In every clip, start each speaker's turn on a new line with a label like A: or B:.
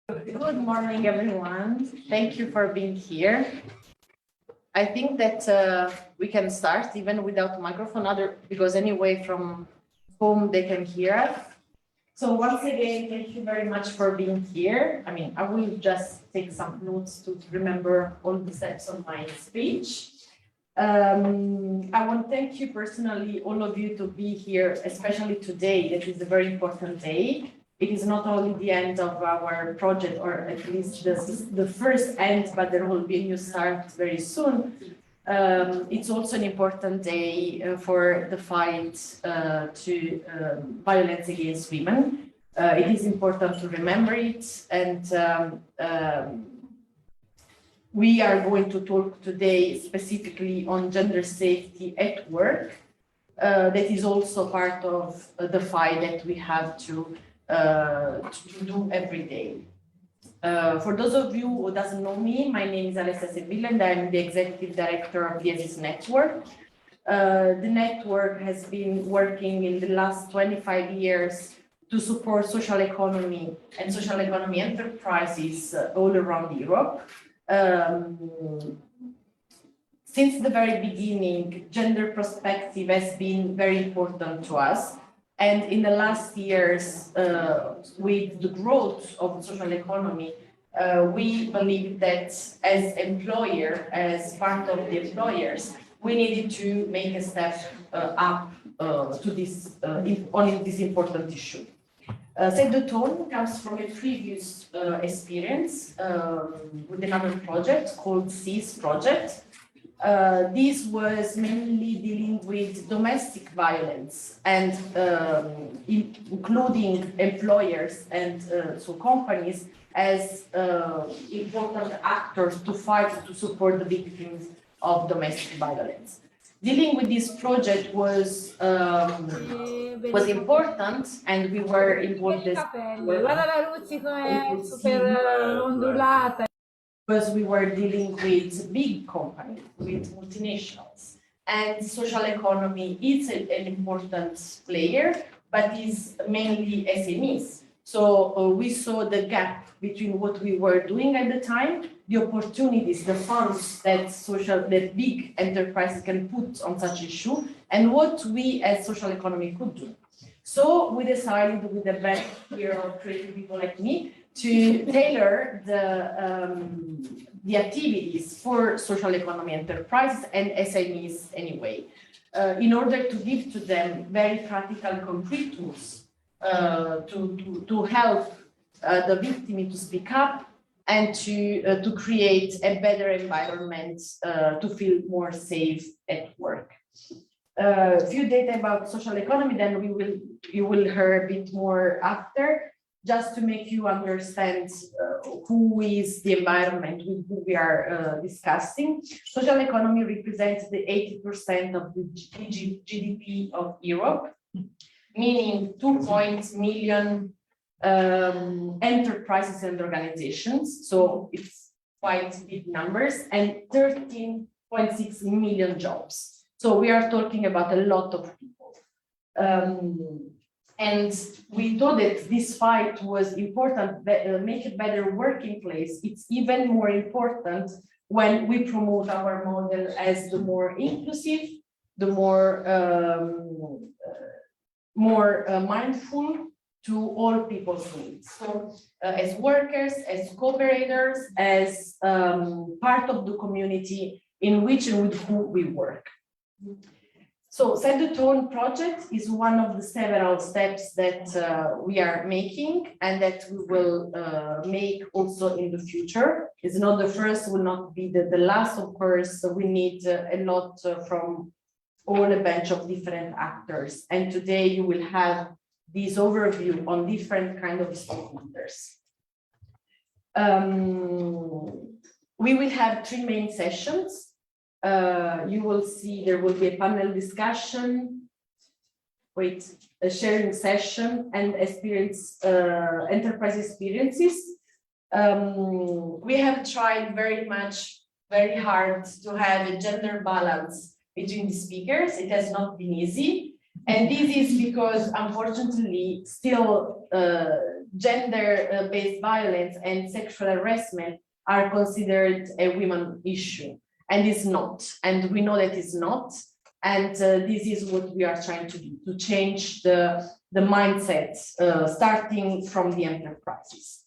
A: Good morning, everyone. Thank you for being here. I think that we can start even without microphone, because anyway from home they can hear us. So once again, thank you very much for being here. I will just take some notes to remember all the steps of my speech. I want to thank you personally, all of you, to be here, especially today. That is a very important day. It is not only the end of our project, or at least the first end, but there will be a new start very soon. It's also an important day for the fight to violence against women. It is important to remember it, and we are going to talk today specifically on gender safety at work. That is also part of the fight that we have to do every day. For those of you who doesn't know me, my name is Alessia Sevilla and I'm the Executive Director of the ASIS Network. The network has been working in the last 25 years to support social economy and social economy enterprises all around Europe. Since the very beginning, gender perspective has been very important to us. And in the last years, with the growth of social economy, we believe that as employer, as part of the employers, we needed to make a step up to this on this important issue. Set the Tone comes from a previous experience with another project called CEASE project. This was mainly dealing with domestic violence and including employers and so companies as important actors to fight to support the victims of domestic violence. Dealing with this project was important, and we were involved because we were dealing with big companies, with multinationals, and social economy is an important player, but is mainly SMEs. So we saw the gap between what we were doing at the time, the opportunities, the funds that big enterprises can put on such issue, and what we as social economy could do. So we decided, with the bench here of creative people like me, to tailor the activities for social economy enterprises and SMEs anyway, in order to give to them very practical, concrete tools to help the victim to speak up and to create a better environment to feel more safe at work. A few data about social economy, then you will hear a bit more after, just to make you understand who is the environment with who we are discussing. Social economy represents the 80% of the GDP of Europe, meaning 2 million enterprises and organizations. So it's quite big numbers, and 13.6 million jobs. So we are talking about a lot of people. And we thought that this fight was important, make a better working place. It's even more important when we promote our model as the more inclusive, the more mindful to all people's needs. So as workers, as cooperators, as part of the community in which and with whom we work. So Set the Tone project is one of the several steps that we are making and that we will make also in the future. It's not the first, will not be the last, of course. So we need a lot from all a bunch of different actors. And today you will have this overview on different kind of stakeholders. We will have 3 main sessions. You will see there will be a panel discussion, a sharing session, and enterprise experiences. We have tried very hard to have a gender balance between the speakers. It has not been easy. And this is because, unfortunately, still gender-based violence and sexual harassment are considered a women issue, and it's not. And we know that it's not. And this is what we are trying to do, to change the mindset, starting from the enterprises.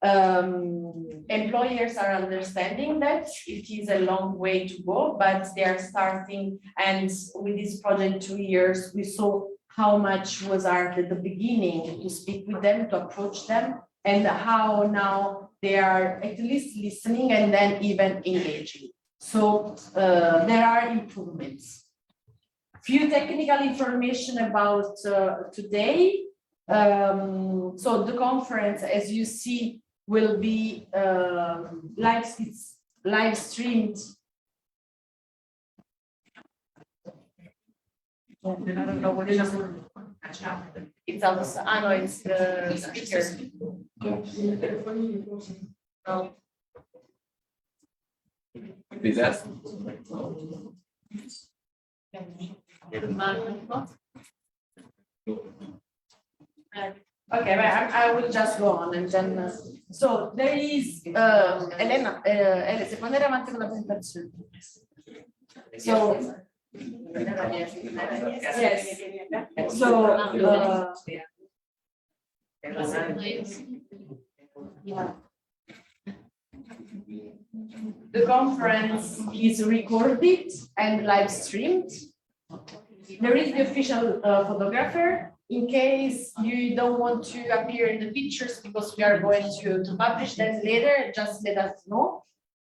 A: Employers are understanding that it is a long way to go, but they are starting. And with this project 2 years, we saw how much was hard at the beginning to speak with them, to approach them, and how now they are at least listening and then even engaging. So there are improvements. Few technical information about today. So the conference, as you see, will be live streamed. I don't know what it is. It's also, I know it's the speaker. No. Okay, but I will just go on and then. So there is Elena, se può andare avanti con la presentazione. So yes. So the conference is recorded and live streamed. There is the official photographer. In case you don't want to appear in the pictures because we are going to publish them later, just let us know.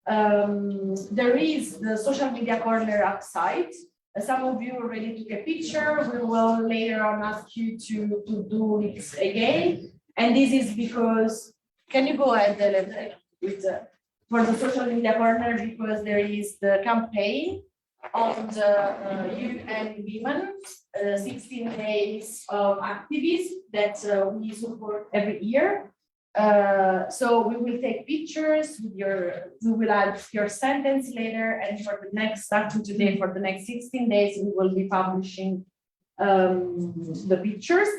A: There is the social media corner outside. Some of you already took a picture. We will later on ask you to do it again. And this is because, can you go ahead with for the social media corner, because there is the campaign on the UN Women, 16 days of activism that we support every year. So we will take pictures with we will add your sentence later, and for the next, starting today, for the next 16 days, we will be publishing the pictures.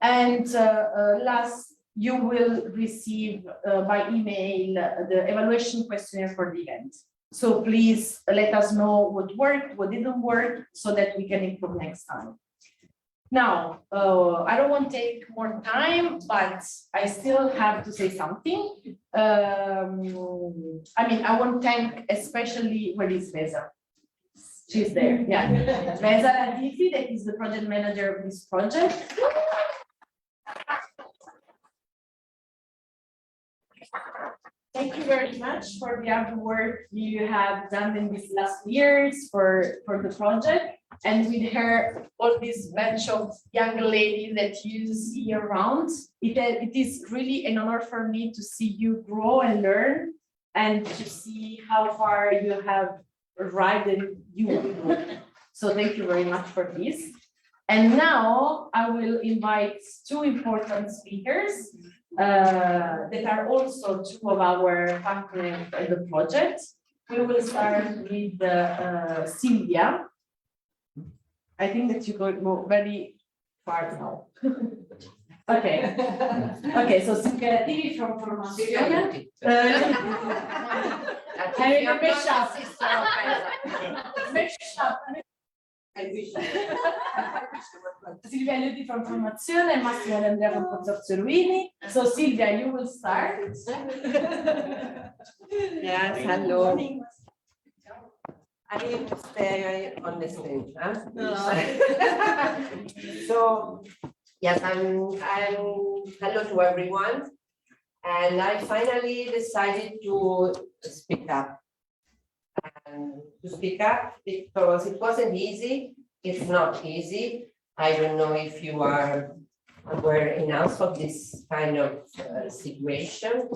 A: And last, you will receive by email the evaluation questionnaire for the event. So please let us know what worked, what didn't work, so that we can improve next time. Now, I don't want to take more time, but I still have to say something. I mean, I want to thank especially, where is Vesa? She's there, yeah. Vesa Latifi, that is the project manager of this project. Thank you very much for the hard work you have done in these last years for the project. And with her, all this bunch of young ladies that you see around, it is really an honor for me to see you grow and learn, and to see how far you have arrived and you will grow. So thank you very much for this. And now I will invite two important speakers that are also two of our partners in the project. We will start with Silvia. I think that you go very far now. Okay. Okay, so Silvia Latifi from Formazione. Silvia Latifi from Formazione and Massimo De Andrea from Consorzio Ruini. So Silvia, you will start.
B: Yes, hello. I need to stay on the stage, huh? No. So, yes, I'm hello to everyone. And I finally decided to speak up. And to speak up because it wasn't easy. It's not easy. I don't know if you are aware enough of this kind of situation.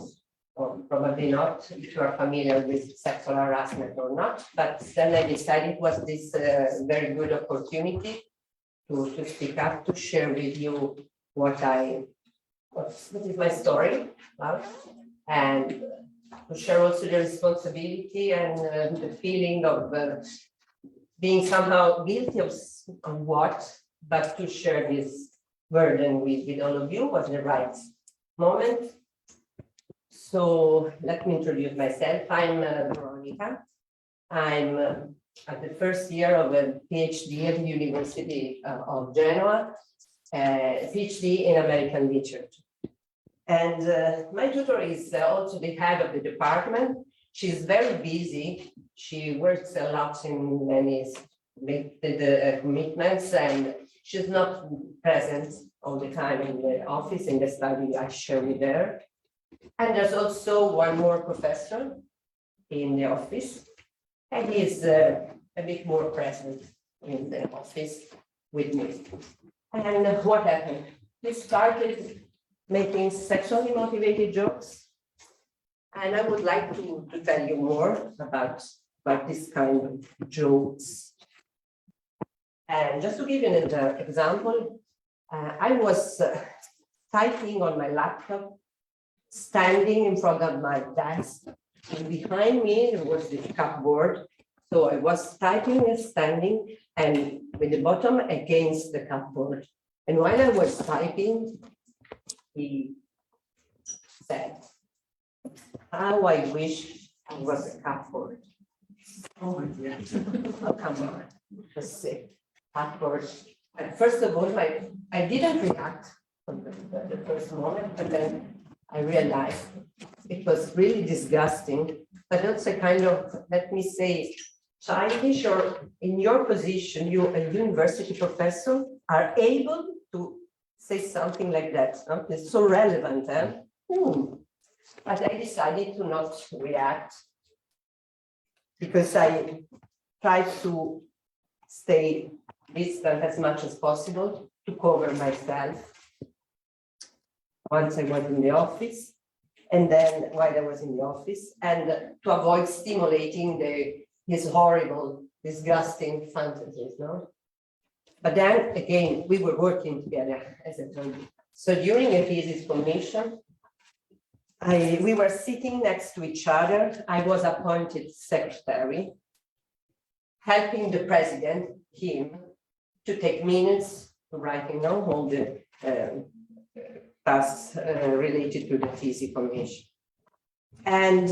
B: Or probably not, if you are familiar with sexual harassment or not, but then I decided it was this very good opportunity to speak up, to share with you what is my story, and to share also the responsibility and the feeling of being somehow guilty of what, but to share this burden with all of you was the right moment. So let me introduce myself. I'm Veronica. I'm at the first year of a PhD at the University of Genoa, PhD in American literature. And my tutor is also the head of the department. She's very busy. She works a lot in many commitments, and she's not present all the time in the office, in the study I share with her. And there's also one more professor in the office, and he's a bit more present in the office with me. And what happened? We started making sexually motivated jokes. And I would like to tell you more about this kind of jokes. And just to give you an example, I was typing on my laptop, standing in front of my desk, and behind me there was the cupboard. So I was typing and standing, and with the bottom against the cupboard. And while I was typing, he said, "How I wish I was a cupboard." Oh, yeah. Oh, come on. Let's see. Cupboard. And first of all, I didn't react from the first moment, but then I realized it was really disgusting, but also kind of, let me say, childish, or in your position, you, a university professor, are able to say something like that. No? It's so relevant. Eh? But I decided to not react because I tried to stay distant as much as possible to cover myself once I was in the office, and then while I was in the office, and to avoid stimulating his horrible, disgusting fantasies. No? But then again, we were working together, as I told you. So during a thesis commission, we were sitting next to each other. I was appointed secretary, helping the president, him, to take minutes, writing down all the tasks related to the thesis commission. And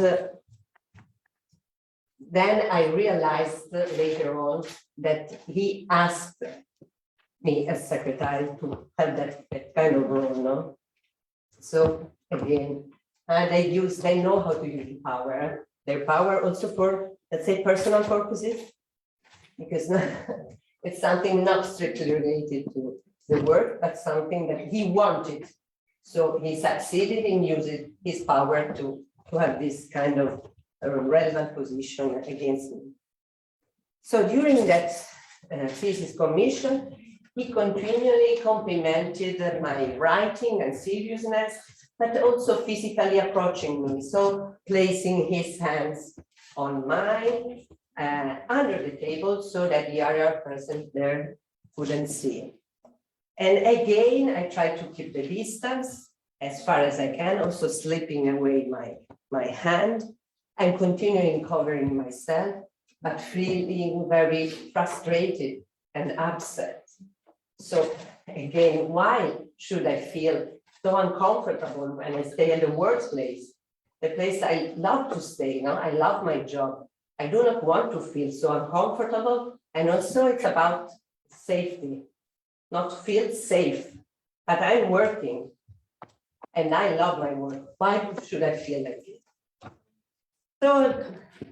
B: then I realized later on that he asked me as secretary to have that kind of role, no? So again, they know how to use their power also for, let's say, personal purposes, because it's something not strictly related to the work, but something that he wanted. So he succeeded in using his power to have this kind of relevant position against me. So during that thesis commission, he continually complimented my writing and seriousness, but also physically approaching me. So placing his hands on mine under the table so that the other person there couldn't see. And again, I try to keep the distance as far as I can, also slipping away my hand and continuing covering myself, but feeling very frustrated and upset. So again, why should I feel so uncomfortable when I stay at the workplace, the place I love to stay? I love my job. I do not want to feel so uncomfortable. And also it's about safety, not feel safe, but I'm working and I love my work. Why should I feel like this? So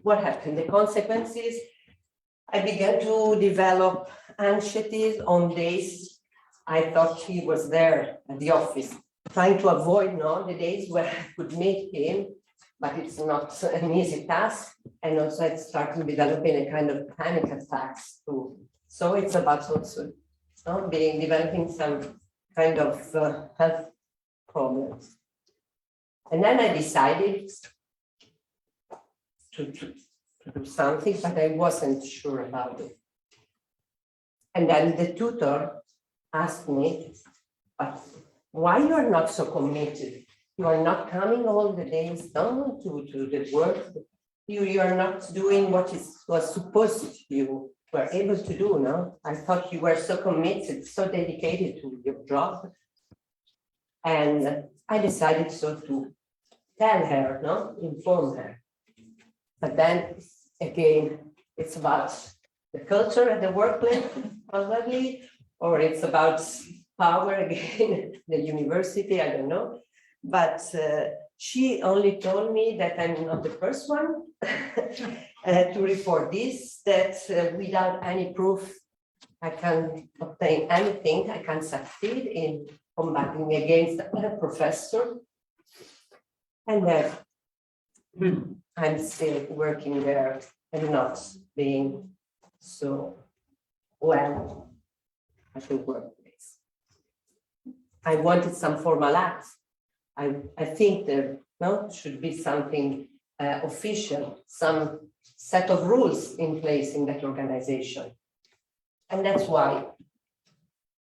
B: what happened? The consequences, I began to develop anxieties on days I thought he was there at the office, trying to avoid the days where I could meet him, but it's not an easy task. And also I started developing a kind of panic attacks too. So it's about also developing some kind of health problems. And then I decided to do something, but I wasn't sure about it. And then the tutor asked me, but why you are not so committed? You are not coming all the days down to the work. You are not doing what was supposed you were able to do, no? I thought you were so committed, so dedicated to your job. And I decided so to tell her, no, inform her. But then again, it's about the culture at the workplace, probably, or it's about power again, the university, I don't know. But she only told me that I'm not the first one to report this, that without any proof, I can obtain anything, I can succeed in combating against a professor. And that I'm still working there and not being so well at the workplace. I wanted some formal acts. I think there should be something official, some set of rules in place in that organization. And that's why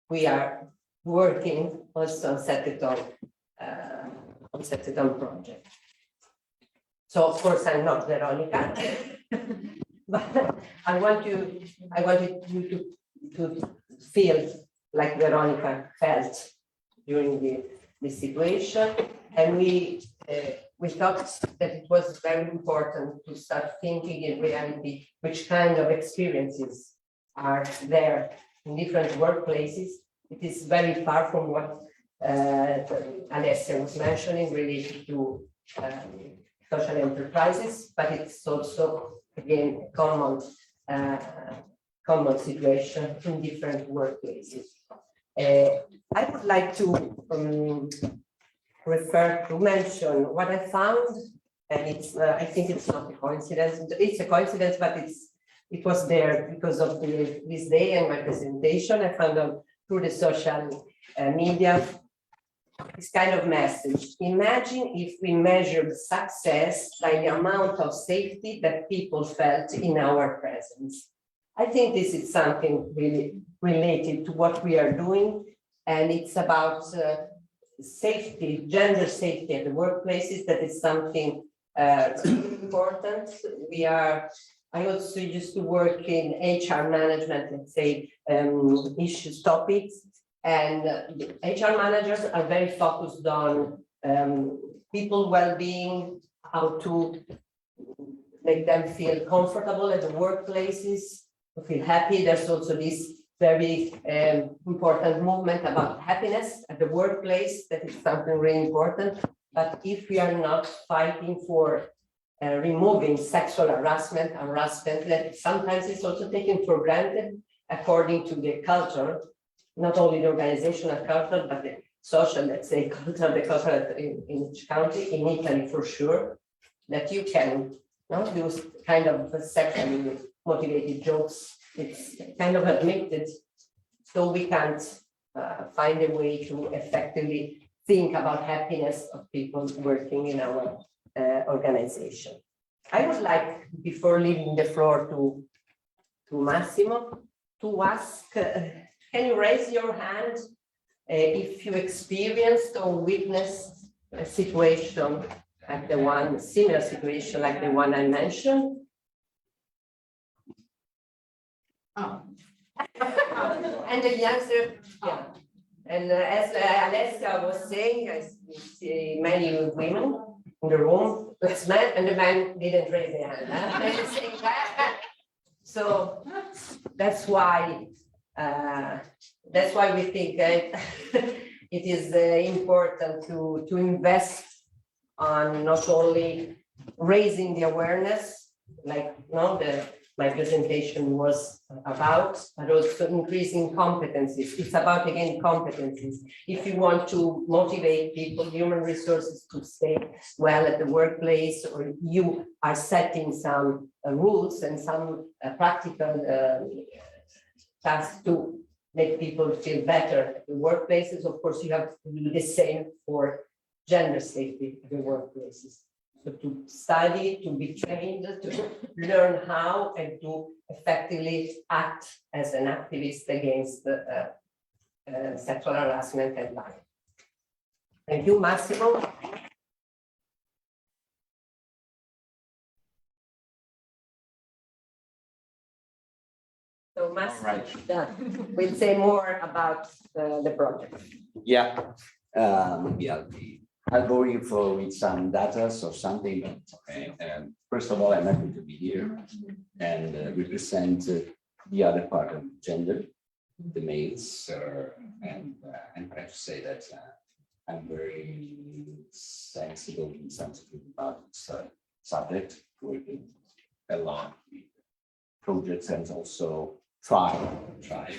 B: we are working also on Set-It-On project. So of course I'm not Veronica, but I wanted you to feel like Veronica felt during the situation, and we thought that it was very important to start thinking in reality which kind of experiences are there in different workplaces. It is very far from what Alessia was mentioning related to social enterprises, but it's also, again, a common situation in different workplaces. I would like to mention what I found, and it's I think it's not a coincidence. It's a coincidence, but it was there because of this day and my presentation. I found them through the social media this kind of message. Imagine if we measured success by the amount of safety that people felt in our presence. I think this is something really related to what we are doing, and it's about safety, gender safety at the workplaces. That is something important. I also used to work in HR management, let's say, issues, topics, and HR managers are very focused on people well-being, how to make them feel comfortable at the workplaces, to feel happy. There's also this very important movement about happiness at the workplace. That is something really important. But if we are not fighting for removing sexual harassment, that sometimes is also taken for granted according to the culture, not only the organizational culture, but the social, let's say, culture, the culture in each country, in Italy for sure, that you can use kind of sexually motivated jokes. It's kind of admitted, so we can't find a way to effectively think about happiness of people working in our organization. I would like, before leaving the floor to Massimo, to ask, can you raise your hand if you experienced or witnessed a situation like the one, similar situation like the one I mentioned?
A: Oh.
B: And the answer, yeah. And as Alessia was saying, I see many women in the room, less men, and the men didn't raise their hand. So that's why we think that it is important to invest on not only raising the awareness, like my presentation was about, but also increasing competencies. It's about, again, competencies. If you want to motivate people, human resources, to stay well at the workplace, or you are setting some rules and some practical tasks to make people feel better at the workplaces, of course, you have to do the same for gender safety at the workplaces. So to study, to be trained, to learn how, and to effectively act as an activist against sexual harassment and violence. Thank you, Massimo. So Massimo, we'll say more about the project.
C: Yeah, Maybe I'll bore you with some data or something, but okay. First of all, I'm happy to be here and represent the other part of gender, the males, and I'm proud to say that I'm very sensible and sensitive about this subject, working a lot with projects and also try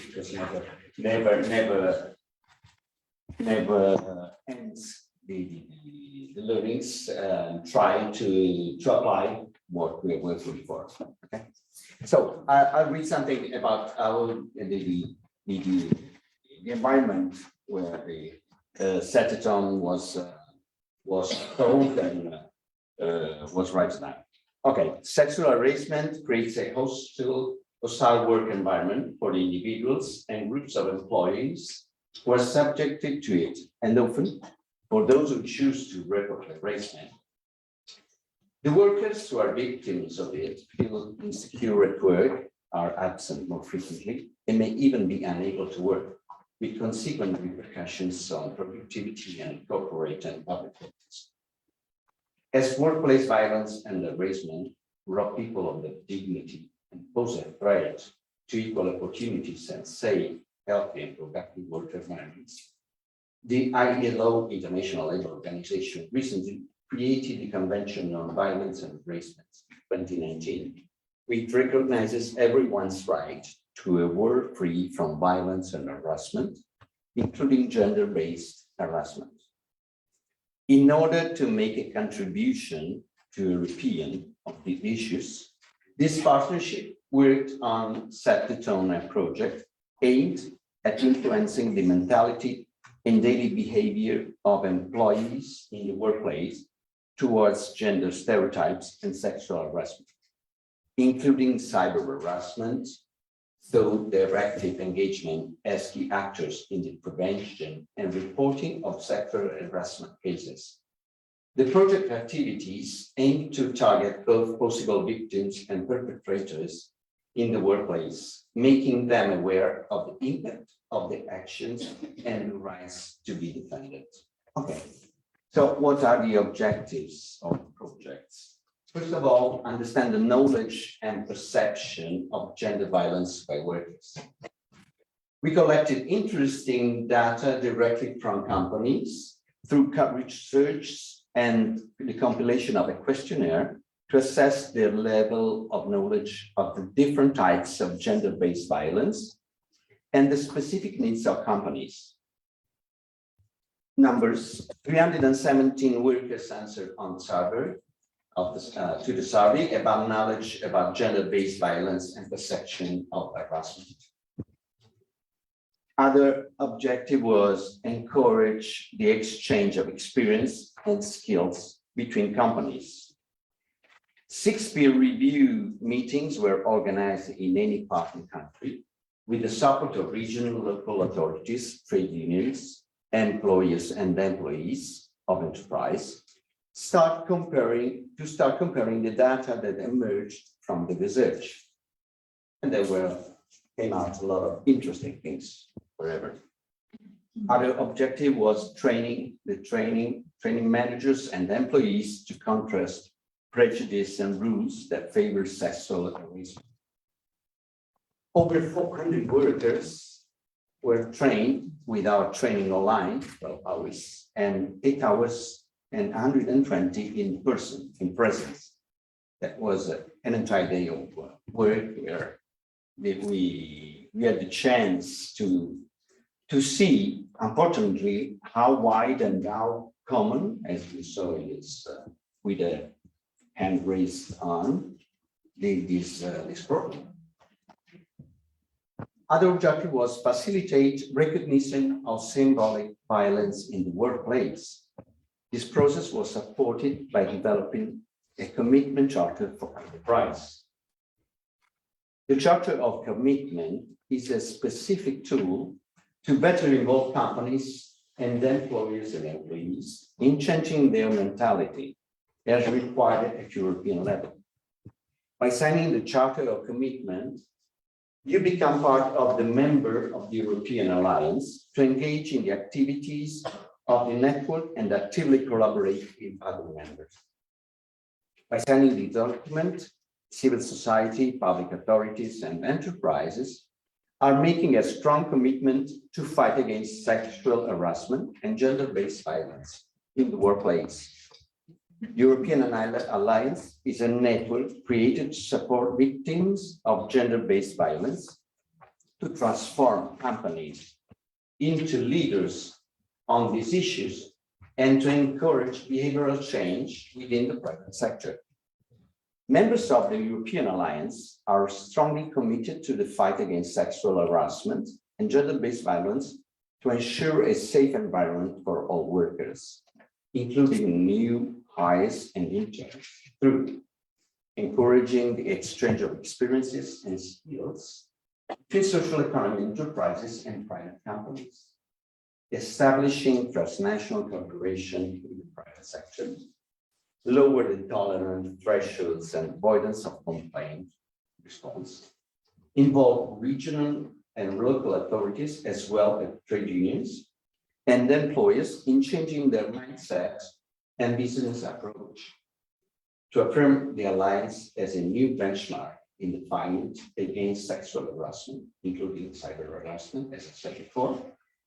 C: because never ends the learnings, try to apply what we're working for. Okay, so I'll read something about the environment where the Setaton was told and was right now. Okay, sexual harassment creates a hostile work environment for the individuals and groups of employees who are subjected to it, and often for those who choose to report harassment. The workers who are victims of it feel insecure at work, are absent more frequently, and may even be unable to work, with consequent repercussions on productivity and corporate and public lives. As workplace violence and harassment rob people of their dignity and pose a threat to equal opportunities and safe, healthy, and productive work environments, the ILO, International Labour Organization, recently created the Convention on Violence and Harassment, 2019, which recognizes everyone's right to a world free from violence and harassment, including gender-based harassment. In order to make a contribution to European of the issues, this partnership worked on Set the Tone, a project aimed at influencing the mentality and daily behavior of employees in the workplace towards gender stereotypes and sexual harassment, including cyber harassment, through their active engagement as key actors in the prevention and reporting of sexual harassment cases. The project activities aim to target both possible victims and perpetrators in the workplace, making them aware of the impact of the actions and the rights to be defended. Okay, so what are the objectives of the projects? First of all, understand the knowledge and perception of gender violence by workers. We collected interesting data directly from companies through coverage search and the compilation of a questionnaire to assess their level of knowledge of the different types of gender-based violence and the specific needs of companies. Numbers: 317 workers answered on survey to the survey about knowledge about gender-based violence and perception of harassment. Other objective was encourage the exchange of experience and skills between companies. 6 peer review meetings were organized in any part of the country with the support of regional local authorities, trade unions, employers and employees of enterprise, start comparing the data that emerged from the research. And there came out a lot of interesting things forever. Other objective was training managers and employees to contrast prejudice and rules that favor sexual harassment. Over 400 workers were trained without training online, 12 hours, and 8 hours and 120 in person, in presence. That was an entire day of work where we had the chance to see, unfortunately, how wide and how common, as we saw is with a hand raised on this problem. Other objective was facilitate recognition of symbolic violence in the workplace. This process was supported by developing a commitment charter for enterprise. The Charter of Commitment is a specific tool to better involve companies and employers and employees in changing their mentality as required at European level. By signing the Charter of Commitment, you become part of the member of the European Alliance to engage in the activities of the network and actively collaborate with other members. By signing the document, civil society, public authorities, and enterprises are making a strong commitment to fight against sexual harassment and gender-based violence in the workplace. European Alliance is a network created to support victims of gender-based violence, to transform companies into leaders on these issues, and to encourage behavioral change within the private sector. Members of the European Alliance are strongly committed to the fight against sexual harassment and gender-based violence to ensure a safe environment for all workers, including new hires and interns, through encouraging the exchange of experiences and skills between social economy enterprises and private companies, establishing transnational cooperation with the private sector, lower the tolerant thresholds and avoidance of complaint response, involve regional and local authorities as well as trade unions and employers in changing their mindset and business approach, to affirm the alliance as a new benchmark in the fight against sexual harassment, including cyber harassment, as I said before,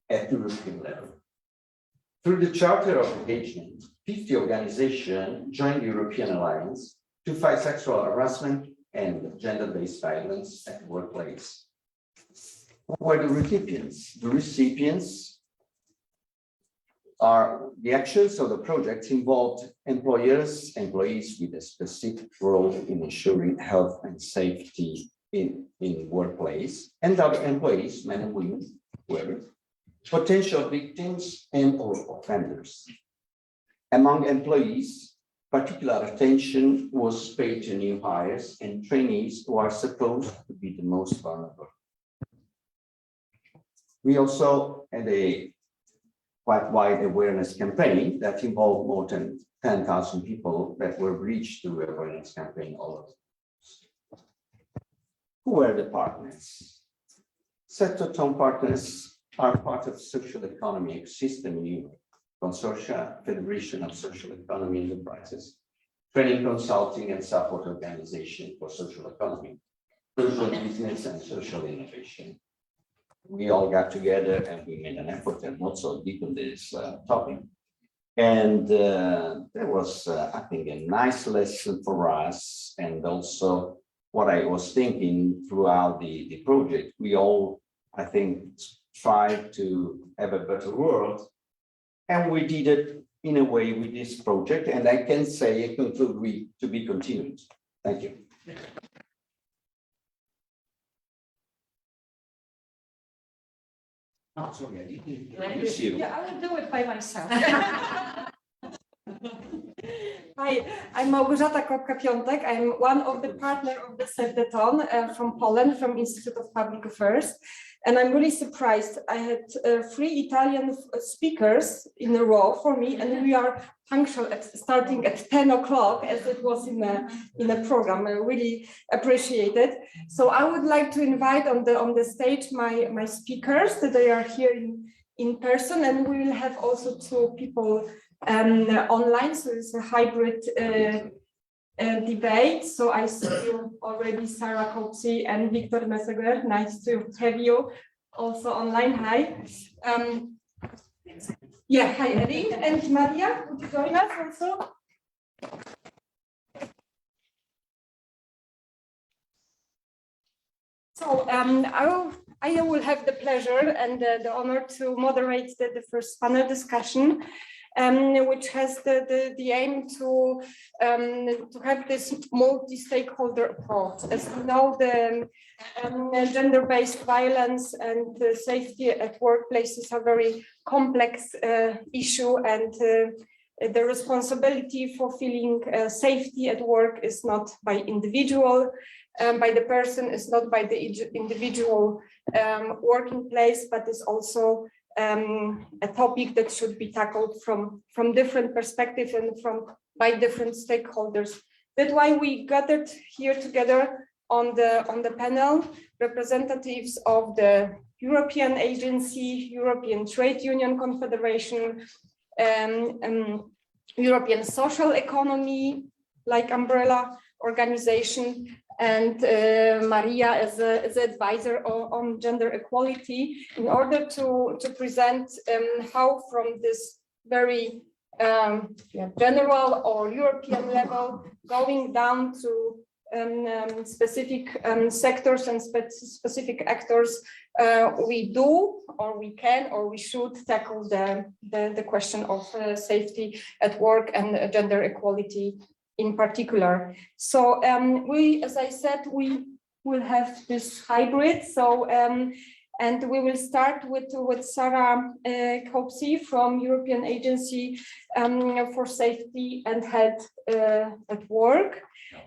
C: at the European level. Through the Charter of Engagement, 50 organizations joined the European Alliance to fight sexual harassment and gender-based violence at the workplace. Who were the recipients? The recipients are the actions of the projects involved employers, employees with a specific role in ensuring health and safety in workplace, and other employees, men and women, whoever, potential victims and or offenders. Among employees, particular attention was paid to new hires and trainees who are supposed to be the most vulnerable. We also had a quite wide awareness campaign that involved more than 10,000 people that were reached through the awareness campaign all over. Who were the partners? Sector tone partners are part of social economy ecosystem in Europe, Consortia, Federation of Social Economy Enterprises, Training Consulting and Support Organization for Social Economy, Social Business and Social Innovation. We all got together and we made an effort and also deepened this topic. And there was, I think, a nice lesson for us. And also what I was thinking throughout the project, we all, I think, tried to have a better world. And we did it in a way with this project. And I can say it conclude to be continued. Thank you. Oh, sorry, I didn't introduce you.
D: Yeah, I will do it by myself. Hi, I'm Małgorzata Kopka-Piątek. I'm one of the partners of the Set the Tone from Poland, from Institute of Public Affairs. And I'm really surprised. I had 3 Italian speakers in a row for me, and we are punctual starting at 10 o'clock as it was in a program. I really appreciate it. So I would like to invite on the stage my speakers that they are here in person, and we will have also 2 people online. So it's a hybrid debate. So I see you already, Sarah Kopsi and Victor Meseguer. Nice to have you also online. Hi. Yeah, hi, Erin and Maria. Would you join us also? So I will have the pleasure and the honor to moderate the first panel discussion, which has the aim to have this multi-stakeholder approach. As we know, the gender-based violence and safety at workplaces are very complex issue, and the responsibility for feeling safety at work is not by individual, by the person, is not by the individual working place, but is also a topic that should be tackled from different perspectives and by different stakeholders. That's why we gathered here together on the panel representatives of the European Agency, European Trade Union Confederation, European Social Economy, like umbrella organization, and Maria as an advisor on gender equality, in order to present how from this very general or European level, going down to specific sectors and specific actors, we do, or we can, or we should tackle the question of safety at work and gender equality in particular. So we, as I said, we will have this hybrid. So and we will start with Sarah Kopsi from European Agency for Safety and Health at Work,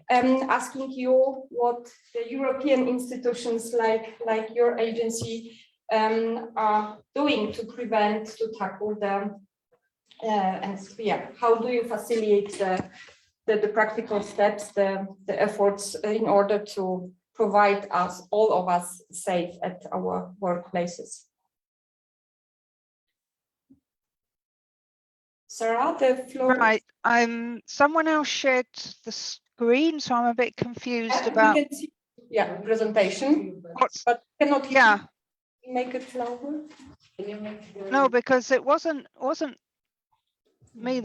D: asking you what the European institutions like your agency are doing to prevent, to tackle them, and yeah, how do you facilitate the practical steps, the efforts in order to provide us, all of us, safe at our workplaces. Sarah, the floor.
E: Right, someone else shared the screen, so I'm a bit confused about
D: We can see, yeah, presentation,
E: what's,
D: but cannot
E: yeah,
D: make it louder.
E: no, because it wasn't me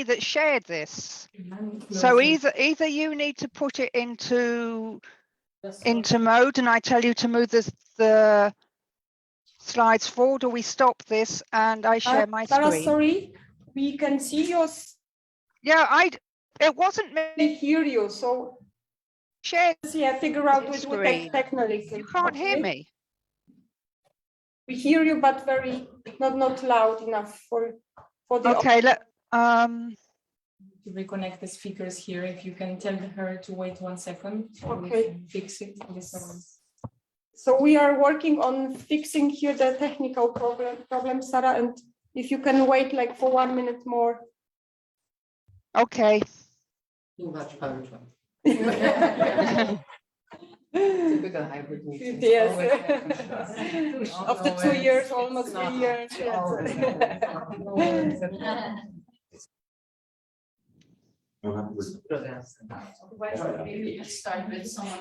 E: that shared this. So either you need to put it into mode and I tell you to move the slides forward, or we stop this and I share my
D: Sarah,
E: screen.
D: sorry, we can see yours.
E: Yeah, it wasn't
D: We
E: me
D: hear you, so
E: shared.
D: yeah, figure out with
E: Screen.
D: that technically.
E: You can't hear me.
D: We hear you, but very not loud enough for the.
E: Okay,
F: To reconnect the speakers here, if you can tell her to wait 1 second.
D: Okay.
F: Fix it.
D: So we are working on fixing here the technical problem, Sarah, and if you can wait like for 1 minute more.
E: okay.
B: Too much PowerPoint.
D: Yes.
B: Typical hybrid meeting.
D: After 2 years, almost 3 years.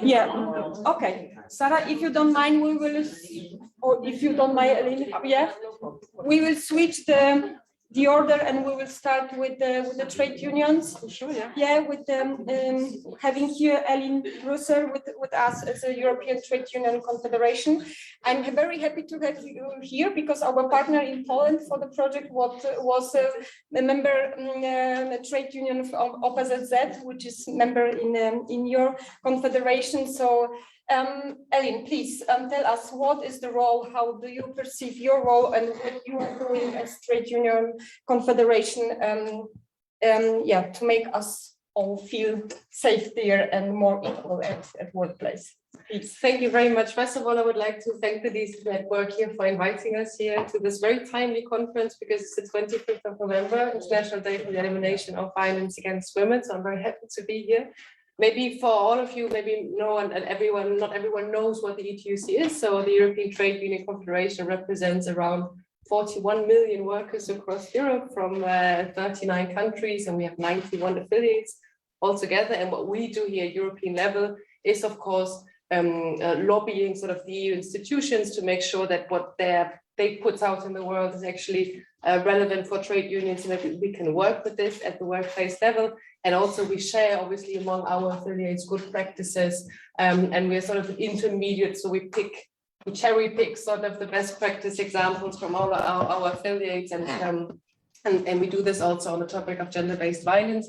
D: Yeah, okay. Sarah, if you don't mind, we will, or if you don't mind, Ellen, yeah, we will switch the order and we will start with the trade unions.
F: Sure, yeah.
D: Yeah, with having here Ellen Brusser with us as a European Trade Union Confederation. I'm very happy to have you here because our partner in Poland for the project was a member trade union of OPZZ, which is member in your confederation. So Ellen, please tell us what is the role, how do you perceive your role and what you are doing as trade union confederation, yeah, to make us all feel safer and more equal at workplace. Please.
G: Thank you very much. First of all, I would like to thank the DC Network here for inviting us here to this very timely conference because it's the 25th of November, International Day for the Elimination of Violence Against Women. So I'm very happy to be here. Maybe for all of you, maybe no one and everyone, not everyone knows what the ETUC is. So the European Trade Union Confederation represents around 41 million workers across Europe from 39 countries, and we have 91 affiliates altogether. And what we do here at European level is, of course, lobbying sort of the EU institutions to make sure that what they put out in the world is actually relevant for trade unions and that we can work with this at the workplace level. And also we share obviously among our affiliates good practices, and we're sort of intermediate. So we cherry pick sort of the best practice examples from all our affiliates, and we do this also on the topic of gender-based violence.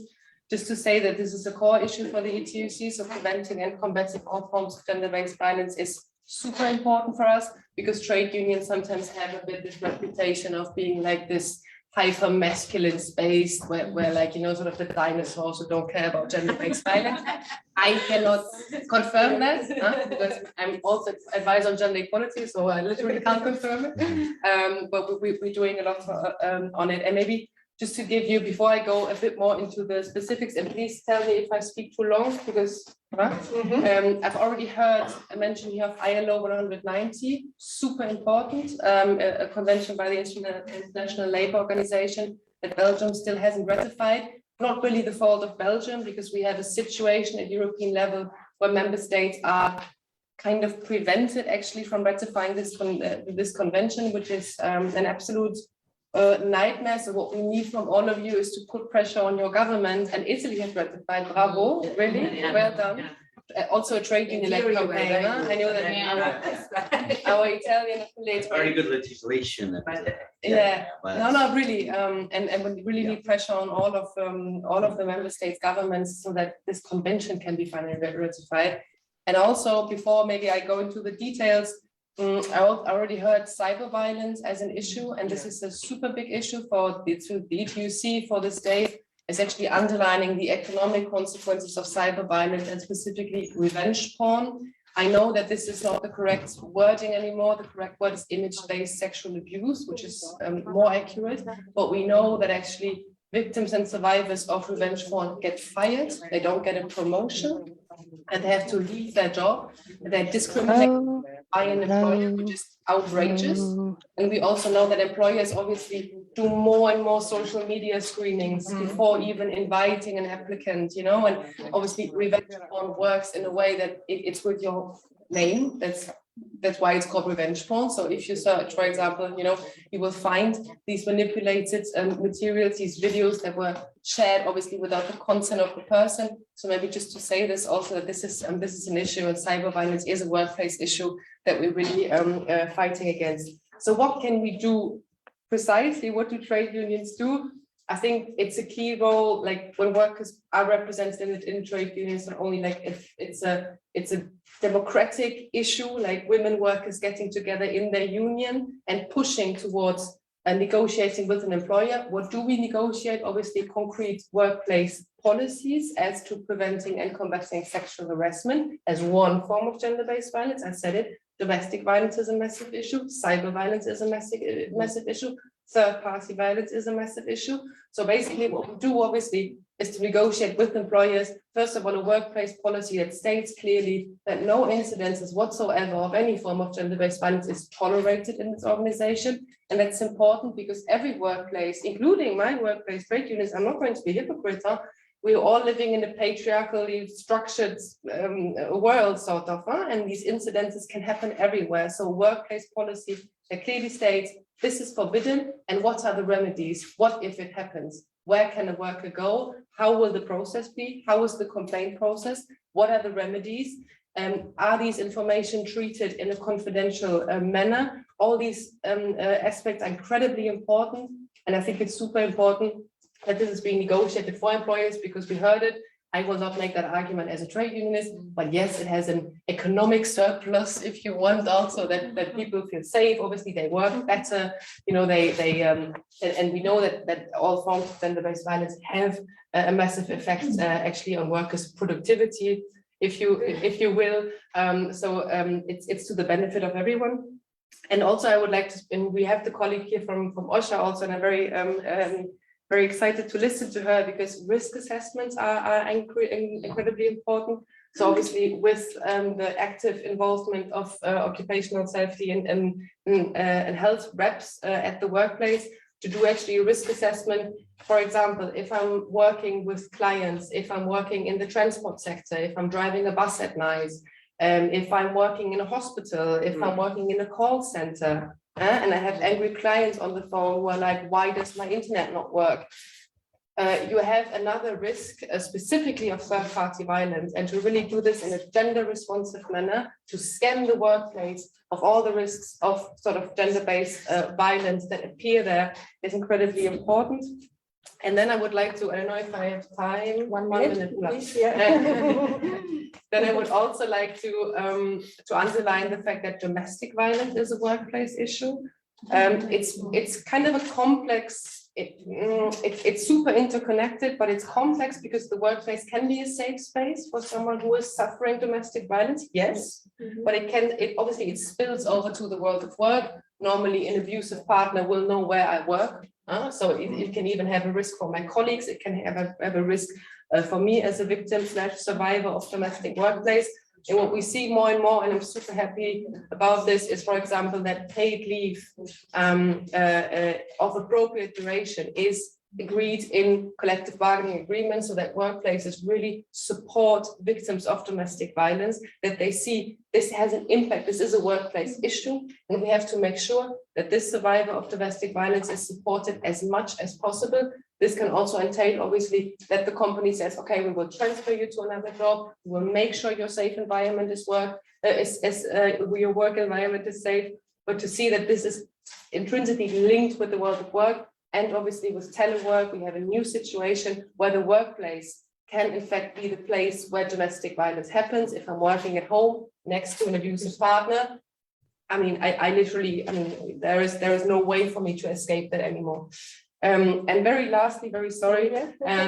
G: Just to say that this is a core issue for the ETUC, so preventing and combating all forms of gender-based violence is super important for us because trade unions sometimes have a bit this reputation of being like this hyper masculine space where like, you know, sort of the dinosaurs who don't care about gender-based violence. I cannot confirm that because I'm also advised on gender equality, so I literally can't confirm it. But we're doing a lot on it. And maybe just to give you, before I go a bit more into the specifics, and please tell me if I speak too long, because I've already heard a mention here of ILO 190, super important, a convention by the International Labour Organization that Belgium still hasn't ratified. Not really the fault of Belgium, because we have a situation at European level where member states are kind of prevented actually from ratifying this convention, which is an absolute nightmare. So what we need from all of you is to put pressure on your government, and Italy has ratified. Bravo, really, well done. Also a trade union campaign. I know that our Italian affiliates.
C: Very good legislation.
G: No, really, and we really need pressure on all of the member states' governments so that this convention can be finally ratified. And also, before maybe I go into the details, I already heard cyber violence as an issue, and this is a super big issue for the ETUC for this day. Is actually underlining the economic consequences of cyber violence and specifically revenge porn. I know that this is not the correct wording anymore. The correct word is image-based sexual abuse, which is more accurate. But we know that actually victims and survivors of revenge porn get fired. They don't get a promotion, and they have to leave their job. They're discriminated by an employer, which is outrageous. And we also know that employers obviously do more and more social media screenings before even inviting an applicant, you know, and obviously revenge porn works in a way that it's with your name. That's why it's called revenge porn. So if you search, for example, you know, you will find these manipulated materials, these videos that were shared, obviously without the consent of the person. So maybe just to say this also, that this is an issue, and cyber violence is a workplace issue that we're really fighting against. So what can we do precisely? What do trade unions do? I think it's a key role, like when workers are represented in trade unions, not only like if it's a democratic issue, like women workers getting together in their union and pushing towards negotiating with an employer. What do we negotiate? Obviously, concrete workplace policies as to preventing and combating sexual harassment as one form of gender-based violence. I said it. Domestic violence is a massive issue. Cyber violence is a massive issue. Third-party violence is a massive issue. So basically what we do obviously is to negotiate with employers, first of all, a workplace policy that states clearly that no incidences whatsoever of any form of gender-based violence is tolerated in this organization. And that's important because every workplace, including my workplace, trade unions, I'm not going to be hypocrite, we're all living in a patriarchally structured world, sort of, and these incidences can happen everywhere. So workplace policy that clearly states this is forbidden, and what are the remedies? What if it happens? Where can a worker go? How will the process be? How is the complaint process? What are the remedies? Are these information treated in a confidential manner? All these aspects are incredibly important, and I think it's super important that this is being negotiated for employers, because we heard it. I will not make that argument as a trade unionist, but yes, it has an economic surplus, if you want, also that people feel safe. Obviously, they work better, you know. And we know that all forms of gender-based violence have a massive effect actually on workers' productivity, if you will. It's to the benefit of everyone. And also, I would like to. And we have the colleague here from OSHA also, and I'm very excited to listen to her, because risk assessments are incredibly important. So obviously with the active involvement of occupational safety and health reps at the workplace to do actually a risk assessment. For example, if I'm working with clients, if I'm working in the transport sector, if I'm driving a bus at night, if I'm working in a hospital, if I'm working in a call center, and I have angry clients on the phone who are like, why does my internet not work? You have another risk, specifically of third-party violence, and to really do this in a gender-responsive manner, to scan the workplace of all the risks of sort of gender-based violence that appear there is incredibly important. And then I would like to, I don't know if I have time. One minute, please. Yeah. Then I would also like to underline the fact that domestic violence is a workplace issue. It's kind of a complex, it's super interconnected, but it's complex because the workplace can be a safe space for someone who is suffering domestic violence, yes, but it obviously it spills over to the world of work. normally an abusive partner will know where I work. So it can even have a risk for my colleagues. It can have a risk for me as a victim / survivor of domestic workplace. And what we see more and more, and I'm super happy about this, is, for example, that paid leave of appropriate duration is agreed in collective bargaining agreements, so that workplaces really support victims of domestic violence, that they see this has an impact, this is a workplace issue, and we have to make sure that this survivor of domestic violence is supported as much as possible. This can also entail, obviously, that the company says, okay, we will transfer you to another job, we will make sure your safe environment is your work environment is safe, but to see that this is intrinsically linked with the world of work. And obviously with telework, we have a new situation where the workplace can in fact be the place where domestic violence happens. If I'm working at home next to an abusive partner, I mean, I literally, there is no way for me to escape that anymore. And very lastly, very sorry,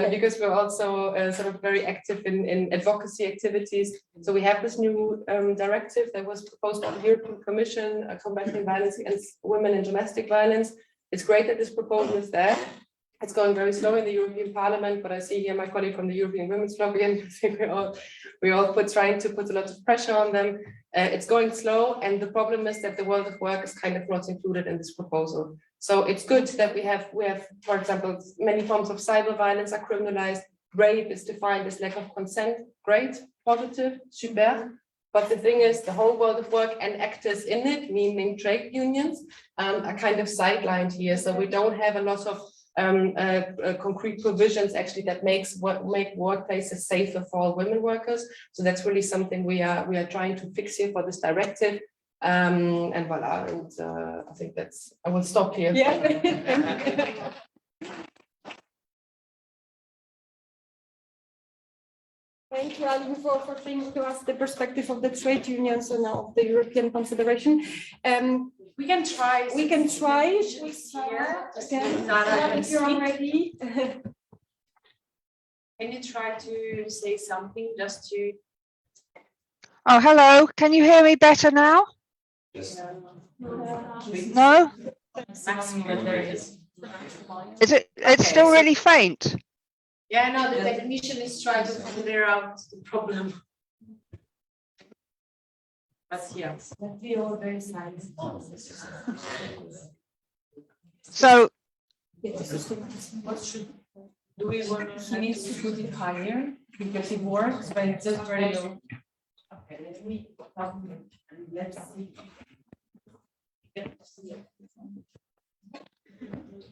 G: because we're also sort of very active in advocacy activities. So we have this new directive that was proposed by the European Commission, combating violence against women and domestic violence. It's great that this proposal is there. It's going very slow in the European Parliament, but I see here my colleague from the European Women's Bloc again. I think we all trying to put a lot of pressure on them. It's going slow, and the problem is that the world of work is kind of not included in this proposal. So it's good that we have, for example, many forms of cyber violence are criminalized. Rape is defined as lack of consent. Great, positive, super. But the thing is, the whole world of work and actors in it, meaning trade unions, are kind of sidelined here. So we don't have a lot of concrete provisions actually that make workplaces safer for all women workers. So that's really something we are trying to fix here for this directive. And voila, and I think I will stop here.
D: Yeah. Thank you, Aline, for bringing to us the perspective of the trade unions and of the European consideration.
A: We can try.
D: We can try.
A: Here.
D: If you're ready.
F: Can you try to say something just to?
E: Oh, hello. Can you hear me better now?
C: Yes.
E: No?
F: Maximum there is.
E: Is it? It's
A: Okay,
E: still
A: so-
E: really faint.
A: Yeah, no, the technician is trying to figure out the problem.
F: But yeah.
A: The other side.
E: So
A: What should?
F: Do we want? He needs to put it higher because it works, but it's just very low.
A: Okay, let's see.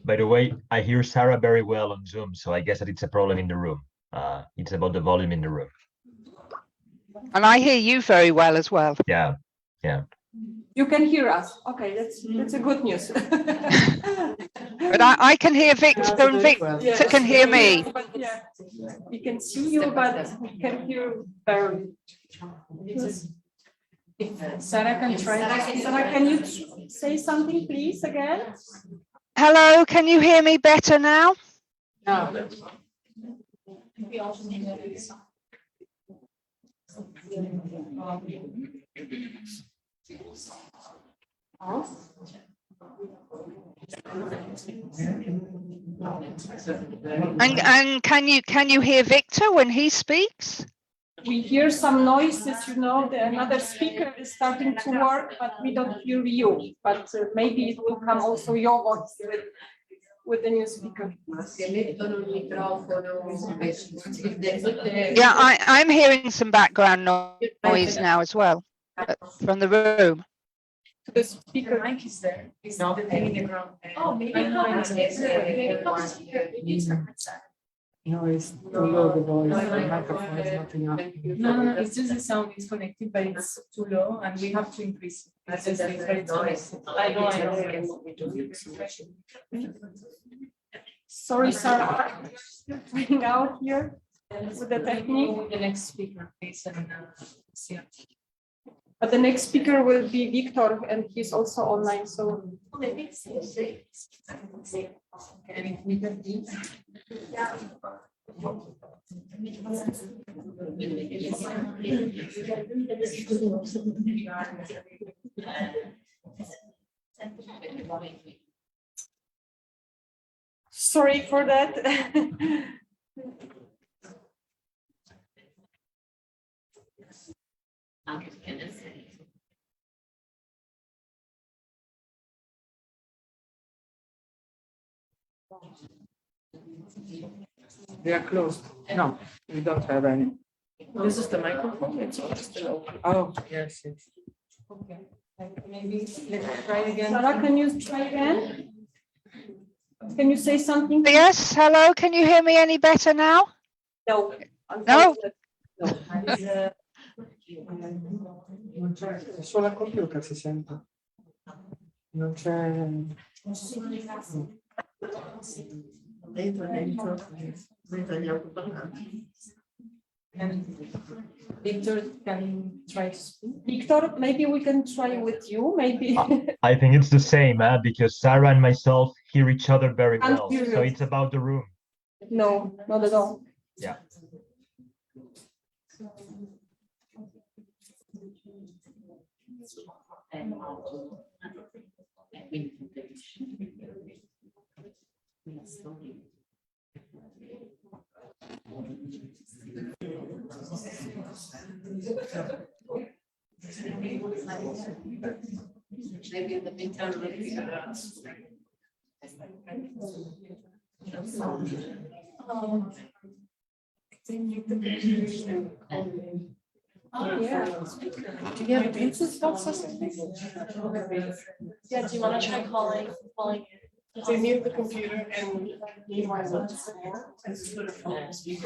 H: By the way, I hear Sarah very well on Zoom, so I guess that it's a problem in the room. It's about the volume in the room.
E: and I hear you very well as well.
H: Yeah.
D: You can hear us. Okay, that's a good news.
E: But I can hear Victor, and Victor can hear me.
D: But yeah, we can see you, but we can hear barely.
F: If Sarah can try.
D: Sarah, can you say something, please, again?
E: Hello, can you hear me better now?
F: No.
E: And can you hear Victor when he speaks?
D: We hear some noises, another speaker is starting to work, but we don't hear you. But maybe it will come also your voice with the new speaker.
E: Yeah, I'm hearing some background noise now as well from the room.
D: The speaker.
F: Mic is there. It's not the thing in the ground.
A: Oh, maybe
I: No, it's too low, the voice, the microphone is not enough.
F: No, it's just the sound is connected, but it's too low and we have to increase it. It's just it's very noisy. I know.
D: Sorry, Sarah, bring out here with the technique.
F: The next speaker, please, and see.
D: But the next speaker will be Victor, and he's also online. So Sorry for that.
I: They are closed. No, we don't have any.
F: This is the microphone, it's still open.
I: Oh, yes, yes.
F: Okay, maybe let's try again.
D: Sarah, can you try again? Can you say something?
E: Yes, hello, can you hear me any better now?
D: No.
E: No?
I: Solo al computer si sente. Non c'è.
F: Victor can try to speak.
D: Victor, maybe we can try with you, maybe.
H: I think it's the same, because Sarah and myself hear each other very
D: I'm
H: well. So
D: curious.
H: it's about the room.
D: No, not at all.
H: Yeah.
A: Maybe in the meantime, we'll figure it out.
F: Do you have Bluetooth boxes?
A: Yeah, do you want to try calling?
G: They mute the computer and meanwhile. Speaker. You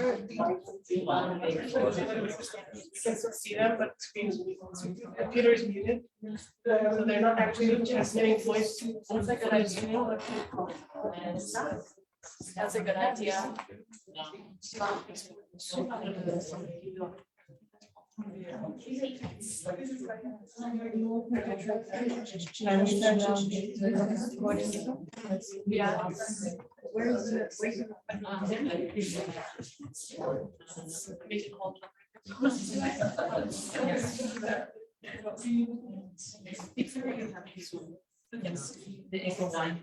G: can still see them, but the screen is muted. Computer is muted. So they're not actually transmitting voice.
A: That's a good idea. That's a good idea. Yeah. Where is it? Make it hold. Yes, the echo line.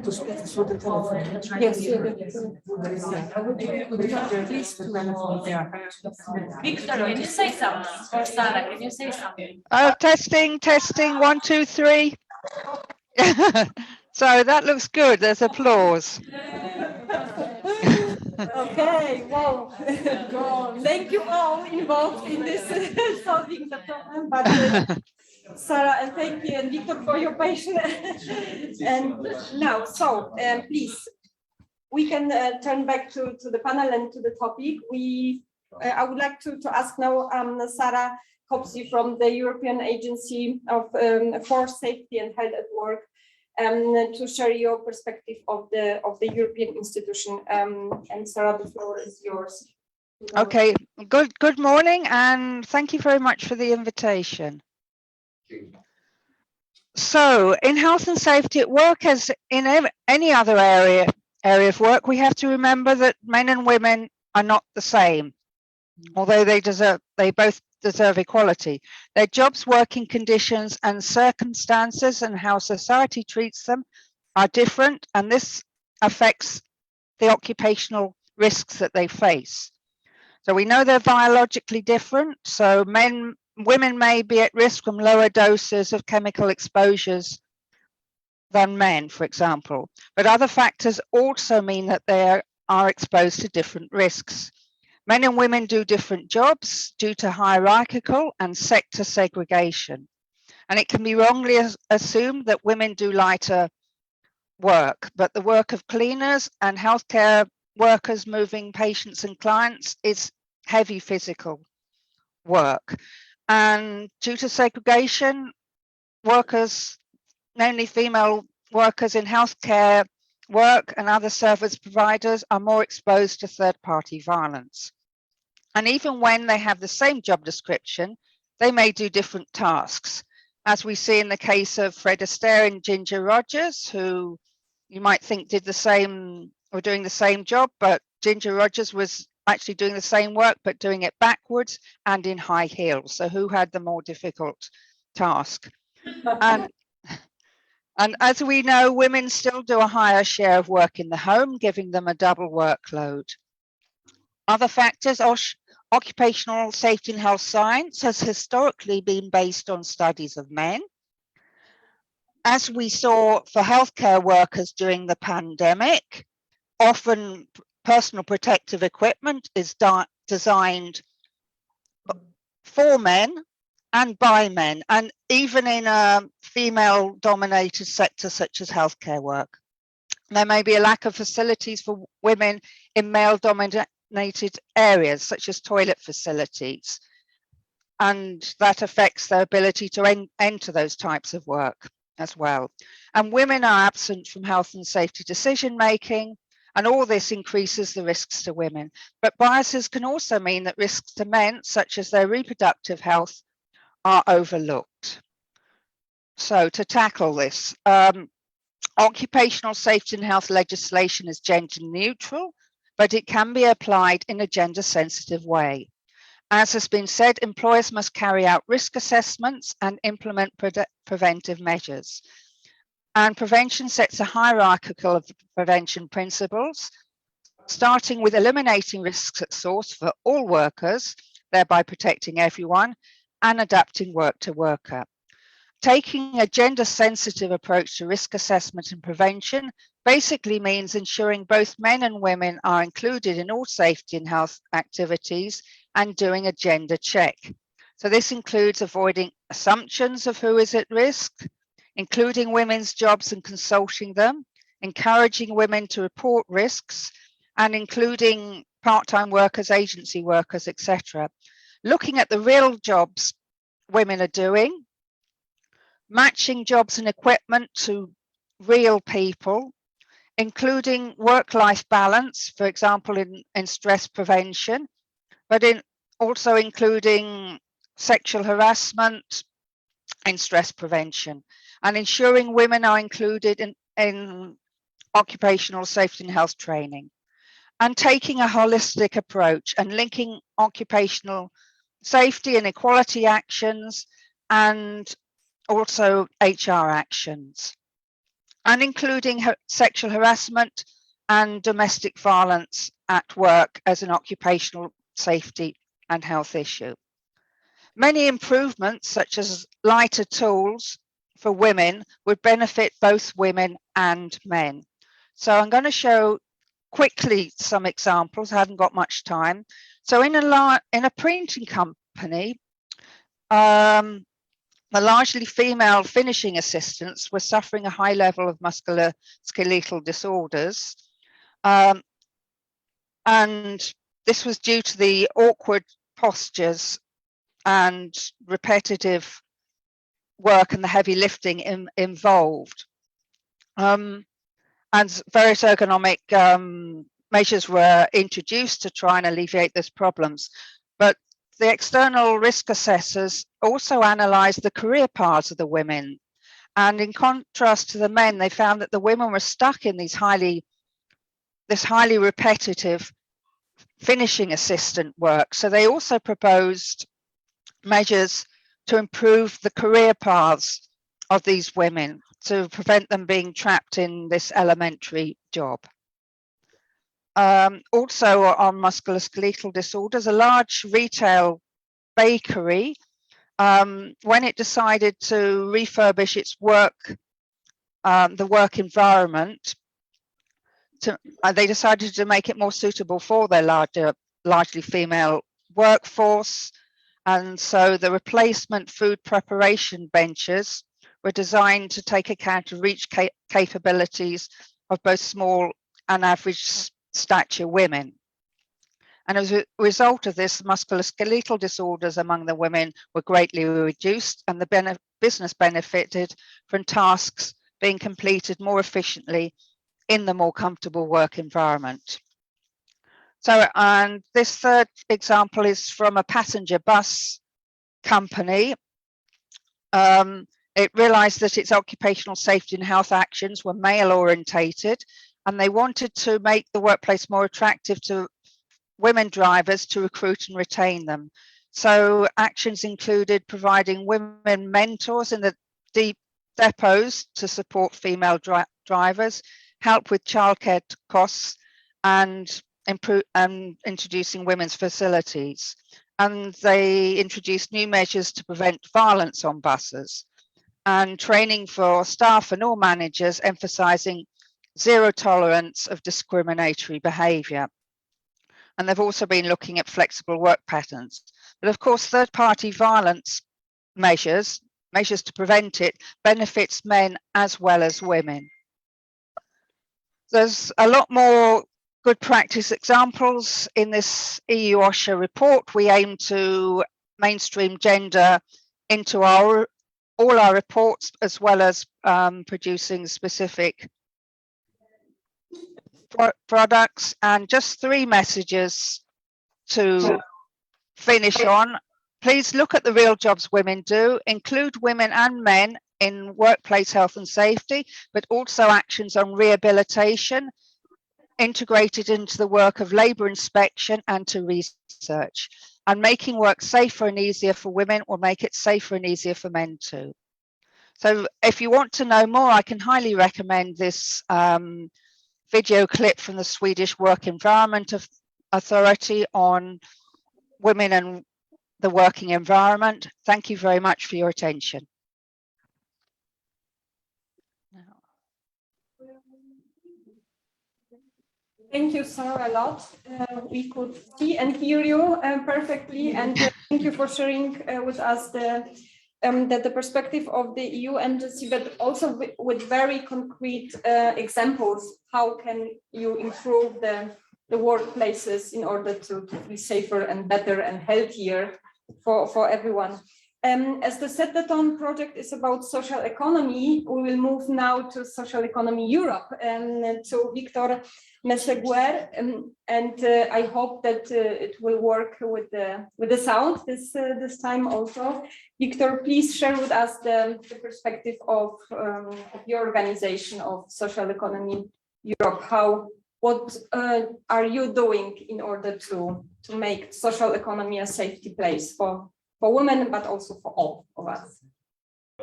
I: To speak through the telephone.
D: Yes.
A: Victor, can you say something? Or Sarah, can you say something?
E: Oh, testing, 1, 2, 3. So that looks good. There's applause.
D: Okay, wow. Thank you all involved in this solving the problem. But Sarah, and thank you, and Victor, for your patience. And now, so please, we can turn back to the panel and to the topic. I would like to ask now Sarah Kopsi from the European Agency for Safety and Health at Work to share your perspective of the European institution. And Sarah, the floor is yours.
E: Okay, good morning, and thank you very much for the invitation. So in health and safety at work, as in any other area of work, we have to remember that men and women are not the same, although they both deserve equality. Their jobs, working conditions and circumstances and how society treats them are different, and this affects the occupational risks that they face. So we know they're biologically different, so women may be at risk from lower doses of chemical exposures than men, for example, but other factors also mean that they are exposed to different risks. Men and women do different jobs due to hierarchical and sector segregation, and it can be wrongly assumed that women do lighter work, but the work of cleaners and healthcare workers moving patients and clients is heavy physical work. And due to segregation, workers, mainly female workers in healthcare work and other service providers, are more exposed to third-party violence. And even when they have the same job description, they may do different tasks, as we see in the case of Fred Astaire and Ginger Rogers, who you might think did the same or doing the same job, but Ginger Rogers was actually doing the same work, but doing it backwards and in high heels. So who had the more difficult task? And as we know, women still do a higher share of work in the home, giving them a double workload. Other factors, occupational safety and health science has historically been based on studies of men. As we saw for healthcare workers during the pandemic, often personal protective equipment is designed for men and by men, and even in a female-dominated sector such as healthcare work. There may be a lack of facilities for women in male-dominated areas, such as toilet facilities, and that affects their ability to enter those types of work as well. And women are absent from health and safety decision-making, and all this increases the risks to women. But biases can also mean that risks to men, such as their reproductive health, are overlooked. So to tackle this, occupational safety and health legislation is gender neutral, but it can be applied in a gender sensitive way. As has been said, employers must carry out risk assessments and implement preventive measures. And prevention sets a hierarchical of prevention principles, starting with eliminating risks at source for all workers, thereby protecting everyone, and adapting work to worker. Taking a gender-sensitive approach to risk assessment and prevention basically means ensuring both men and women are included in all safety and health activities and doing a gender check. So this includes avoiding assumptions of who is at risk, including women's jobs and consulting them, encouraging women to report risks, and including part-time workers, agency workers, etc. Looking at the real jobs women are doing, matching jobs and equipment to real people, including work-life balance, for example, in stress prevention, but also including sexual harassment in stress prevention, and ensuring women are included in occupational safety and health training, and taking a holistic approach and linking occupational safety and equality actions and also HR actions, and including sexual harassment and domestic violence at work as an occupational safety and health issue. Many improvements, such as lighter tools for women, would benefit both women and men. So I'm going to show quickly some examples. I haven't got much time. So in a printing company, the largely female finishing assistants were suffering a high level of musculoskeletal disorders. And this was due to the awkward postures and repetitive work and the heavy lifting involved. And various ergonomic measures were introduced to try and alleviate those problems. But the external risk assessors also analysed the career paths of the women. And in contrast to the men, they found that the women were stuck in this highly repetitive finishing assistant work. So they also proposed measures to improve the career paths of these women to prevent them being trapped in this elementary job. Also on musculoskeletal disorders, a large retail bakery, when it decided to refurbish its work, the work environment, they decided to make it more suitable for their largely female workforce. And so the replacement food preparation benches were designed to take account of reach capabilities of both small and average stature women. And as a result of this, musculoskeletal disorders among the women were greatly reduced, and the business benefited from tasks being completed more efficiently in the more comfortable work environment. So, and this third example is from a passenger bus company. It realized that its occupational safety and health actions were male orientated, and they wanted to make the workplace more attractive to women drivers to recruit and retain them. So actions included providing women mentors in the depots to support female drivers, help with childcare costs, and introducing women's facilities. And they introduced new measures to prevent violence on buses, and training for staff and all managers, emphasising zero tolerance of discriminatory behaviour. And they've also been looking at flexible work patterns. But of course, third-party violence measures to prevent it, benefits men as well as women. There's a lot more good practice examples in this EU OSHA report. We aim to mainstream gender into all our reports, as well as producing specific products. And just 3 messages to finish on. Please look at the real jobs women do, include women and men in workplace health and safety, but also actions on rehabilitation, integrated into the work of labour inspection and to research. And making work safer and easier for women will make it safer and easier for men too. So if you want to know more, I can highly recommend this video clip from the Swedish Work Environment Authority on women and the working environment. Thank you very much for your attention.
D: Thank you, Sarah, a lot. We could see and hear you perfectly, and thank you for sharing with us the perspective of the EU agency, but also with very concrete examples. How can you improve the workplaces in order to be safer and better and healthier for everyone? As the Set the Tone project is about social economy, we will move now to Social Economy Europe and to Victor Messeguer, and I hope that it will work with the sound this time also. Victor, please share with us the perspective of your organization of Social Economy Europe. What are you doing in order to make social economy a safety place for women, but also for all of us?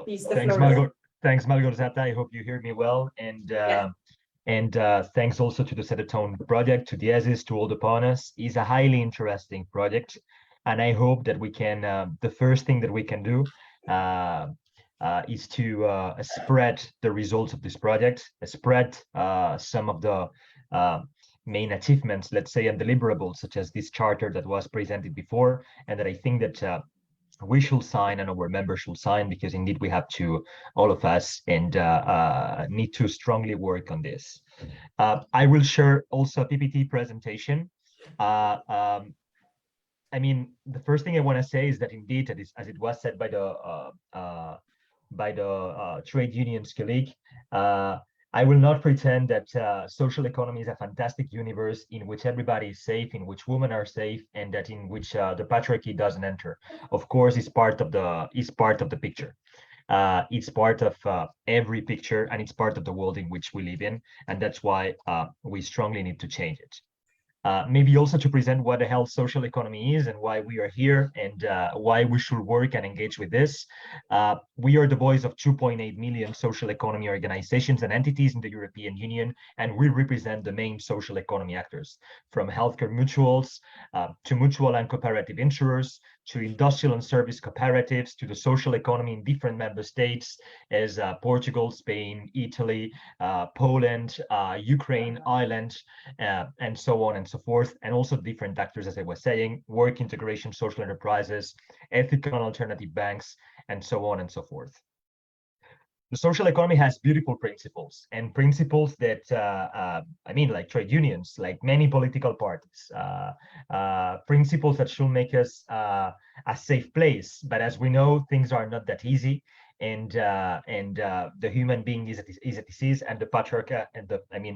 D: Please, the floor.
H: Thanks, Malgorzata. I hope you hear me well. And thanks also to the Set a Tone project, to Diesis, to all the partners. It's a highly interesting project. And I hope that we can, the first thing that we can do is to spread the results of this project, spread some of the main achievements, let's say, and deliverables, such as this charter that was presented before, and that I think that we should sign and our members should sign, because indeed we have to, all of us, and need to strongly work on this. I will share also a PPT presentation. I mean, the first thing I want to say is that indeed, as it was said by the trade unions colleague, I will not pretend that social economy is a fantastic universe in which everybody is safe, in which women are safe, and that in which the patriarchy doesn't enter. Of course, it's part of the picture. It's part of every picture, and it's part of the world in which we live in, and that's why we strongly need to change it. Maybe also to present what the hell social economy is and why we are here, and why we should work and engage with this. We are the voice of 2.8 million social economy organizations and entities in the European Union, and we represent the main social economy actors, from healthcare mutuals to mutual and cooperative insurers, to industrial and service cooperatives, to the social economy in different member states as Portugal, Spain, Italy, Poland, Ukraine, Ireland, and so on and so forth, and also different actors, as I was saying, work integration, social enterprises, ethical and alternative banks, and so on and so forth. The social economy has beautiful principles, and principles that, I mean, like trade unions, like many political parties, principles that should make us a safe place. But as we know, things are not that easy, and the human being is a disease, and the patriarchy,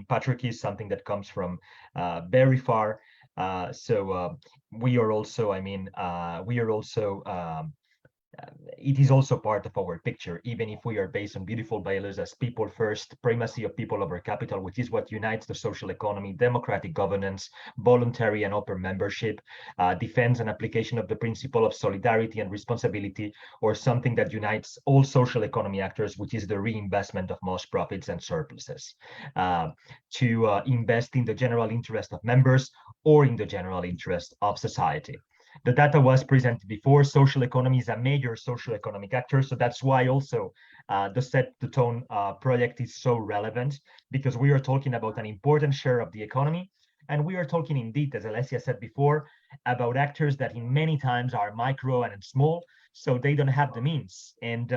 H: patriarchy is something that comes from very far. So we are also, it is also part of our picture, even if we are based on beautiful values as people first, primacy of people over capital, which is what unites the social economy, democratic governance, voluntary and open membership, defense and application of the principle of solidarity and responsibility, or something that unites all social economy actors, which is the reinvestment of most profits and surpluses, to invest in the general interest of members or in the general interest of society. The data was presented before. Social economy is a major social economic actor. So that's why also the Set the Tone project is so relevant, because we are talking about an important share of the economy. And we are talking indeed, as Alessia said before, about actors that in many times are micro and small, so they don't have the means. And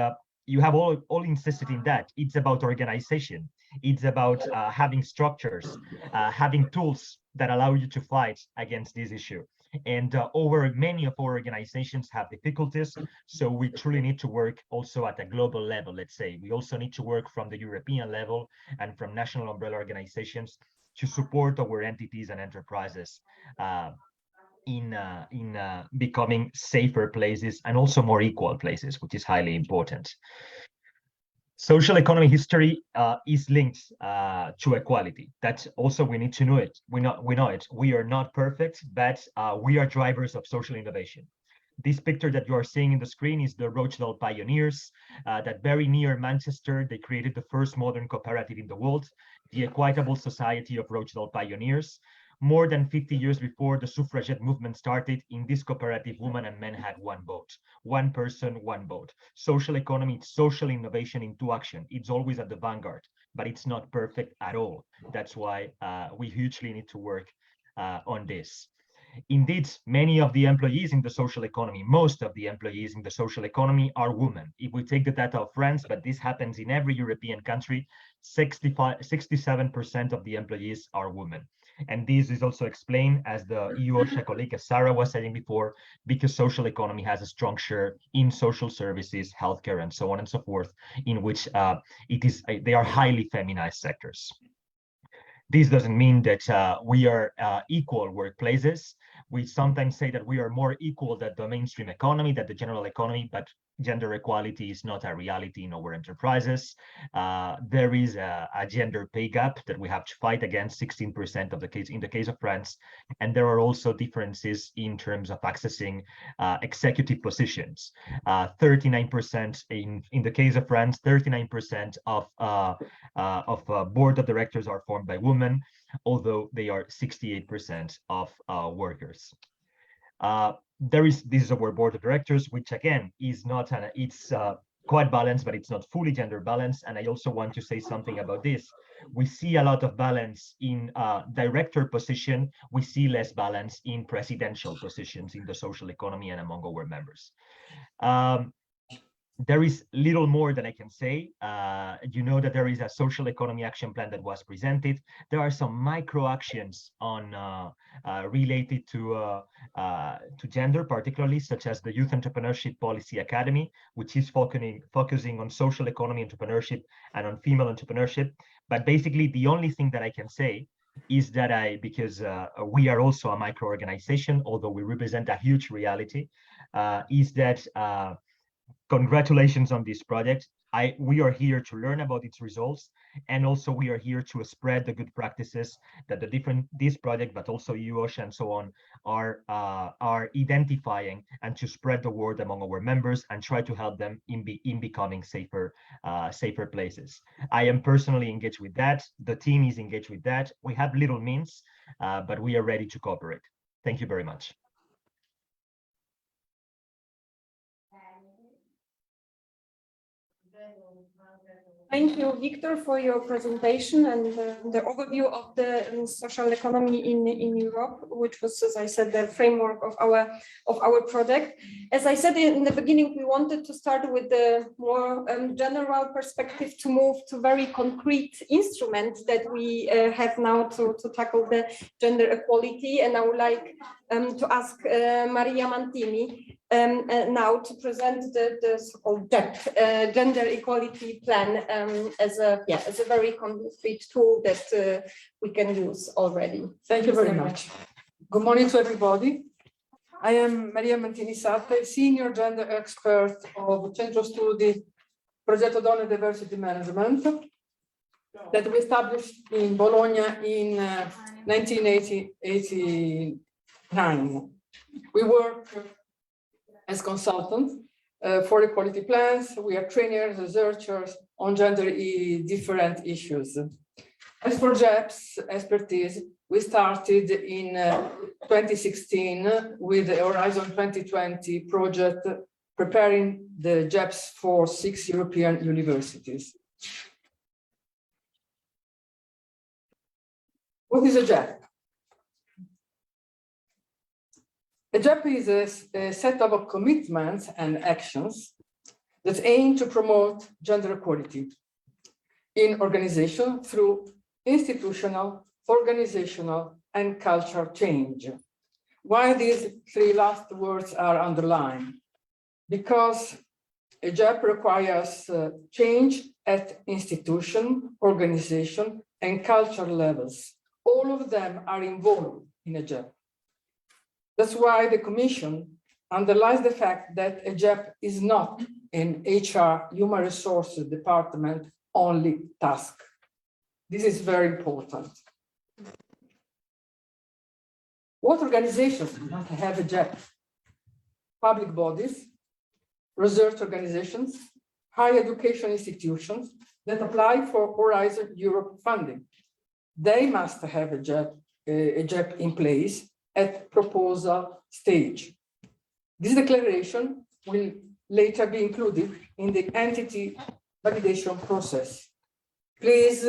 H: you have all insisted in that. It's about organization. It's about having structures, having tools that allow you to fight against this issue. And over many of our organizations have difficulties, so we truly need to work also at a global level, let's say. We also need to work from the European level and from national umbrella organizations to support our entities and enterprises in becoming safer places and also more equal places, which is highly important. Social economy history is linked to equality. That's also, we need to know it. We know it. We are not perfect, but we are drivers of social innovation. This picture that you are seeing in the screen is the Rochdale Pioneers, that very near Manchester, they created the first modern cooperative in the world, the Equitable Society of Rochdale Pioneers. More than 50 years before the suffragette movement started, in this cooperative, women and men had one vote. One person, one vote. Social economy, it's social innovation into action. It's always at the vanguard, but it's not perfect at all. That's why we hugely need to work on this. Indeed, many of the employees in the social economy, most of the employees in the social economy are women. If we take the data of France, but this happens in every European country, 67% of the employees are women. And this is also explained, as the EU OSHA colleague, as Sarah was saying before, because social economy has a strong share in social services, healthcare, and so on and so forth, in which they are highly feminized sectors. This doesn't mean that we are equal workplaces. We sometimes say that we are more equal than the mainstream economy, than the general economy, but gender equality is not a reality in our enterprises. There is a gender pay gap that we have to fight against, 16% of the case in the case of France. And there are also differences in terms of accessing executive positions. 39% in the case of France, 39% of board of directors are formed by women, although they are 68% of workers. This is our board of directors, which again is not it's quite balanced, but it's not fully gender balanced. And I also want to say something about this. We see a lot of balance in director position. We see less balance in presidential positions in the social economy and among our members. There is little more that I can say. You know that there is a social economy action plan that was presented. There are some micro actions on related to gender, particularly, such as the Youth Entrepreneurship Policy Academy, which is focusing on social economy entrepreneurship and on female entrepreneurship. But basically, the only thing that I can say is that because we are also a micro organization, although we represent a huge reality, is that congratulations on this project. We are here to learn about its results, and also we are here to spread the good practices that this project, but also EU OSHA and so on, are identifying, and to spread the word among our members and try to help them in becoming safer places. I am personally engaged with that. The team is engaged with that. We have little means, but we are ready to cooperate. Thank you very much.
D: Thank you, Victor, for your presentation and the overview of the social economy in Europe, which was, as I said, the framework of our project. As I said in the beginning, we wanted to start with the more general perspective to move to very concrete instruments that we have now to tackle the gender equality. And I would like to ask Maria Mantini now to present the so-called GEP, Gender Equality Plan, as a very concrete tool that we can use already.
I: Thank you very much. Good morning to everybody. I am Maria Mantini Sarte, Senior Gender Expert of Centro Studi Progetto Donne e Diversity Management that we established in Bologna in 1989. We work as consultants for equality plans. We are trainers, researchers on gender different issues. As for JEP's expertise, we started in 2016 with the Horizon 2020 project, preparing the JEPs for 6 European universities. What is a JEP? A JEP is a set of commitments and actions that aim to promote gender equality in organization through institutional, organizational, and cultural change. Why these 3 last words are underlined? Because a JEP requires change at institution, organization, and cultural levels. All of them are involved in a JEP. That's why the Commission underlines the fact that a JEP is not an HR, human resources department only task. This is very important. What organizations must have a JEP? Public bodies, research organizations, higher education institutions that apply for Horizon Europe funding. They must have a JEP in place at proposal stage. This declaration will later be included in the entity validation process. Please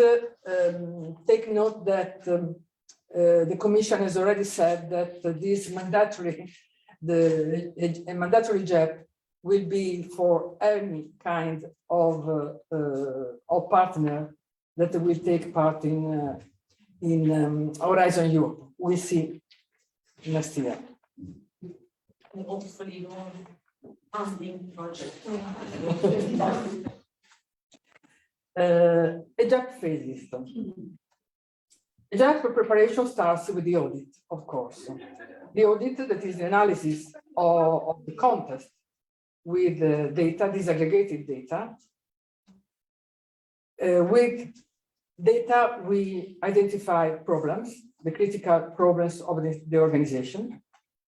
I: take note that the Commission has already said that this mandatory, a mandatory JEP will be for any kind of partner that will take part in Horizon Europe. We see next year.
A: And hopefully funding project.
I: A JEP phases. A JEP preparation starts with the audit, of course. The audit, that is the analysis of the context with data, disaggregated data. With data, we identify problems, the critical problems of the organization.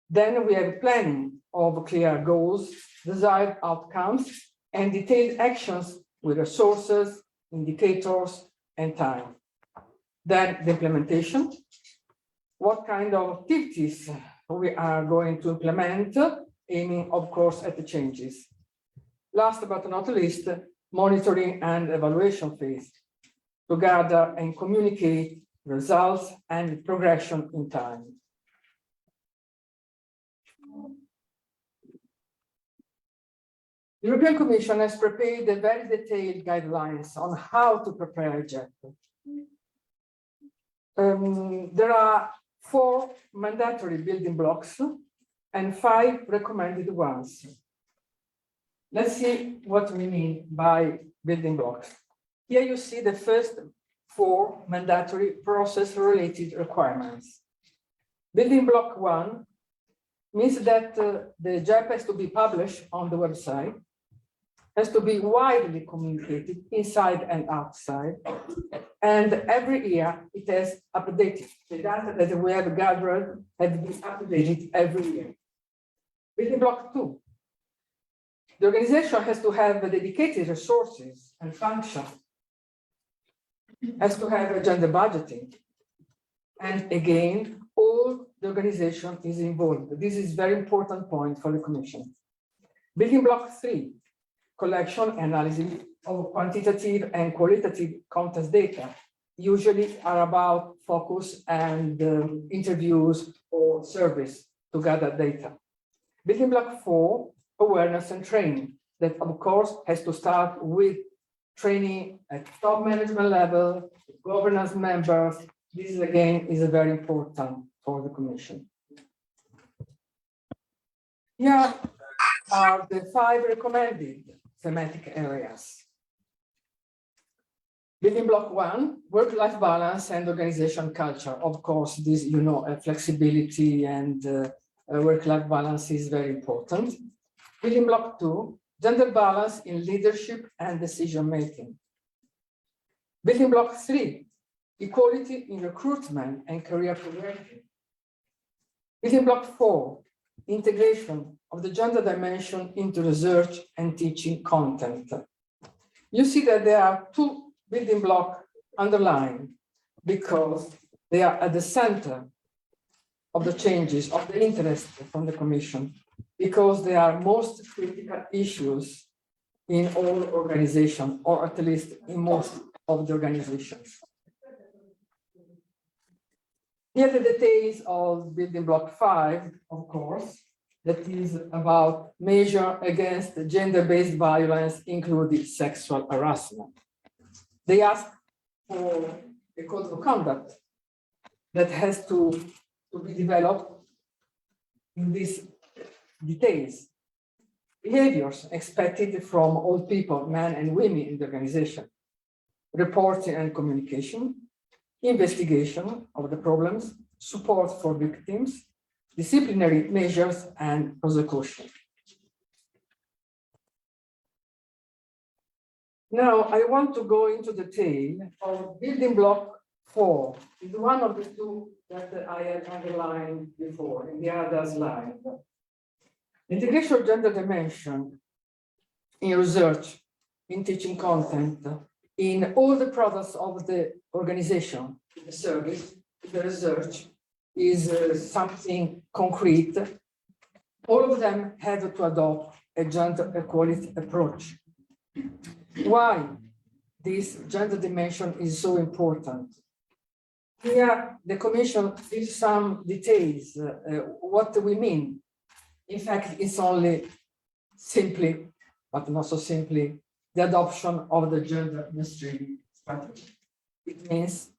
I: Then we have planning of clear goals, desired outcomes, and detailed actions with resources, indicators, and time. Then the implementation. What kind of activities we are going to implement, aiming, of course, at the changes. Last but not least, monitoring and evaluation phase to gather and communicate results and progression in time. The European Commission has prepared a very detailed guidelines on how to prepare a JEP. There are 4 mandatory building blocks and 5 recommended ones. Let's see what we mean by building blocks. Here you see the first 4 mandatory process-related requirements. Building block 1 means that the JEP has to be published on the website, has to be widely communicated inside and outside, and every year it has updated. The data that we have gathered has been updated every year. Building block 2. The organization has to have dedicated resources and function, has to have a gender budgeting, and again, all the organization is involved. This is a very important point for the Commission. Building block 3. Collection and analysis of quantitative and qualitative context data, usually are about focus and interviews or surveys to gather data. Building block 4, awareness and training, that of course has to start with training at top management level, governance members. This again is very important for the Commission. Here are the 5 recommended thematic areas. Building block 1, work-life balance and organization culture. Of course, this, flexibility and work-life balance is very important. Building block 2, gender balance in leadership and decision-making. Building block 3, equality in recruitment and career progression. Building block 4, integration of the gender dimension into research and teaching content. You see that there are 2 building blocks underlined because they are at the center of the changes of the interest from the Commission, because they are most critical issues in all organizations, or at least in most of the organizations. Here are the details of building block 5, of course, that is about measure against gender-based violence, including sexual harassment. They ask for a code of conduct that has to be developed in these details. Behaviors expected from all people, men and women in the organization. Reporting and communication, investigation of the problems, support for victims, disciplinary measures, and prosecution. Now, I want to go into detail of building block 4. It's one of the 2 that I had underlined before in the other slide. Integration of gender dimension in research, in teaching content, in all the products of the organization, the service, the research is something concrete. All of them have to adopt a gender equality approach. Why this gender dimension is so important? Here, the Commission gives some details, what we mean. In fact, it's only simply, but not so simply, the adoption of the gender mainstream strategy. It means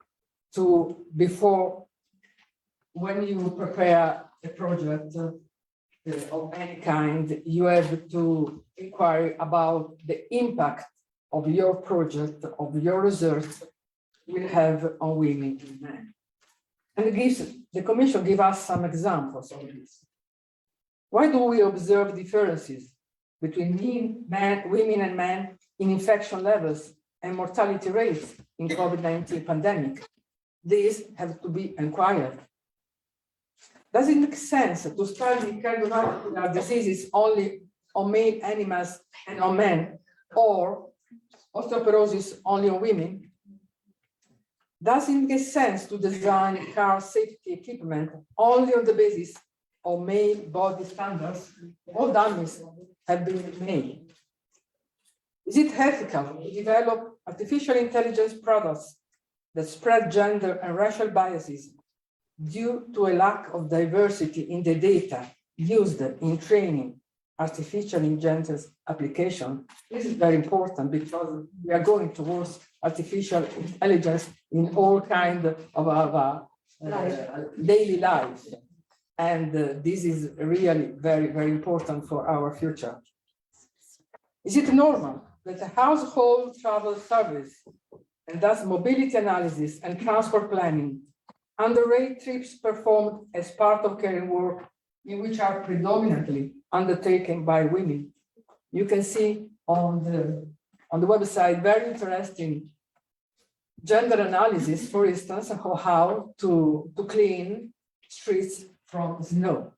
I: when you prepare a project of any kind, you have to inquire about the impact of your project, of your research will have on women and men. And the Commission gives us some examples of this. Why do we observe differences between women and men in infection levels and mortality rates in COVID-19 pandemic? These have to be inquired. Does it make sense to study cardiovascular diseases only on male animals and on men, or osteoporosis only on women? Does it make sense to design car safety equipment only on the basis of male body standards? All dummies have been made. Is it ethical to develop artificial intelligence products that spread gender and racial biases due to a lack of diversity in the data used in training artificial intelligence application? This is very important because we are going towards artificial intelligence in all kinds of our daily life. And this is really very, very important for our future. Is it normal that a household travel service and thus mobility analysis and transport planning underrate trips performed as part of caring work in which are predominantly undertaken by women? You can see on the website very interesting gender analysis, for instance, of how to clean streets from snow.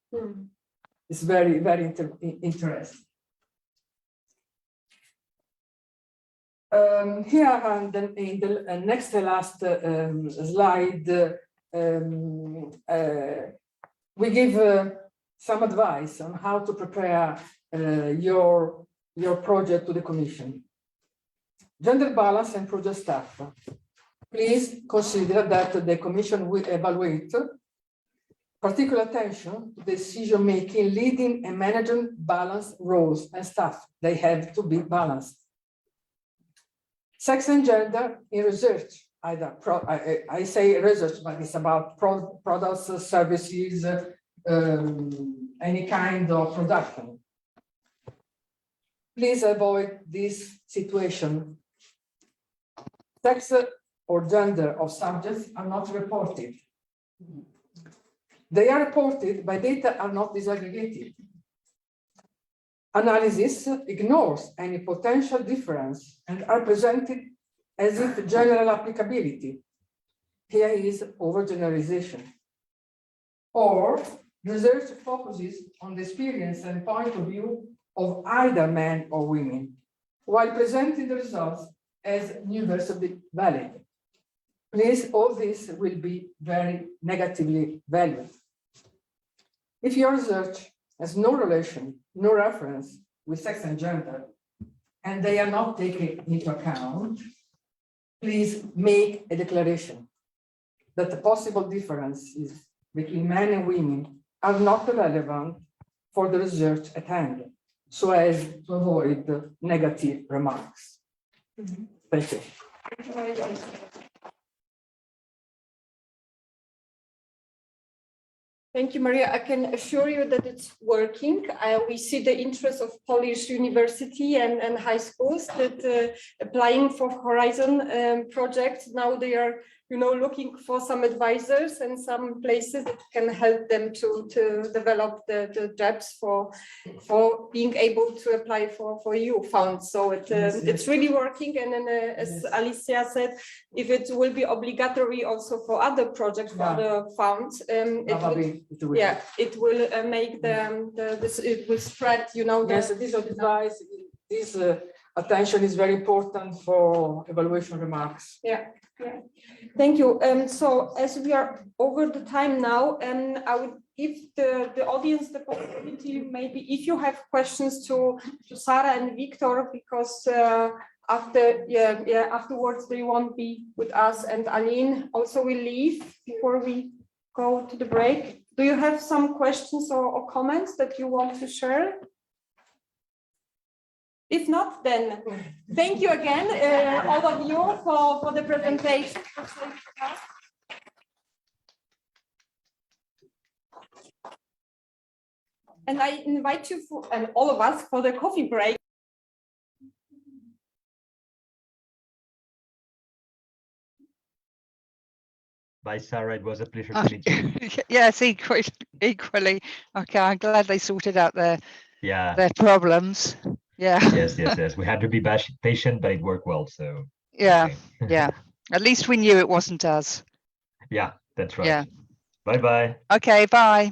I: It's very, very interesting. Here and then in the next to last slide, we give some advice on how to prepare your project to the Commission. Gender balance and project staff. Please consider that the Commission will evaluate particular attention to decision-making, leading and managing balanced roles and staff. They have to be balanced. Sex and gender in research, I say research, but it's about products, services, any kind of production. Please avoid this situation. Sex or gender of subjects are not reported. They are reported, but data are not disaggregated. Analysis ignores any potential difference and are presented as if general applicability. Here is overgeneralization. Or research focuses on the experience and point of view of either men or women, while presenting the results as universally valid. Please, all this will be very negatively valued. If your research has no relation, no reference with sex and gender, and they are not taken into account, please make a declaration that the possible differences between men and women are not relevant for the research at hand, so as to avoid the negative remarks. Thank you.
D: Thank you, Maria. I can assure you that it's working. We see the interest of Polish university and high schools that applying for Horizon project. Now they are, looking for some advisors and some places that can help them to develop the jobs for being able to apply for EU funds. So it's really working. And then, as Alicia said, if it will be obligatory also for other projects, for other funds, it will make it will spread.
I: Yes, this advice, this attention is very important for evaluation remarks.
D: Yeah. Thank you. So as we are over the time now, I would give the audience the possibility, maybe if you have questions to Sarah and Victor, because afterwards they won't be with us, and Aline also will leave before we go to the break. Do you have some questions or comments that you want to share? If not, then thank you again, all of you, for the presentation. And I invite you, and all of us, for the coffee break.
H: Bye, Sarah. It was a pleasure to meet you.
E: Yes, equally. Okay, I'm glad they sorted out their problems. Yeah.
H: Yes. We had to be patient, but it worked well. So
E: yeah,
H: okay.
E: Yeah. At least we knew it wasn't us.
H: Yeah, that's right.
E: Yeah.
H: Bye.
E: Okay, bye.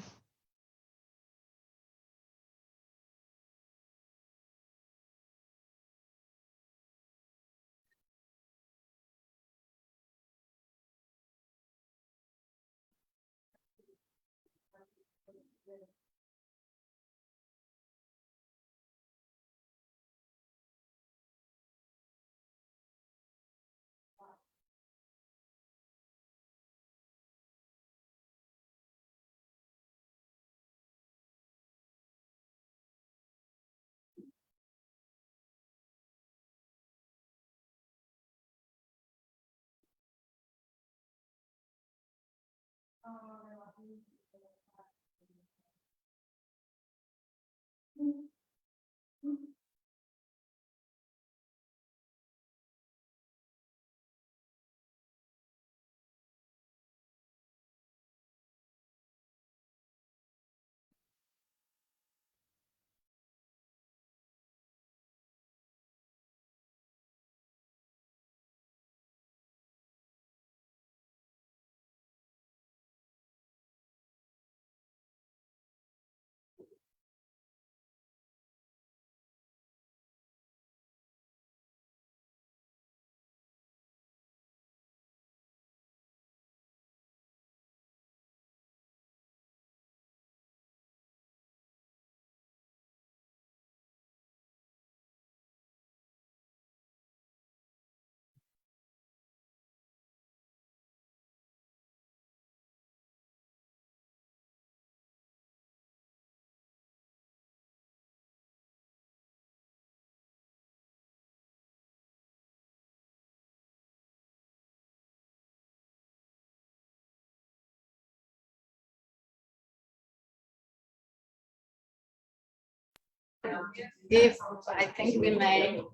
F: If I think we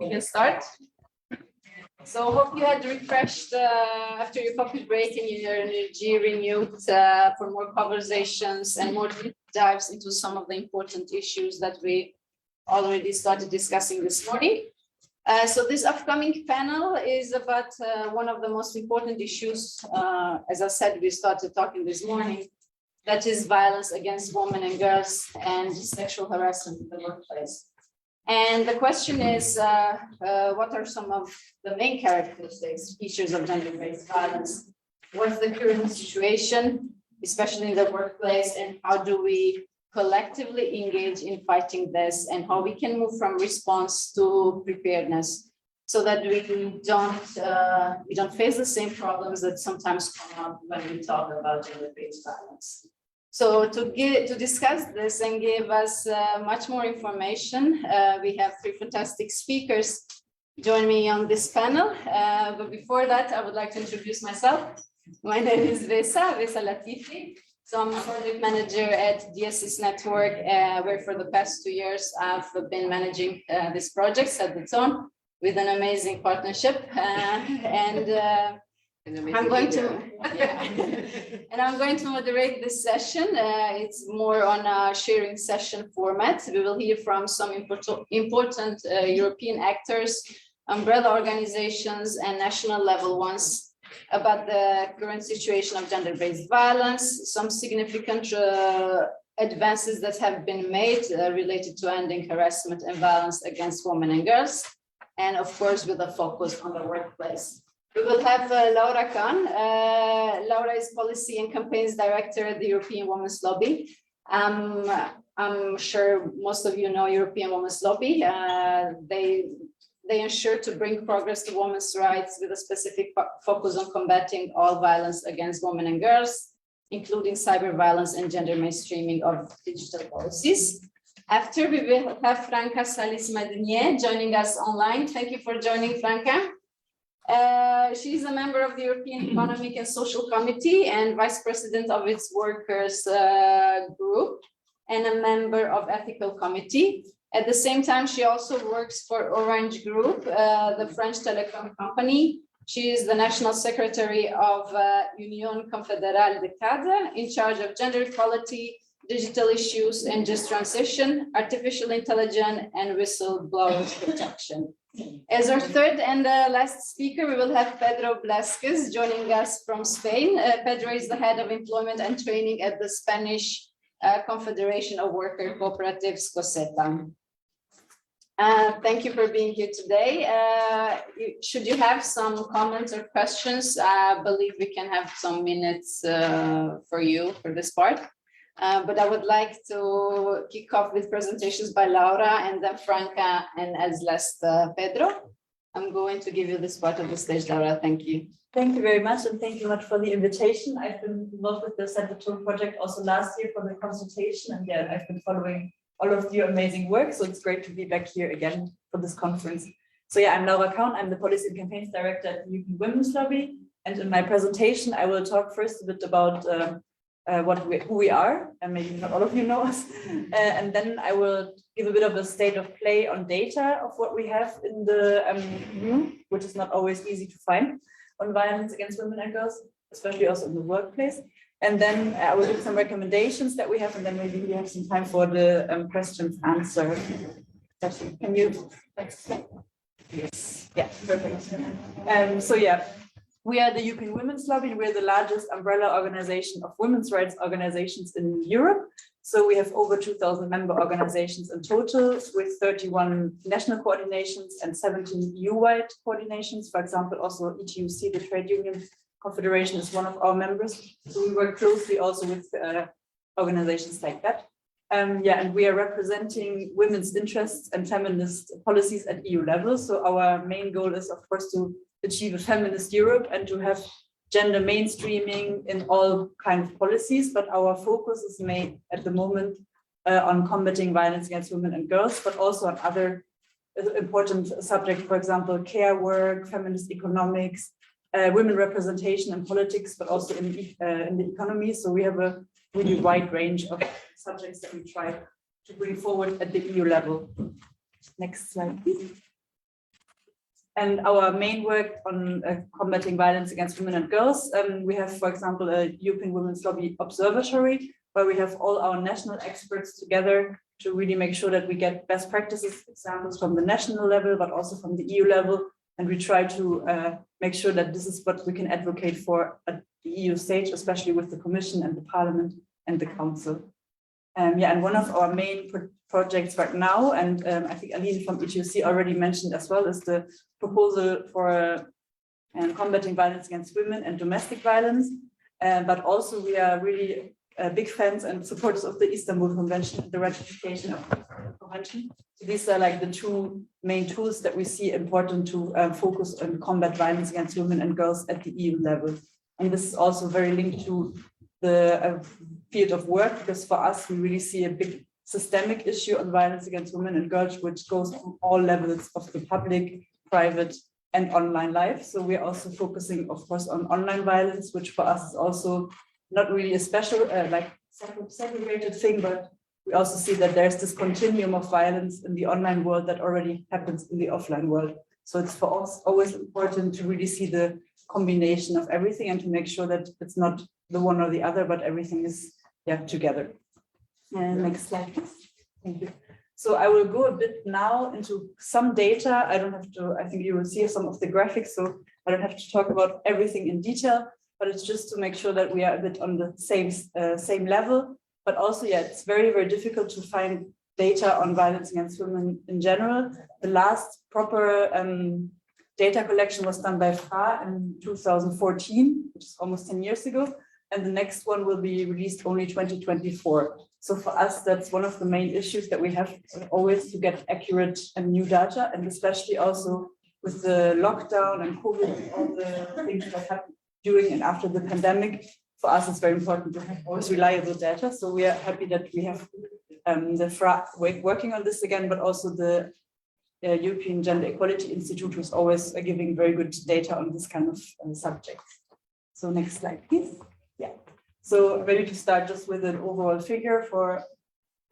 F: can start.
J: So hope you had refreshed after your coffee break and your energy renewed for more conversations and more deep dives into some of the important issues that we already started discussing this morning. So this upcoming panel is about one of the most important issues. As I said, we started talking this morning, that is violence against women and girls and sexual harassment in the workplace. And the question is, what are some of the main characteristics, features of gender-based violence? What's the current situation, especially in the workplace, and how do we collectively engage in fighting this, and how we can move from response to preparedness, so that we don't face the same problems that sometimes come up when we talk about gender-based violence. So to discuss this and give us much more information, we have three fantastic speakers join me on this panel. But before that, I would like to introduce myself. My name is Vesa Latifi. So I'm a project manager at DSS Network, where for the past 2 years, I've been managing this project, Set the Tone, with an amazing partnership. I'm going to moderate this session. It's more on a sharing session format. We will hear from some important European actors, umbrella organizations, and national level ones about the current situation of gender-based violence, some significant advances that have been made related to ending harassment and violence against women and girls, and of course with a focus on the workplace. We will have Laura Khan. Laura is Policy and Campaigns Director at the European Women's Lobby. I'm sure most of you know European Women's Lobby. They ensure to bring progress to women's rights with a specific focus on combating all violence against women and girls, including cyber violence and gender mainstreaming of digital policies. After, we will have Franca Salis-Madinier joining us online. Thank you for joining, Franca. She's a member of the European Economic and Social Committee and vice president of its workers group and a member of Ethical Committee. At the same time, she also works for Orange Group, the French telecom company. She is the national secretary of Union Confédérale des Cadres, in charge of gender equality, digital issues and just transition, artificial intelligence, and whistleblowers protection. As our third and last speaker, we will have Pedro Blasquez joining us from Spain. Pedro is the head of employment and training at the Spanish Confederation of Worker Cooperatives, COSETA. Thank you for being here today. Should you have some comments or questions, I believe we can have some minutes for you for this part. But I would like to kick off with presentations by Laura and then Franca, and as last Pedro. I'm going to give you this part of the stage, Laura. Thank you.
K: Thank you very much, and thank you much for the invitation. I've been involved with the Set the Tone project also last year for the consultation, and yeah, I've been following all of your amazing work. So it's great to be back here again for this conference. So yeah, I'm Laura Kaun. I'm the Policy and Campaigns Director at the European Women's Lobby. And in my presentation, I will talk first a bit about who we are, and maybe not all of you know us. And then I will give a bit of a state of play on data of what we have in the room, which is not always easy to find, on violence against women and girls, especially also in the workplace. And then I will give some recommendations that we have, and then maybe we have some time for the questions answer session. Can you? Yes. Yeah, perfect. So yeah, we are the European Women's Lobby. We're the largest umbrella organization of women's rights organizations in Europe. So we have over 2,000 member organizations in total, with 31 national coordinations and 17 EU-wide coordinations. For example, also ETUC, the trade union confederation, is one of our members. So we work closely also with organizations like that. Yeah, and we are representing women's interests and feminist policies at EU level. So our main goal is, of course, to achieve a feminist Europe and to have gender mainstreaming in all kinds of policies. But our focus is made at the moment on combating violence against women and girls, but also on other important subjects, for example, care work, feminist economics, women representation in politics, but also in the economy. So we have a really wide range of subjects that we try to bring forward at the EU level. Next slide, please. And our main work on combating violence against women and girls, we have, for example, a European Women's Lobby Observatory, where we have all our national experts together to really make sure that we get best practices examples from the national level, but also from the EU level. And we try to make sure that this is what we can advocate for at the EU stage, especially with the Commission and the Parliament and the Council. And one of our main projects right now, and I think Aline from ETUC already mentioned as well, is the proposal for combating violence against women and domestic violence. But also we are really big fans and supporters of the Istanbul Convention, the ratification of the convention. So these are like the two main tools that we see important to focus on combat violence against women and girls at the EU level. And this is also very linked to the field of work, because for us, we really see a big systemic issue on violence against women and girls, which goes from all levels of the public, private, and online life. So we're also focusing, of course, on online violence, which for us is also not really a special, like segregated thing, but we also see that there's this continuum of violence in the online world that already happens in the offline world. So it's for us always important to really see the combination of everything and to make sure that it's not the one or the other, but everything is together. And next slide, please. Thank you. So I will go a bit now into some data. I don't have to, I think you will see some of the graphics, so I don't have to talk about everything in detail, but it's just to make sure that we are a bit on the same level. But also, it's very, very difficult to find data on violence against women in general. The last proper data collection was done by FRA in 2014, which is almost 10 years ago. And the next one will be released only 2024. So for us, that's one of the main issues that we have always to get accurate and new data, and especially also with the lockdown and COVID and all the things that happened during and after the pandemic. For us, it's very important to have always reliable data. So we are happy that we have the FRA working on this again, but also the European Gender Equality Institute, who's always giving very good data on this kind of subjects. So next slide, please. So ready to start just with an overall figure for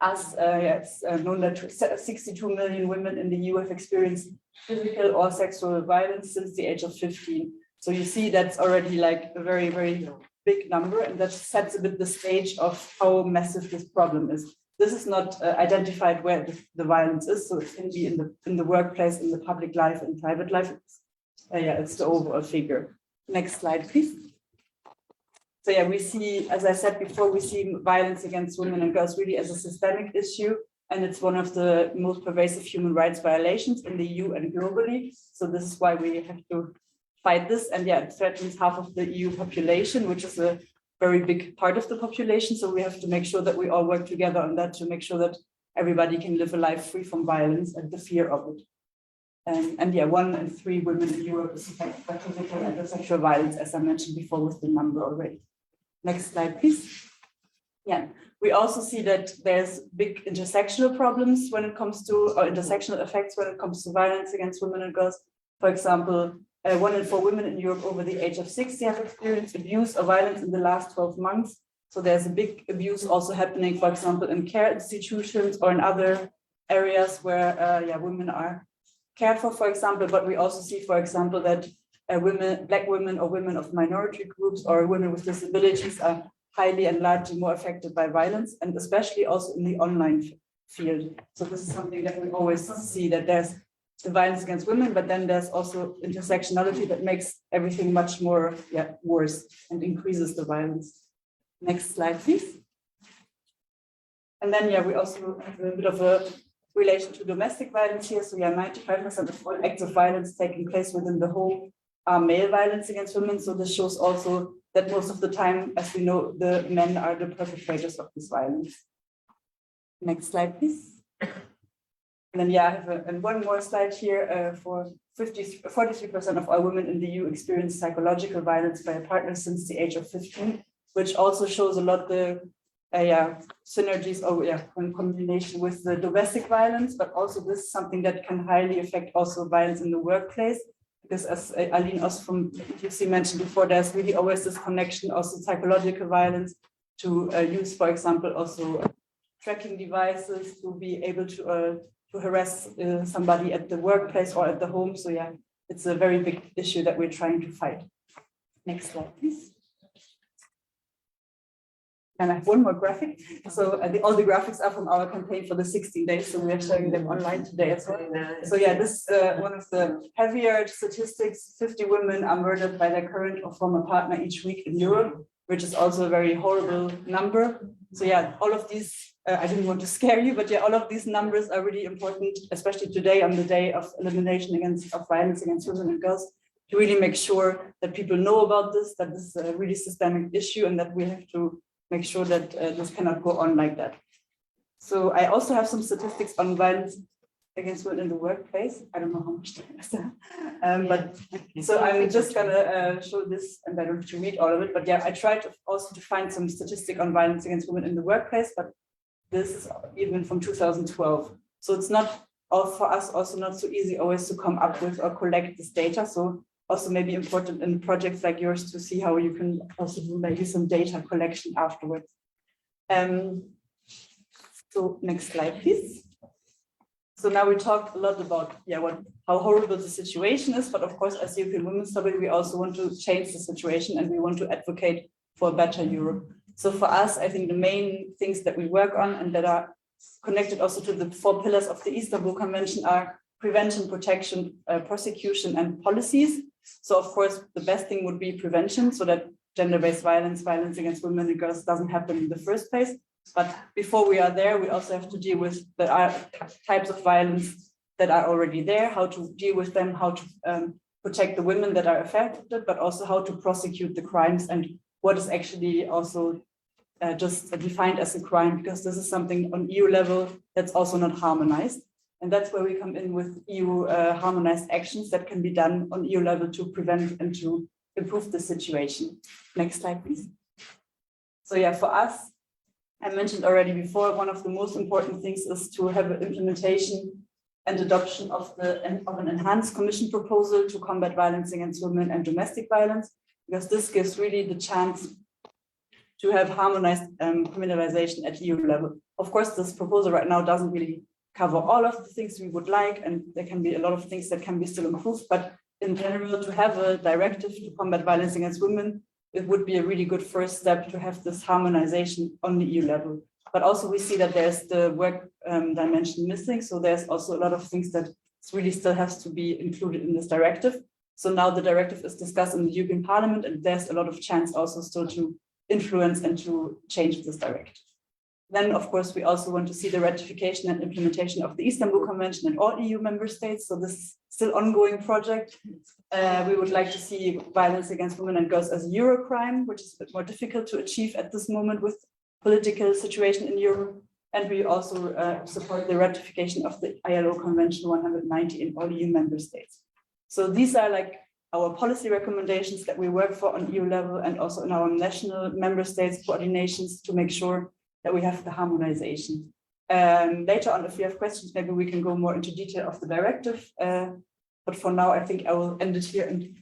K: us. It's known that 62 million women in the EU have experienced physical or sexual violence since the age of 15. So you see that's already like a very, very big number, and that sets a bit the stage of how massive this problem is. This is not identified where the violence is, so it can be in the workplace, in the public life, in private life. It's the overall figure. Next slide, please. So we see, as I said before, we see violence against women and girls really as a systemic issue, and it's one of the most pervasive human rights violations in the EU and globally. So this is why we have to fight this, and it threatens half of the EU population, which is a very big part of the population. So we have to make sure that we all work together on that to make sure that everybody can live a life free from violence and the fear of it. 1 in 3 women in Europe is affected by physical and sexual violence, as I mentioned before with the number already. Next slide, please. We also see that there's big intersectional problems when it comes to, or intersectional effects when it comes to violence against women and girls. For example, 1 in 4 women in Europe over the age of 60 have experienced abuse or violence in the last 12 months. So there's a big abuse also happening, for example, in care institutions or in other areas where women are cared for example. But we also see, for example, that Black women or women of minority groups or women with disabilities are highly and largely more affected by violence, and especially also in the online field. So this is something that we always see, that there's the violence against women, but then there's also intersectionality that makes everything much more worse and increases the violence. Next slide, please. And then we also have a bit of a relation to domestic violence here. So 95% of all acts of violence taking place within the home are male violence against women. So this shows also that most of the time, as we know, the men are the perpetrators of this violence. Next slide, please. And then I have one more slide here for 43% of all women in the EU experience psychological violence by a partner since the age of 15, which also shows a lot the synergies in combination with the domestic violence, but also this is something that can highly affect also violence in the workplace. Because as Aline also from ETUC mentioned before, there's really always this connection, also psychological violence, to use, for example, also tracking devices to be able to harass somebody at the workplace or at the home. So it's a very big issue that we're trying to fight. Next slide, please. And I have one more graphic. So all the graphics are from our campaign for the 16 days. So we are showing them online today as well. So yeah, this one of the heavier statistics. 50 women are murdered by their current or former partner each week in Europe, which is also a very horrible number. So yeah, all of these, I didn't want to scare you, but yeah, all of these numbers are really important, especially today on the day of elimination of violence against women and girls, to really make sure that people know about this, that this is a really systemic issue, and that we have to make sure that this cannot go on like that. So I also have some statistics on violence against women in the workplace. I don't know how much time is there. But so I'm just gonna show this, and I don't have to read all of it, but yeah, I tried also to find some statistic on violence against women in the workplace, but this is even from 2012. So it's not all for us, also not so easy always to come up with or collect this data. So also maybe important in projects like yours to see how you can also do maybe some data collection afterwards. So next slide, please. So now we talked a lot about how horrible the situation is, but of course, as European Women's Lobby, we also want to change the situation, and we want to advocate for a better Europe. So for us, I think the main things that we work on and that are connected also to the 4 pillars of the Istanbul Convention are prevention, protection, prosecution, and policies. So of course, the best thing would be prevention, so that gender-based violence, violence against women and girls doesn't happen in the first place. But before we are there, we also have to deal with the types of violence that are already there, how to deal with them, how to protect the women that are affected, but also how to prosecute the crimes and what is actually also just defined as a crime, because this is something on EU level that's also not harmonized. And that's where we come in with EU harmonized actions that can be done on EU level to prevent and to improve the situation. Next slide, please. So yeah, for us, I mentioned already before, one of the most important things is to have an implementation and adoption of an enhanced Commission proposal to combat violence against women and domestic violence, because this gives really the chance to have harmonized criminalization at EU level. Of course, this proposal right now doesn't really cover all of the things we would like, and there can be a lot of things that can be still improved, but in general, to have a directive to combat violence against women, it would be a really good first step to have this harmonization on the EU level. But also we see that there's the work dimension missing, so there's also a lot of things that really still has to be included in this directive. So now the directive is discussed in the European Parliament, and there's a lot of chance also still to influence and to change this directive. Then, of course, we also want to see the ratification and implementation of the Istanbul Convention in all EU member states. So this is still ongoing project. We would like to see violence against women and girls as a Euro crime, which is a bit more difficult to achieve at this moment with political situation in Europe. And we also support the ratification of the ILO Convention 190 in all EU member states. So these are like our policy recommendations that we work for on EU level, and also in our national member states coordinations to make sure that we have the harmonization. Later on, if you have questions, maybe we can go more into detail of the directive. But for now, I think I will end it here. And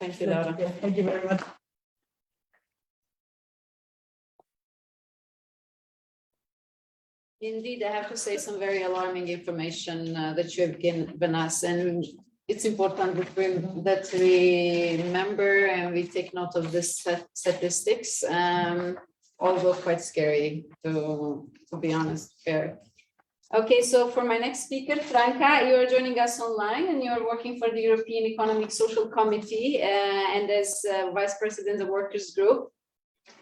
G: Thank you, Laura.
K: Thank you very much.
J: Indeed, I have to say some very alarming information that you have given us, and it's important that we remember and we take note of this statistics. Although quite scary, to be honest, Fair. Okay, so for my next speaker, Franca, you are joining us online, and you are working for the European Economic Social Committee and as Vice President of the Workers Group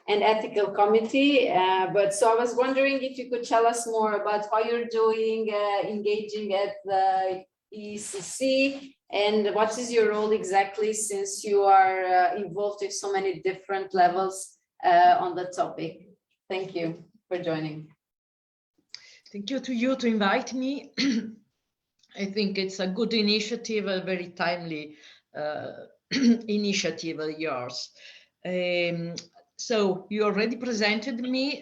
J: and Ethical Committee. But so I was wondering if you could tell us more about how you're doing, engaging at the ECC, and what is your role exactly, since you are involved with so many different levels on the topic. Thank you for joining.
L: Thank you to you to invite me. I think it's a good initiative, a very timely initiative of yours. So you already presented me.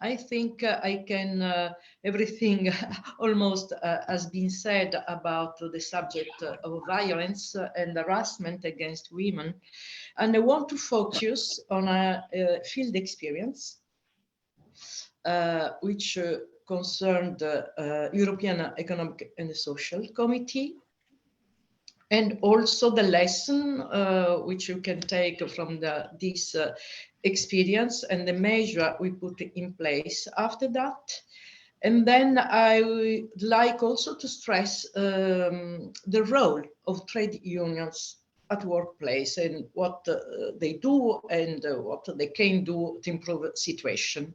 L: I think I can, everything almost has been said about the subject of violence and harassment against women. And I want to focus on a field experience, which concerned the European Economic and Social Committee. and also the lesson which you can take from this experience and the measure we put in place after that. And then I would like also to stress the role of trade unions at workplace and what they do and what they can do to improve the situation.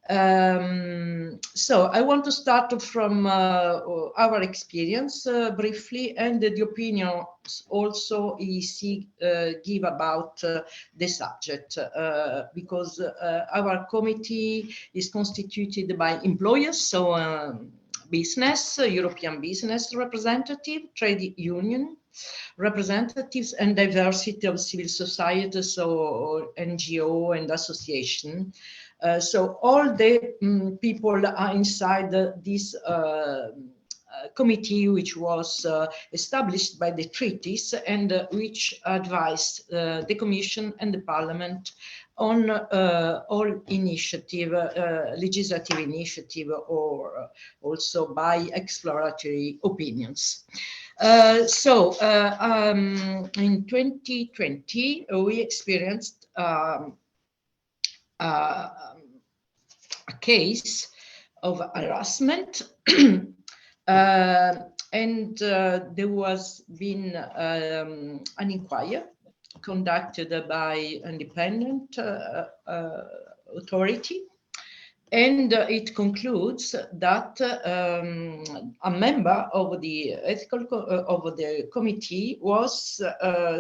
L: So I want to start from our experience briefly, and the opinions also EC give about the subject, because our committee is constituted by employers, so business, European business representative, trade union representatives, and diversity of civil society, so NGO and association. So all the people are inside this committee, which was established by the treaties and which advised the Commission and the Parliament on all initiative, legislative initiative, or also by exploratory opinions. In 2020, we experienced a case of harassment, and there was been an inquiry conducted by independent authority, and it concludes that a member of the ethical of the committee was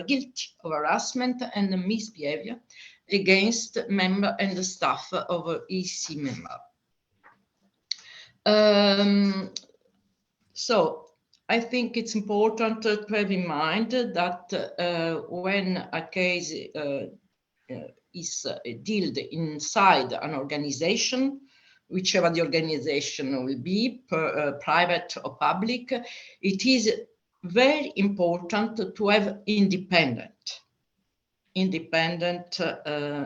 L: guilty of harassment and misbehavior against member and the staff of EC member. So I think it's important to have in mind that when a case is dealt inside an organization, whichever the organization will be, private or public, it is very important to have independent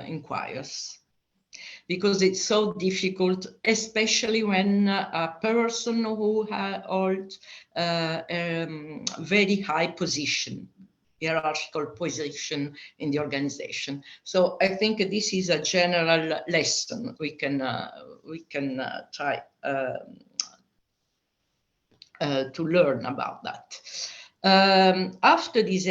L: inquiries, because it's so difficult, especially when a person who holds very high position, hierarchical position in the organization. So I think this is a general lesson we can try to learn about that. After this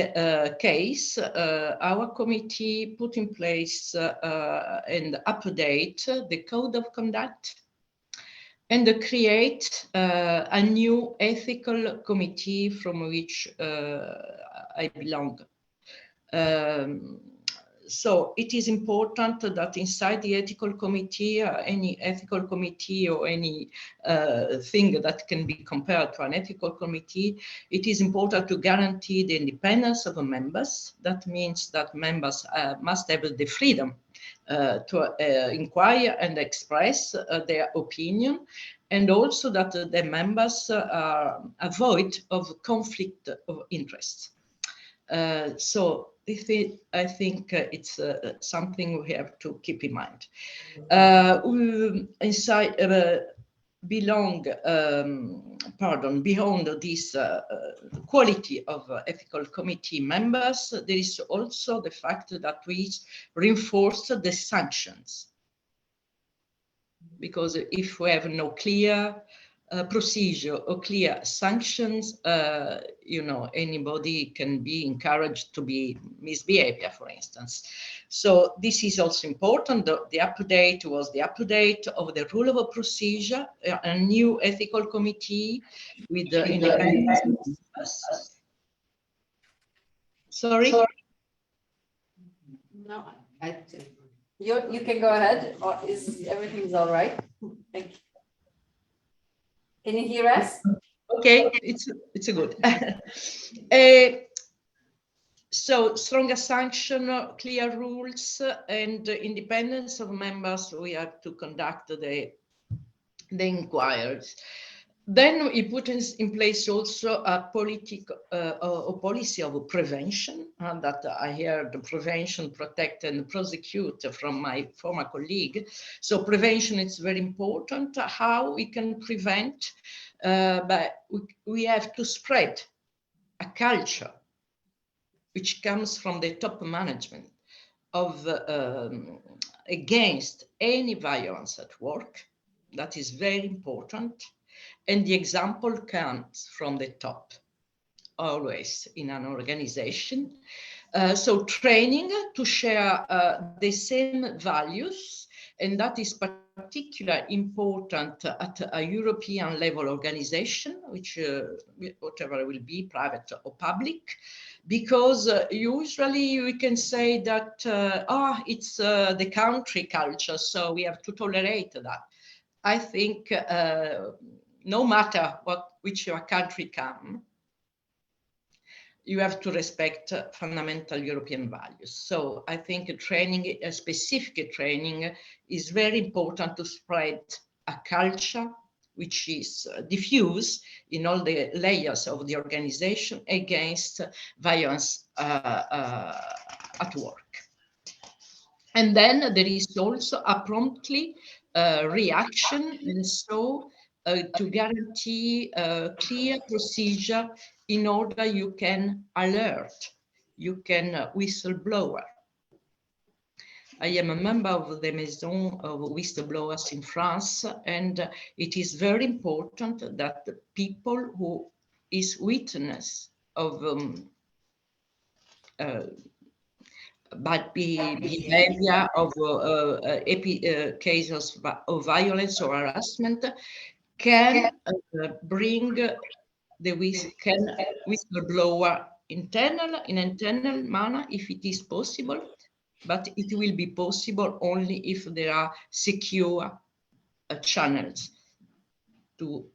L: case, our committee put in place and update the code of conduct and create a new ethical committee from which I belong. So it is important that inside the ethical committee, any ethical committee or any thing that can be compared to an ethical committee, it is important to guarantee the independence of the members. That means that members must have the freedom to inquire and express their opinion, and also that the members avoid of conflict of interest. So I think it's something we have to keep in mind. Beyond this quality of ethical committee members, there is also the fact that we reinforce the sanctions. Because if we have no clear procedure or clear sanctions, anybody can be encouraged to be misbehavior, for instance. So this is also important. The update was the update of the rule of procedure, a new ethical committee with the independent. Sorry?
J: No, you can go ahead, or is everything's all right? Thank you. Can you hear us?
L: Okay, it's a good. So stronger sanction, clear rules, and independence of members. We have to conduct the inquiries. Then we put in place also a policy of prevention, that I heard prevention, protect, and prosecute from my former colleague. So prevention is very important. How we can prevent, but we have to spread a culture which comes from the top management of against any violence at work. That is very important. And the example comes from the top, always in an organization. So training to share the same values, and that is particularly important at a European level organization, which whatever will be, private or public, because usually we can say that, it's the country culture, so we have to tolerate that. I think no matter which your country come, you have to respect fundamental European values. So I think a specific training is very important to spread a culture which is diffused in all the layers of the organization against violence at work. And then there is also a promptly reaction, and so to guarantee a clear procedure in order you can alert, you can whistleblower. I am a member of the Maison of Whistleblowers in France, and it is very important that the people who is witness of bad behavior, of cases of violence or harassment can bring the whistleblower in internal manner if it is possible, but it will be possible only if there are secure channels to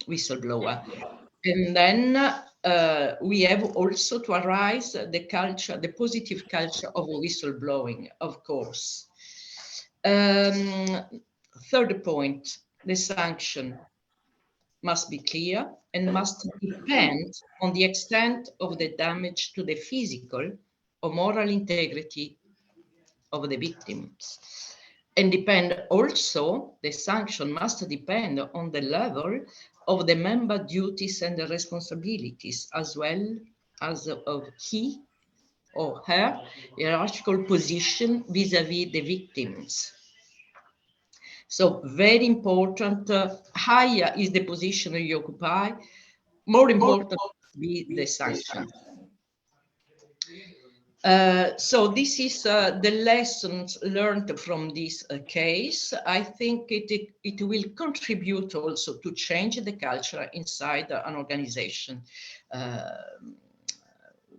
L: whistleblower. And then we have also to arise the culture, the positive culture of whistleblowing, of course. Third point, the sanction must be clear and must depend on the extent of the damage to the physical or moral integrity of the victims. And depend also, the sanction must depend on the level of the member duties and the responsibilities, as well as of he or her hierarchical position vis-à-vis the victims. So very important, higher is the position you occupy, more important will be the sanction. So this is the lessons learned from this case. I think it will contribute also to change the culture inside an organization,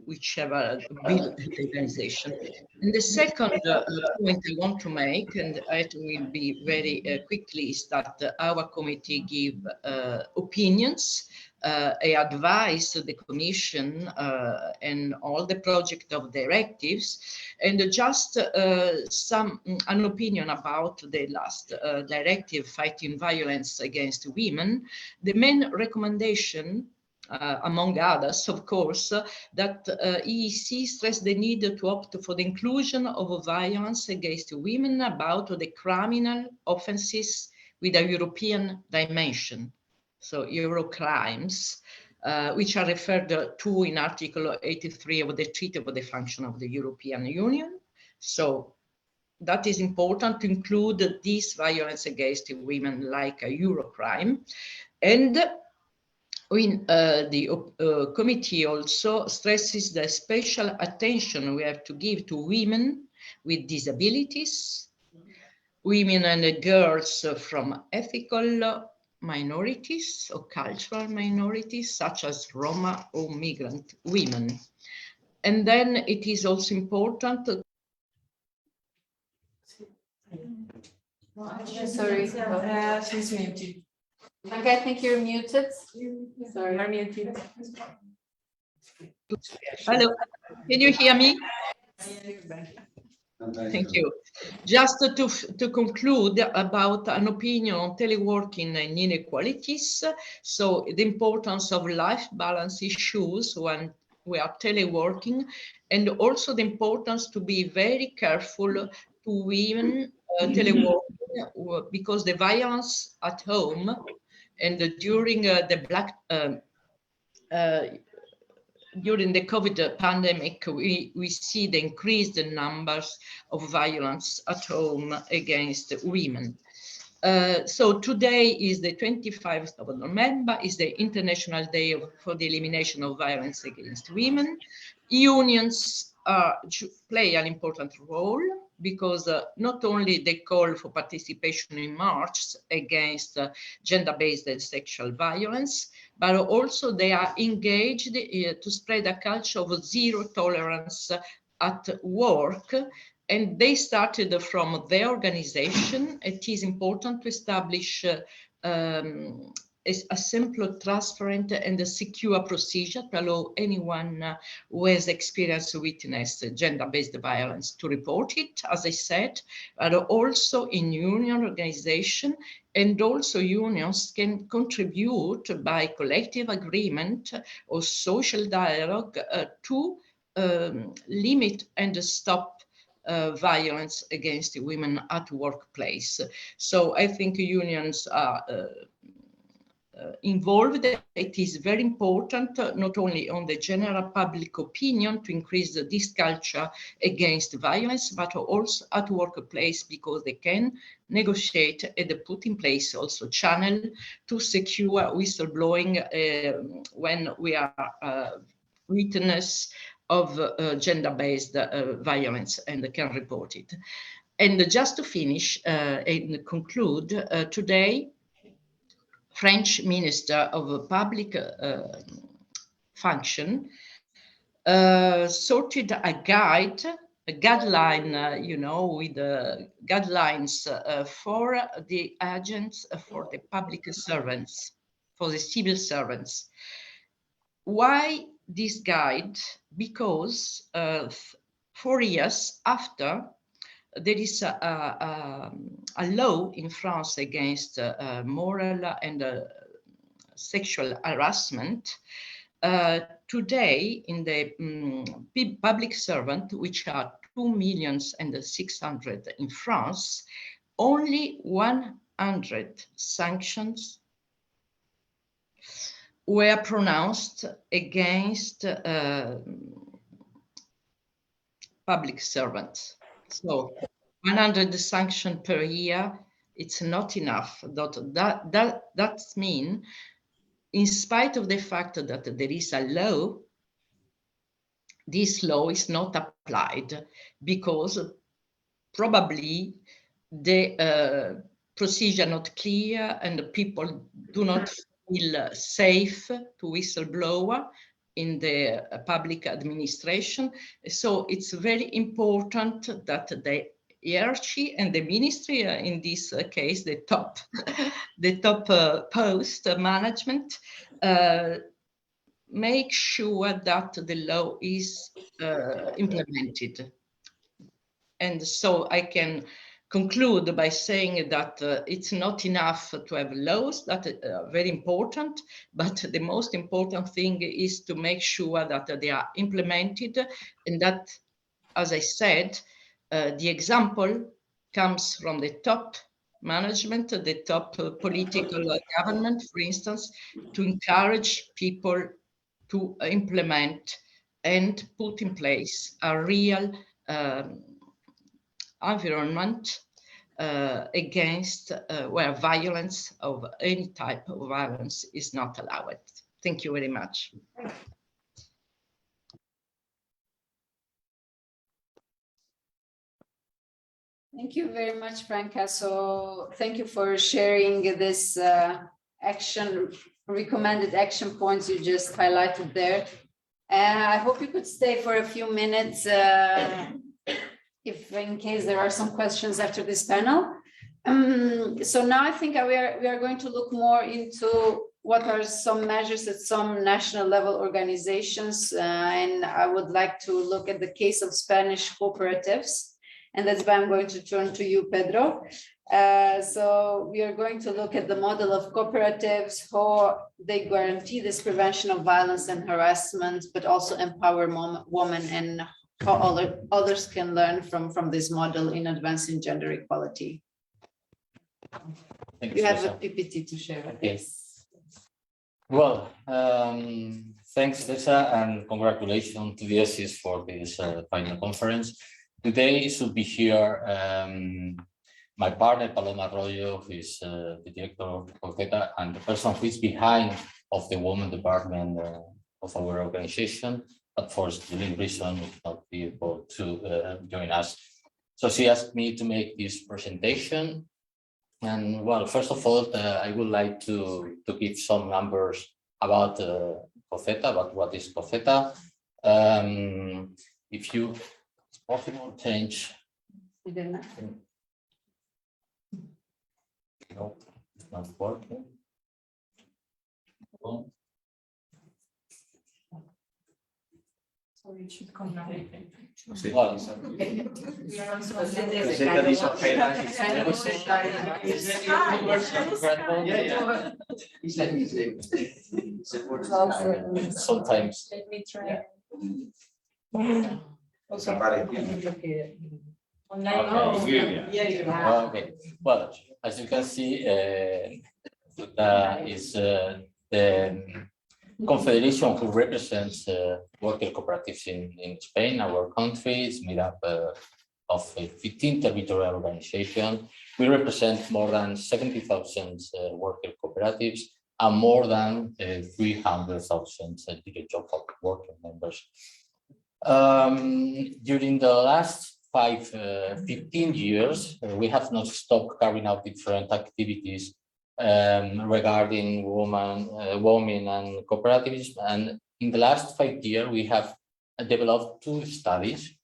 L: whichever build the organization. And the second point I want to make, and it will be very quickly, is that our committee give opinions, advice to the Commission and all the project of directives, and just an opinion about the last directive fighting violence against women. The main recommendation, among others, of course, that EEC stressed the need to opt for the inclusion of violence against women about the criminal offenses with a European dimension, so Euro crimes, which are referred to in Article 83 of the Treaty of the Function of the European Union. So that is important to include this violence against women like a Euro crime. And the committee also stresses the special attention we have to give to women with disabilities, women and girls from ethical minorities or cultural minorities, such as Roma or migrant women. And then it is also important to
G: Sorry, she's muted.
J: Okay, I think you're muted. Sorry.
G: You're muted.
L: Hello, can you hear me? Thank you. Just to conclude about an opinion on teleworking and inequalities. So the importance of life balance issues when we are teleworking, and also the importance to be very careful to women teleworking, because the violence at home and during the during the COVID pandemic, we see the increased numbers of violence at home against women. So today is the 25th of November, is the International Day for the Elimination of Violence Against Women. Unions play an important role because not only they call for participation in marches against gender-based and sexual violence, but also they are engaged to spread a culture of zero tolerance at work. And they started from their organization. It is important to establish a simple, transparent, and a secure procedure to allow anyone who has experienced or witnessed gender-based violence to report it, as I said, but also in union organization, and also unions can contribute by collective agreement or social dialogue to limit and stop violence against women at workplace. So I think unions are involved. It is very important, not only on the general public opinion to increase this culture against violence, but also at workplace, because they can negotiate and put in place also channel to secure whistleblowing when we are witness of gender-based violence and can report it. And just to finish and conclude, today, French Minister of Public Function sorted a guideline, you know, with guidelines for the agents, for the public servants, for the civil servants. Why this guide? Because 4 years after, there is a law in France against moral and sexual harassment. Today, in the public servant, which are 2,600,000 in France, only 100 sanctions were pronounced against public servants. So 100 sanctions per year, it's not enough. That means, in spite of the fact that there is a law, this law is not applied because probably the procedure not clear and the people do not feel safe to whistleblower in the public administration. So it's very important that the hierarchy and the ministry, in this case, the top, post management, make sure that the law is implemented. And so I can conclude by saying that it's not enough to have laws that are very important, but the most important thing is to make sure that they are implemented, and that, as I said, the example comes from the top management, the top political government, for instance, to encourage people to implement and put in place a real environment against where violence of any type of violence is not allowed. Thank you very much.
J: Thank you very much, Franca. So thank you for sharing this recommended action points you just highlighted there. I hope you could stay for a few minutes if in case there are some questions after this panel. So now I think we are going to look more into what are some measures at some national level organizations, and I would like to look at the case of Spanish cooperatives, and that's why I'm going to turn to you, Pedro. So we are going to look at the model of cooperatives, how they guarantee this prevention of violence and harassment, but also empower women, and how others can learn from this model in advancing gender equality. You have a PPT to share with us.
M: Well, Thanks, Lisa, and congratulations to the SES for this final conference. Today should be here my partner, Paloma Arroyo, who is the director of COFETA and the person who is behind of the women department of our organization. But for scheduling reason, would not be able to join us. So she asked me to make this presentation. And well, first of all, I would like to give some numbers about COFETA, about what is COFETA. If you, it's possible, change. No, it's not working. Well,
F: So it should come now.
M: well, sometimes.
F: Let me try.
M: Okay, well, as you can see, that is the confederation who represents worker cooperatives in Spain. Our country is made up of 15 territorial organizations. We represent more than 70,000 worker cooperatives and more than 300,000 direct job worker members. During the last 15 years, we have not stopped carrying out different activities regarding women and cooperatives. And in the last 5 years, we have developed 2 studies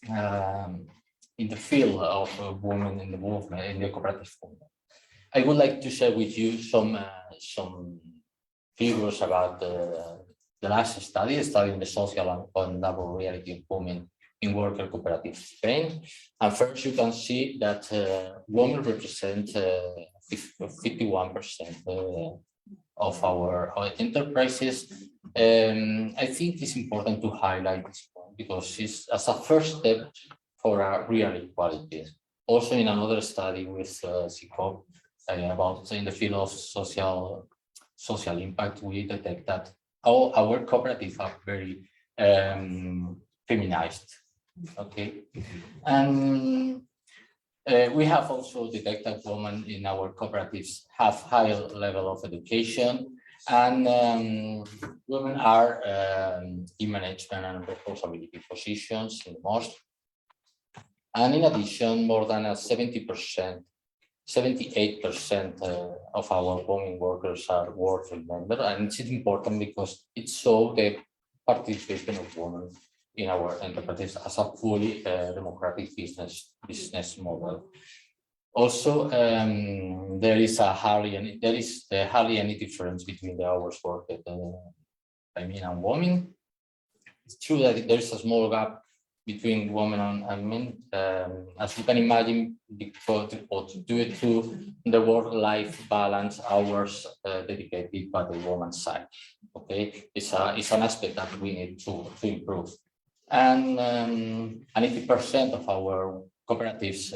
M: in the field of women in the movement, in the cooperative movement. I would like to share with you some figures about the last study, studying the social and labor reality of women in worker cooperative Spain. And first, you can see that women represent 51% of our enterprises. I think it's important to highlight this point because it's as a first step for a real equality. Also, in another study with CICOP about in the field of social impact, we detect that our cooperatives are very feminized. Okay, and we have also detected women in our cooperatives have higher level of education, and women are in management and responsibility positions in most. And in addition, more than 78% of our women workers are working members, and it's important because it shows the participation of women in our enterprises as a fully democratic business model. Also, there is hardly any difference between the hours worked by men and women. It's true that there is a small gap between women and men, as you can imagine, because due to the work-life balance hours dedicated by the woman's side. Okay, it's an aspect that we need to improve. And 80% of our cooperatives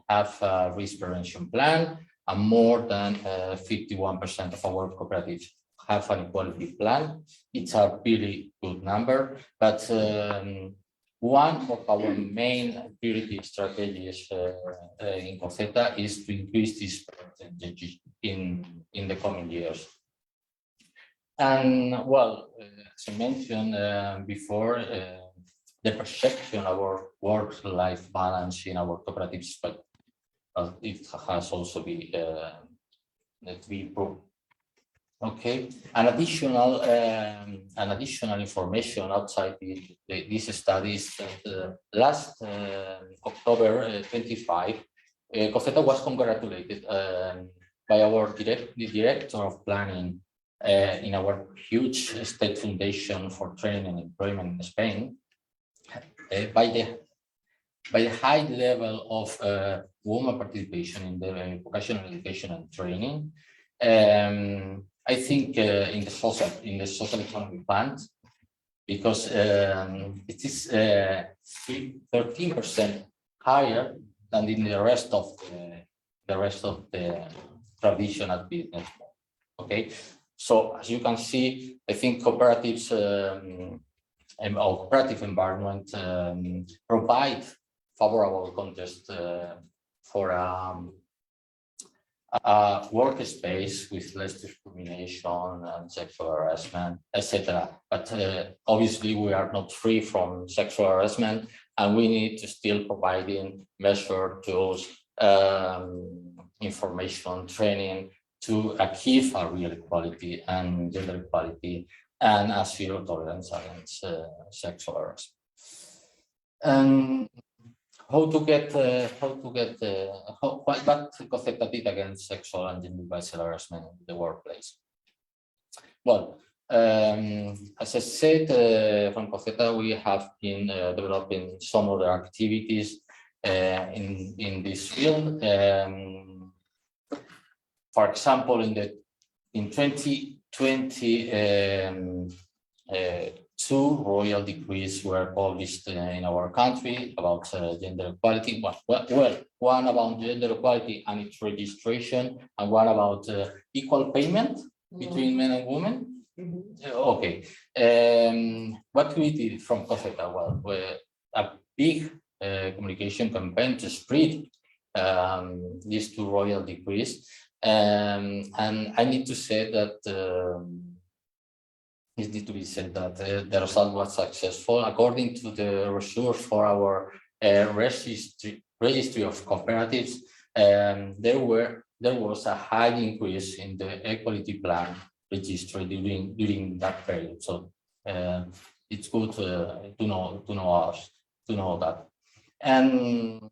M: have a risk prevention plan, and more than 51% of our cooperatives have an equality plan. It's a really good number, but one of our main priority strategies in COFETA is to increase this percentage in the coming years. And well, as I mentioned before, the perception of our work-life balance in our cooperatives, but it has also been improved. Okay, an additional information outside these studies. Last October 25, COFETA was congratulated by our director of planning in our huge state foundation for training and employment in Spain by the high level of women participation in the vocational education and training. I think in the social economy plan, because it is 13% higher than in the rest of the traditional business. Okay, So as you can see, I think cooperatives and our cooperative environment provide favorable context for a workspace with less discrimination and sexual harassment, etc. But obviously we are not free from sexual harassment, and we need to still providing measure tools, information, training to achieve a real equality and gender equality and a zero tolerance against sexual harassment. And what Coseta did against sexual and gender-based harassment in the workplace. Well, as I said, from Coseta, we have been developing some other activities in this field. For example, in 2020, two royal decrees were published in our country about gender equality. Well, one about gender equality and its registration, and one about equal payment between men and women. Okay. What we did from Coseta? Well, a big communication campaign to spread these two royal decrees. And I need to say that it needs to be said that the result was successful. According to the resource for our registry of cooperatives, there was a high increase in the equality plan registry during that period. So it's good to know that. And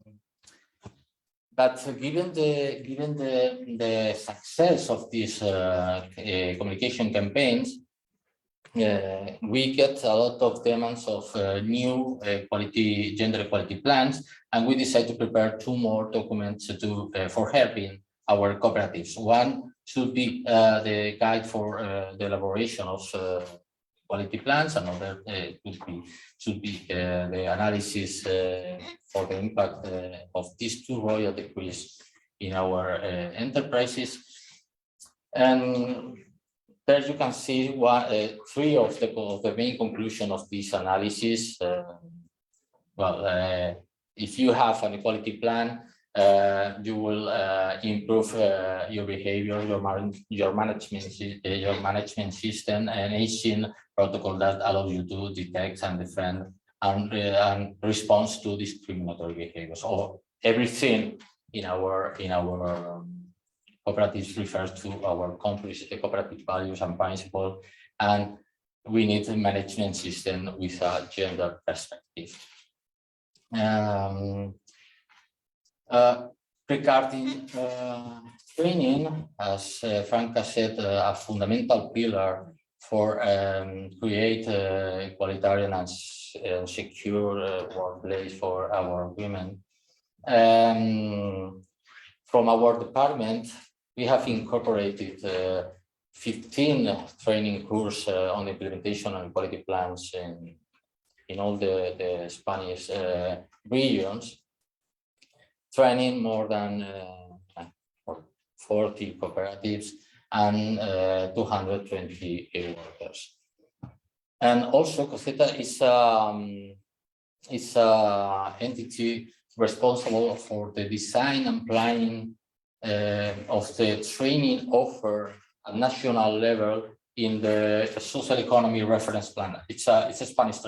M: but given the success of these communication campaigns, we get a lot of demands of new gender equality plans, and we decided to prepare two more documents for helping our cooperatives. One should be the guide for the elaboration of quality plans. Another should be the analysis for the impact of these two royal decrees in our enterprises. And there you can see three of the main conclusions of this analysis. If you have an equality plan, you will improve your behavior, your management system, and aging protocol that allows you to detect and defend and respond to discriminatory behaviors. So everything in our cooperatives refers to our cooperative values and principles, and we need a management system with a gender perspective. Regarding training, as Franca said, a fundamental pillar for create egalitarian and secure workplace for our women. From our department, we have incorporated 15 training courses on implementation and quality plans in all the Spanish regions, training more than 40 cooperatives and 220 workers. And also Coseta is an entity responsible for the design and planning of the training offer at national level in the social economy reference plan. It's a Spanish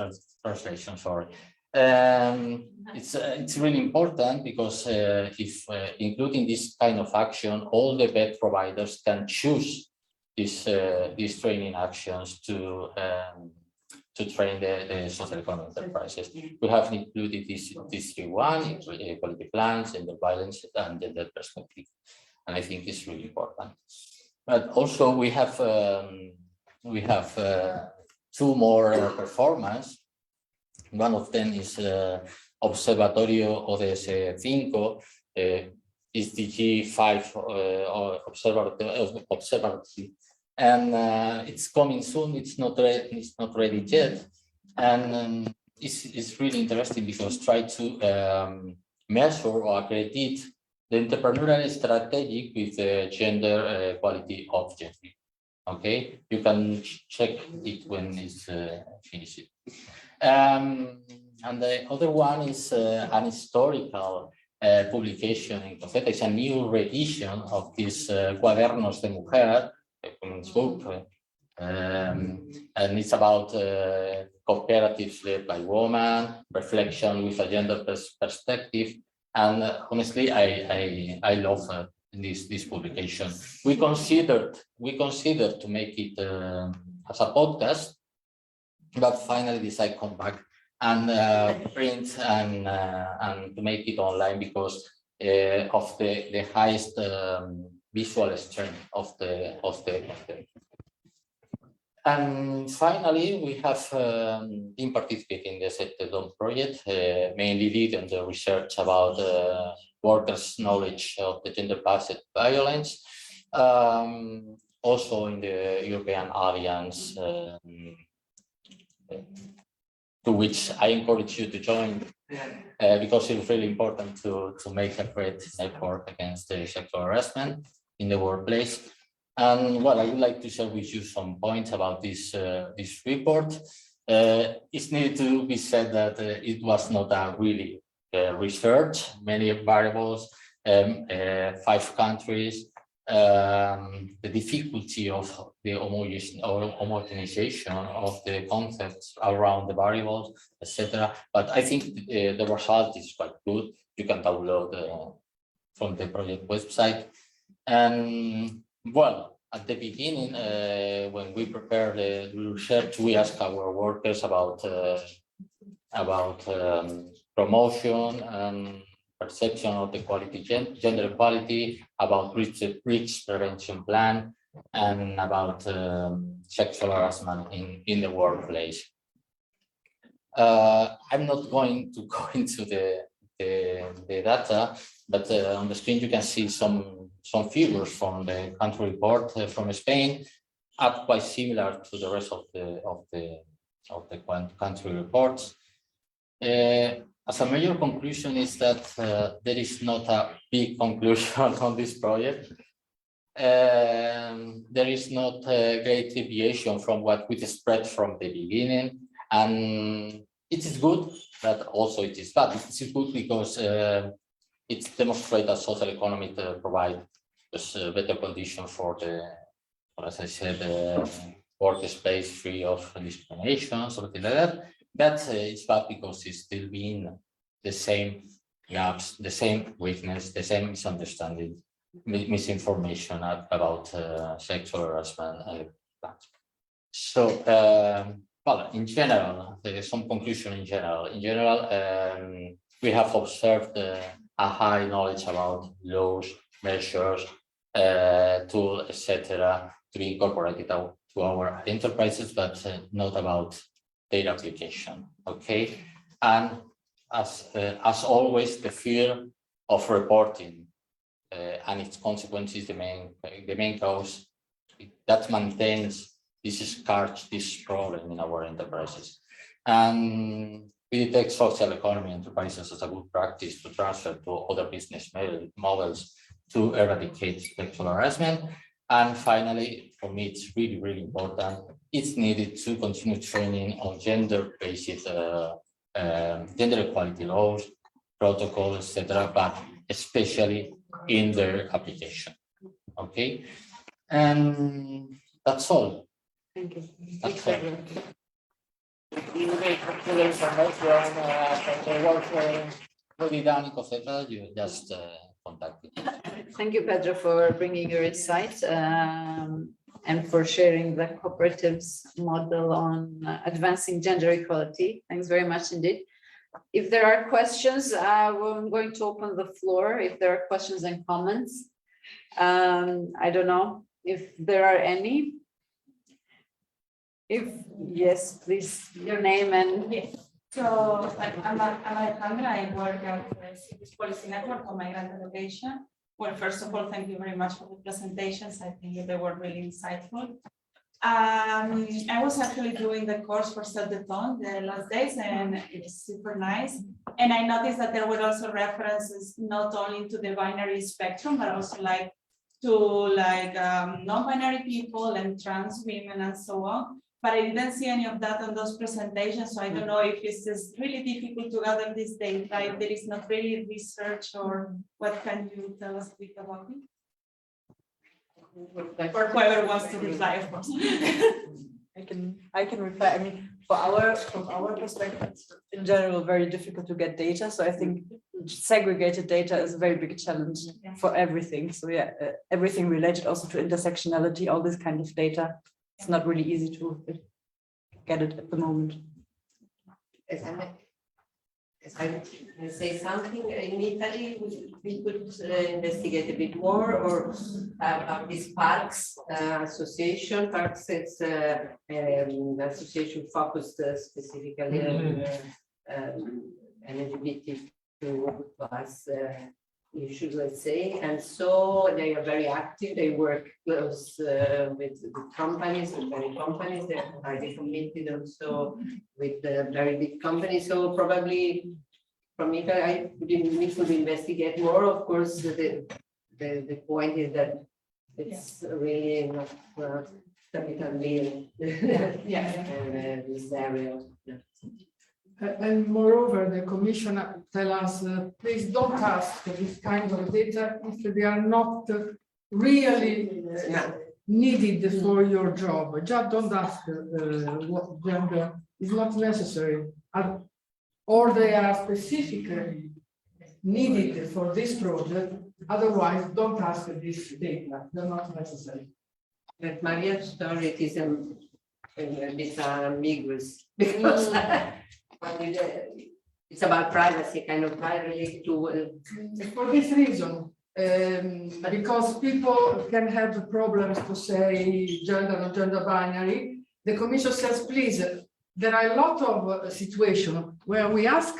M: translation, sorry. It's really important because if including this kind of action, all the bed providers can choose these training actions to train the social economy enterprises. We have included this 3.1, equality plans, gender violence, and gender perspective, and I think it's really important. But also we have two more performance. One of them is Observatorio ODS 5, SDG 5 observatory, and it's coming soon. It's not ready yet, and it's really interesting because try to measure or accredit the entrepreneurial strategy with the gender equality objective. Okay, you can check it when it's finished. And the other one is an historical publication in Coseta. It's a new revision of this Cuadernos de Mujer, a women's book, and it's about cooperatives led by women, reflection with a gender perspective. And honestly, I love this publication. We considered to make it as a podcast, but finally decided to come back and print and to make it online because of the highest visual strength of the content. And finally, we have been participating in the Setedon project, mainly leading the research about workers' knowledge of the gender-based violence. Also in the European Alliance, to which I encourage you to join, because it's really important to make a great network against the sexual harassment in the workplace. And well, I would like to share with you some points about this report. It's needed to be said that it was not a really research, many variables, 5 countries, the difficulty of the homogenization of the concepts around the variables, etc. But I think the result is quite good. You can download from the project website. And well, at the beginning, when we prepared the research, we asked our workers about promotion and perception of the quality, gender equality, about breach prevention plan, and about sexual harassment in the workplace. I'm not going to go into the data, but on the screen you can see some figures from the country report from Spain, are quite similar to the rest of the country reports. As a major conclusion is that there is not a big conclusion on this project. There is not a great deviation from what we spread from the beginning, and it is good, but also it is bad. It is good because it demonstrates that social economy provide better conditions for the, as I said, workspace free of discrimination, something like that. But it's bad because it's still being the same gaps, the same weakness, the same misunderstanding, misinformation about sexual harassment and that. So, well, in general, there is some conclusion in general. In general, we have observed a high knowledge about laws, measures, tools, etc., to be incorporated to our enterprises, but not about their application. Okay, and as always, the fear of reporting and its consequences, the main cause that maintains this problem in our enterprises. And we detect social economy enterprises as a good practice to transfer to other business models to eradicate sexual harassment. And finally, for me, it's really, really important. It's needed to continue training on gender-based gender equality laws, protocols, etc., but especially in their application. Okay, and that's all.
B: Thank you.
M: That's all. You may consider information the work already done in Coseta, you just contact me.
J: Thank you, Pedro, for bringing your insights and for sharing the cooperatives model on advancing gender equality. Thanks very much indeed. If there are questions, I'm going to open the floor. If there are questions and comments, I don't know if there are any. If yes, please, your name and.
F: Yes. So I'm Alejandra. I work at the Cities Policy Network on Migrant Education. Well, first of all, thank you very much for the presentations. I think they were really insightful. I was actually doing the course for Set the Tone the last days, and it's super nice. And I noticed that there were also references not only to the binary spectrum, but also like to like non-binary people and trans women and so on. But I didn't see any of that on those presentations, so I don't know if it's just really difficult to gather this data, if there is not really research, or what can you tell us a bit about it? Or whoever wants to reply, of course.
K: I can reply. I mean, from our perspective, it's in general, very difficult to get data. So I think segregated data is a very big challenge for everything. So yeah, everything related also to intersectionality, all this kind of data. It's not really easy to get it at the moment.
B: As I say something, in Italy, we could investigate a bit more, or this parks association. Parks is an association focused specifically on LGBT plus issues, let's say. And so they are very active. They work close with companies, with many companies. They are highly committed also with very big companies. So probably from Italy, I need to investigate more. Of course, the point is that it's really not capital bill. This area.
I: And moreover, the commission tell us, please don't ask this kind of data if they are not really needed for your job. Just don't ask what gender is not necessary, or they are specifically needed for this project. Otherwise, don't ask this data. They're not necessary.
B: But Maria's story is a bit ambiguous because it's about privacy, kind of related to.
I: For this reason, because people can have problems to say gender and gender binary, the commission says, please, there are a lot of situations where we ask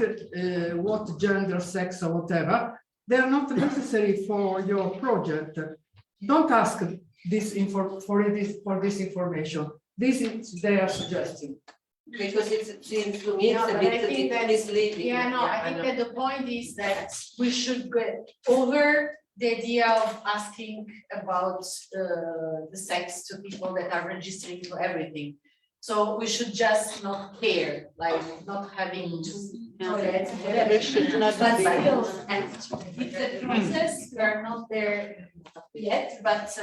I: what gender, sex, or whatever. They are not necessary for your project. Don't ask this for this information. This is they are suggesting.
B: Because it seems to me it's a bit misleading.
A: Yeah, no, I think that the point is that we should get over the idea of asking about the sex to people that are registering for everything. So we should just not care, like not having just toilets, whatever.
K: Should not
A: But
K: be.
A: still, and it's a process, we are not there yet, but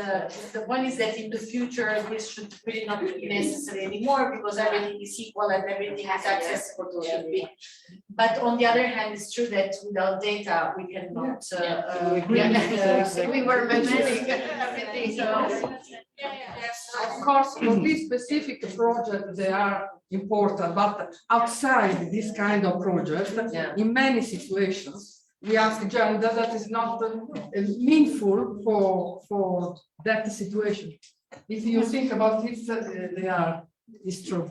A: the point is that in the future, this should really not be necessary anymore because everything is equal and everything is accessible to everyone. But on the other hand, it's true that without data, we cannot, we were mentioning everything, so.
I: Of course, for this specific project, they are important, but outside this kind of project, in many situations, we ask gender that is not meaningful for that situation. If you think about it, it's true.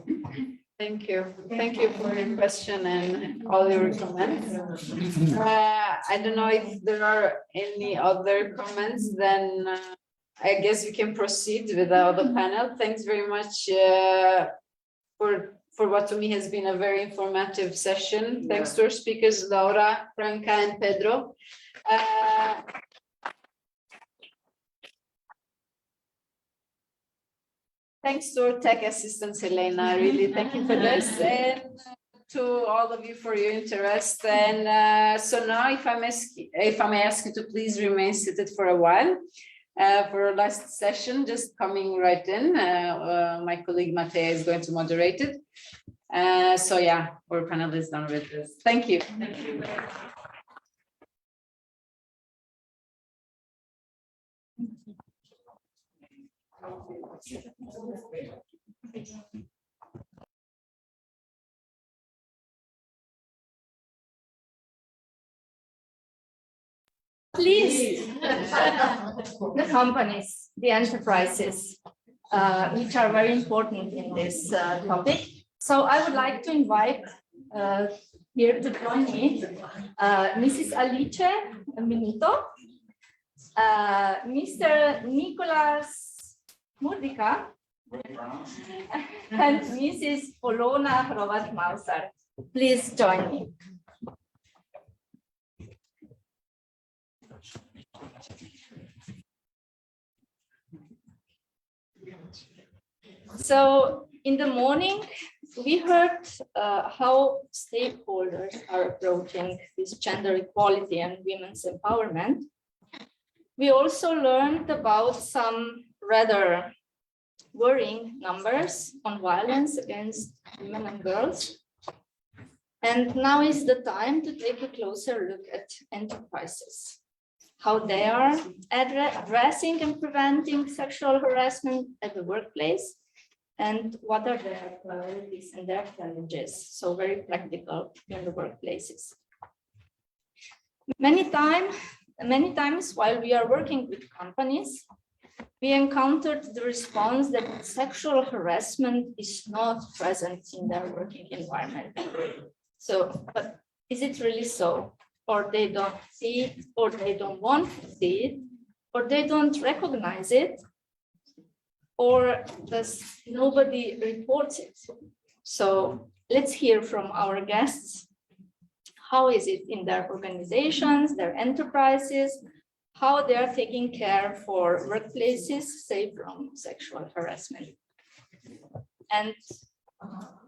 J: Thank you. Thank you for your question and all your comments. I don't know if there are any other comments, then I guess we can proceed with the other panel. Thanks very much for what to me has been a very informative session. Thanks to our speakers, Laura, Franca, and Pedro. Thanks to our tech assistant, Helena. Really, thank you for this. And to all of you for your interest. And so now, if I may ask you to please remain seated for a while. For our last session, just coming right in, my colleague Matea is going to moderate it. So yeah, our panel is done with this. Thank you. Thank you.
N: Please, the companies, the enterprises, which are very important in this topic. So I would like to invite here to join me Mrs. Alice Minuto, Mr. Nicolas Murdica, and Mrs. Polona Hrovat-Mausar. Please join me. So in the morning, we heard how stakeholders are approaching this gender equality and women's empowerment. We also learned about some rather worrying numbers on violence against women and girls. And now is the time to take a closer look at enterprises, how they are addressing and preventing sexual harassment at the workplace, and what are their priorities and their challenges. So very practical in the workplaces. Many times while we are working with companies, we encountered the response that sexual harassment is not present in their working environment. So, but is it really so? Or they don't see it, or they don't want to see it, or they don't recognize it, or does nobody reports it? So let's hear from our guests. How is it in their organizations, their enterprises, how they are taking care for workplaces safe from sexual harassment? And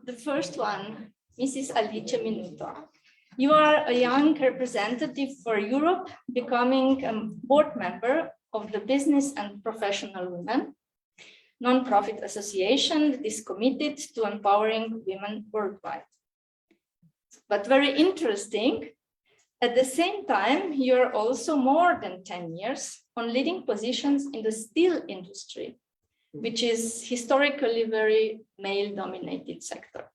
N: the first one, Mrs. Alice Minuto. You are a young representative for Europe, becoming a board member of the Business and Professional Women, non-profit association that is committed to empowering women worldwide. But very interesting, at the same time, you're also more than 10 years on leading positions in the steel industry, which is historically very male-dominated sector.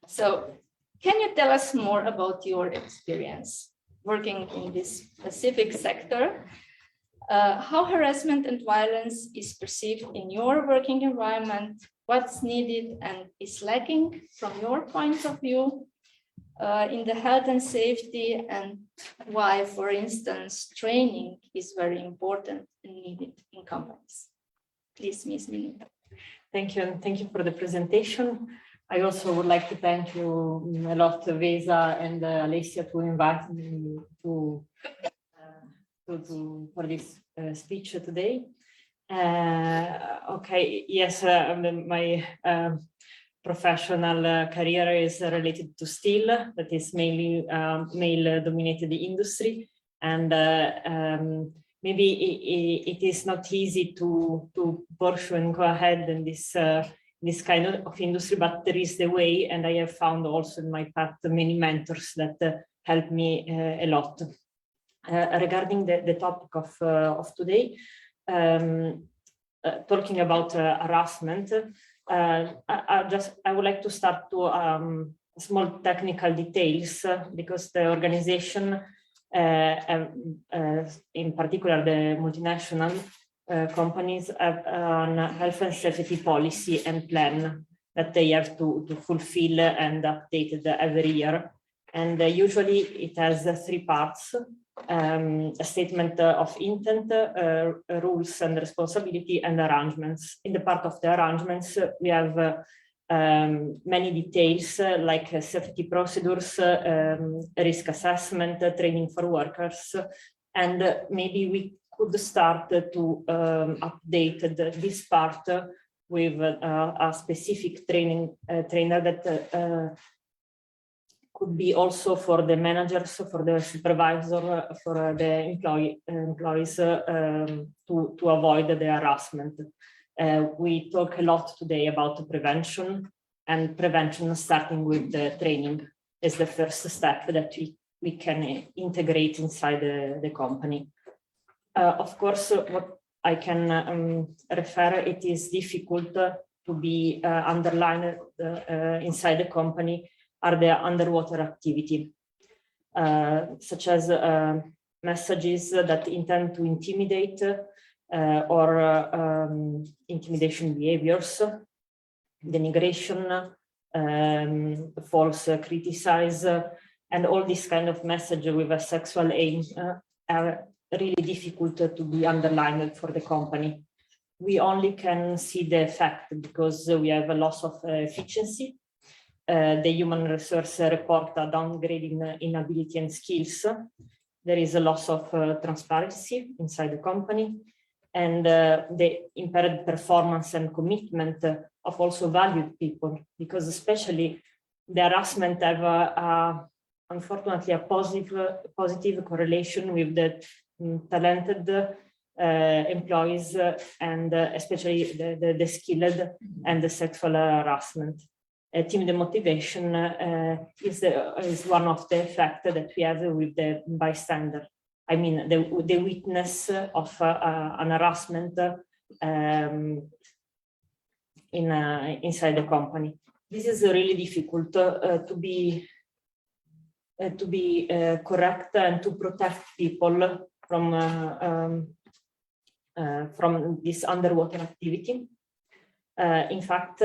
N: So can you tell us more about your experience working in this specific sector? How harassment and violence is perceived in your working environment, what's needed and is lacking from your point of view in the health and safety, and why, for instance, training is very important and needed in companies. Please, Ms. Minuto.
O: Thank you, and thank you for the presentation. I also would like to thank you a lot, Vesa and Alessia, to invite me for this speech today. Okay, yes, my professional career is related to steel, that is mainly male-dominated industry, and maybe it is not easy to pursue and go ahead in this kind of industry, but there is the way, and I have found also in my path many mentors that help me a lot. Regarding the topic of today, talking about harassment, I would like to start to small technical details, because the organization, in particular the multinational companies, have a health and safety policy and plan that they have to fulfill and update every year. And usually it has 3 parts: a statement of intent, rules and responsibility, and arrangements. In the part of the arrangements, we have many details like safety procedures, risk assessment, training for workers, and maybe we could start to update this part with a specific trainer that could be also for the managers, for the supervisor, for the employees to avoid the harassment. We talk a lot today about prevention, and prevention starting with the training is the first step that we can integrate inside the company. Of course, what I can refer, it is difficult to be underlined inside the company are the underwater activity, such as messages that intend to intimidate or intimidation behaviors, denigration, false criticize, and all this kind of message with a sexual aim are really difficult to be underlined for the company. We only can see the effect because we have a loss of efficiency. The human resource report a downgrading in ability and skills. There is a loss of transparency inside the company, and the impaired performance and commitment of also valued people, because especially the harassment have unfortunately a positive correlation with the talented employees and especially the skilled and the sexual harassment. Team demotivation is one of the effects that we have with the bystander. I mean, the witness of an harassment inside the company. This is really difficult to be correct and to protect people from this underwater activity. In fact,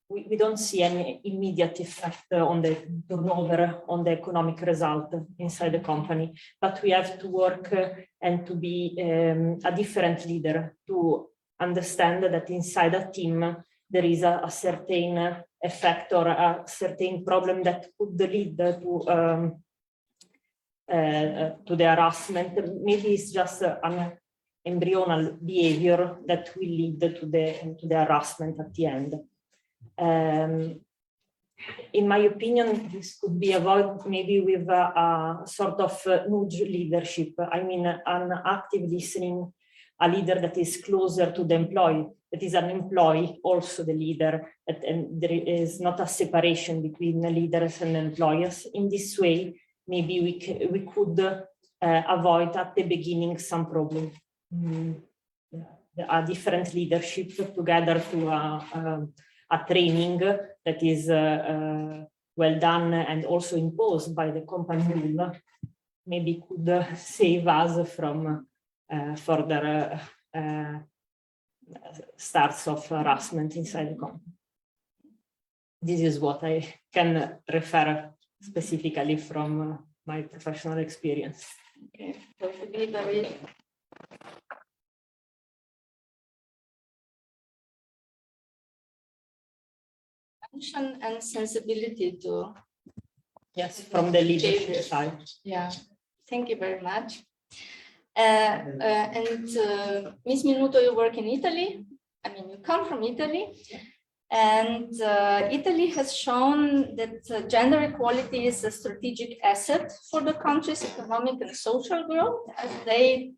O: we don't see any immediate effect on the turnover, on the economic result inside the company, but we have to work and to be a different leader, to understand that inside a team there is a certain effect or a certain problem that could lead to the harassment. Maybe it's just an embryonal behavior that will lead to the harassment at the end. In my opinion, this could be avoided maybe with a sort of nudge leadership. I mean, an active listening, a leader that is closer to the employee, that is an employee, also the leader, and there is not a separation between the leaders and employers. In this way, maybe we could avoid at the beginning some problem. A different leadership together to a training that is well done and also imposed by the company rule, maybe could save us from further starts of harassment inside the company. This is what I can refer specifically from my professional experience.
N: Okay, so to be very attention and sensibility to
O: yes, from the leadership side.
N: Yeah, thank you very much. Ms. Minuto, you work in Italy. I mean, you come from Italy. And Italy has shown that gender equality is a strategic asset for the country's economic and social growth, as they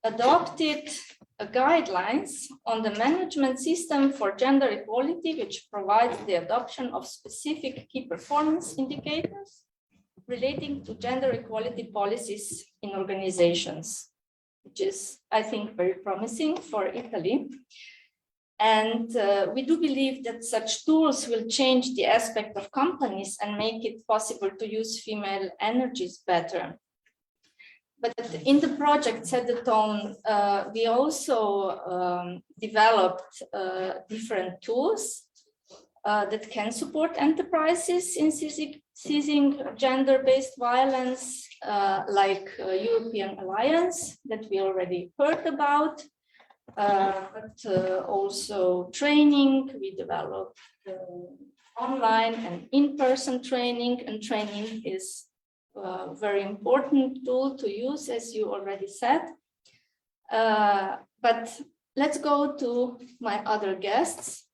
N: adopted guidelines on the management system for gender equality, which provides the adoption of specific key performance indicators relating to gender equality policies in organizations, which is, I think, very promising for Italy. And we do believe that such tools will change the aspect of companies and make it possible to use female energies better. But in the project Set the Tone, we also developed different tools that can support enterprises in seizing gender-based violence, like European Alliance that we already heard about. But also training. We developed online and in-person training, and training is a very important tool to use, as you already said. But let's go to my other guests,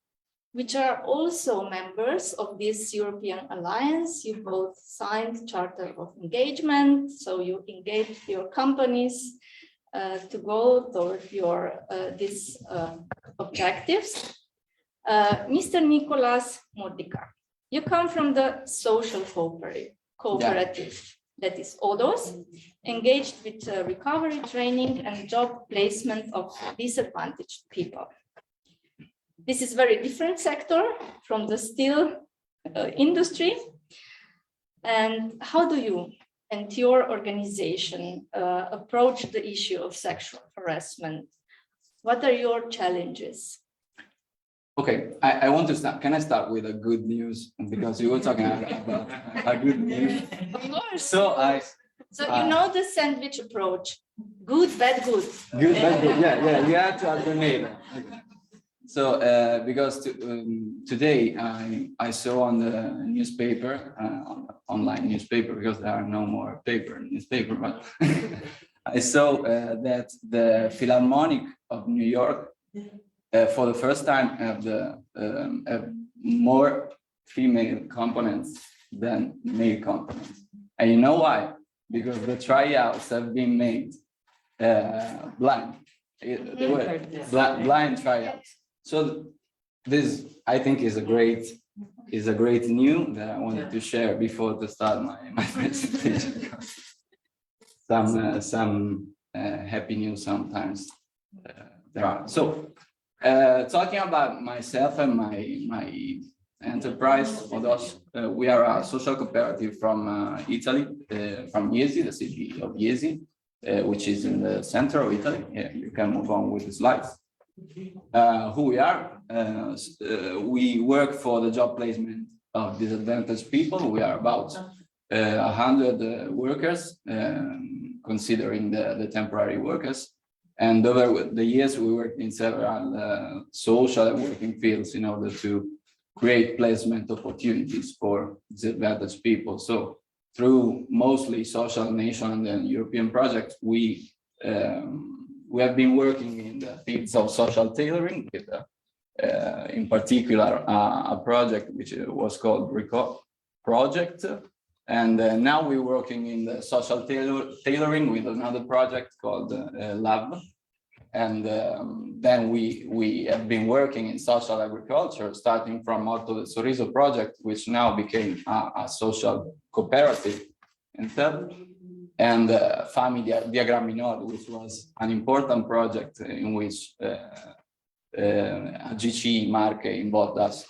N: which are also members of this European Alliance. You both signed Charter of Engagement, so you engaged your companies to go toward your these objectives. Mr. Nicolas Modica, you come from the social cooperative, that is ODOS, engaged with recovery training and job placement of disadvantaged people. This is a very different sector from the steel industry. And how do you and your organization approach the issue of sexual harassment? What are your challenges?
P: Okay, I want to start. Can I start with a good news? Because you were talking about a good news.
N: Of course.
P: So
N: you know the sandwich approach. Good, bad, good.
P: Good, bad, good. Yeah. You have to alternate. So because today I saw on the newspaper, online newspaper, because there are no more newspaper, but I saw that the Philharmonic of New York for the first time have have more female components than male components. And you know why? Because the tryouts have been made blind. Blind tryouts. So this, I think, is a great news that I wanted to share before to start my presentation. Some happy news sometimes there are. So talking about myself and my enterprise, we are a social cooperative from Italy, from Iesi, the city of Iesi, which is in the center of Italy. Yeah, you can move on with the slides. Who we are? We work for the job placement of disadvantaged people. We are about 100 workers, considering the temporary workers. And over the years, we worked in several social and working fields in order to create placement opportunities for disadvantaged people. So through mostly social, national, and European projects, we have been working in the fields of social tailoring, with, in particular, a project which was called Recall Project. And now we're working in the social tailoring with another project called Lab. And then we have been working in social agriculture, starting from Orto del Sorriso project, which now became a social cooperative instead. And Family Diagrammi Nord, which was an important project in which GC Marche involved us.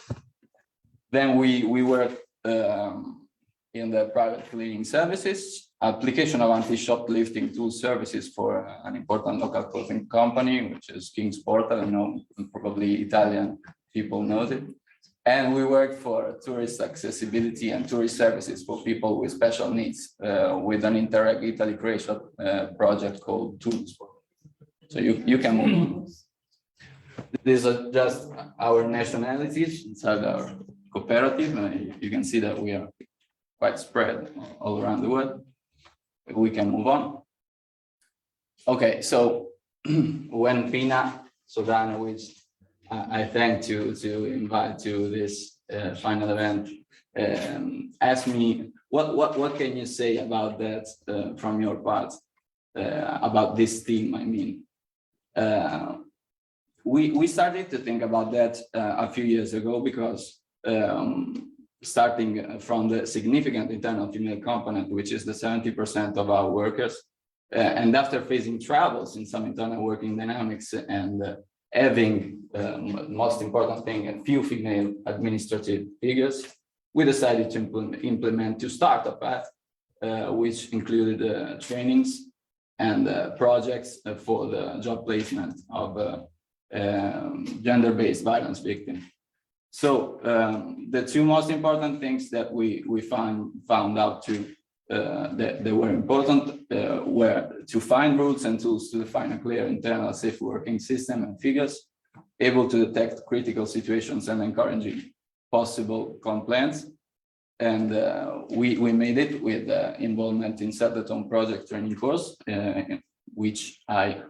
P: Then we worked in the private cleaning services, application of anti-shoplifting tool services for an important local clothing company, which is King's Portal. I know probably Italian people know it. And we work for tourist accessibility and tourist services for people with special needs with an Interreg Italy Croatia project called Tools. So you can move on. These are just our nationalities inside our cooperative. You can see that we are quite spread all around the world. We can move on. Okay, so when Pina Sovrano, which I thank to invite to this final event, asked me, what can you say about that from your part, about this theme, I mean. We started to think about that a few years ago because starting from the significant internal female component, which is the 70% of our workers, and after facing troubles in some internal working dynamics and having, most important thing, a few female administrative figures, we decided to implement to start a path, which included trainings and projects for the job placement of gender-based violence victims. So the two most important things that we found out that they were important were to find routes and tools to define a clear internal safe working system and figures, able to detect critical situations and encouraging possible complaints. And we made it with involvement in Set-at-Home project training course, which I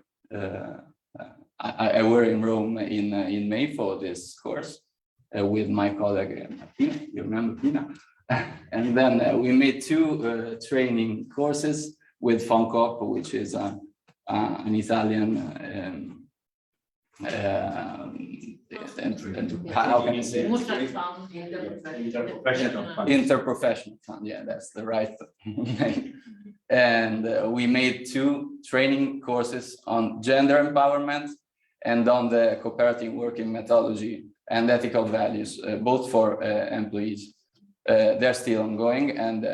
P: were in Rome in May for this course. With my colleague Martina, you remember Tina? And then we made two training courses with FONCOP, which is an Italian, how can I say it? Interprofessional fund, yeah, that's the right name. And we made two training courses on gender empowerment and on the cooperative working methodology and ethical values, both for employees. They're still ongoing, and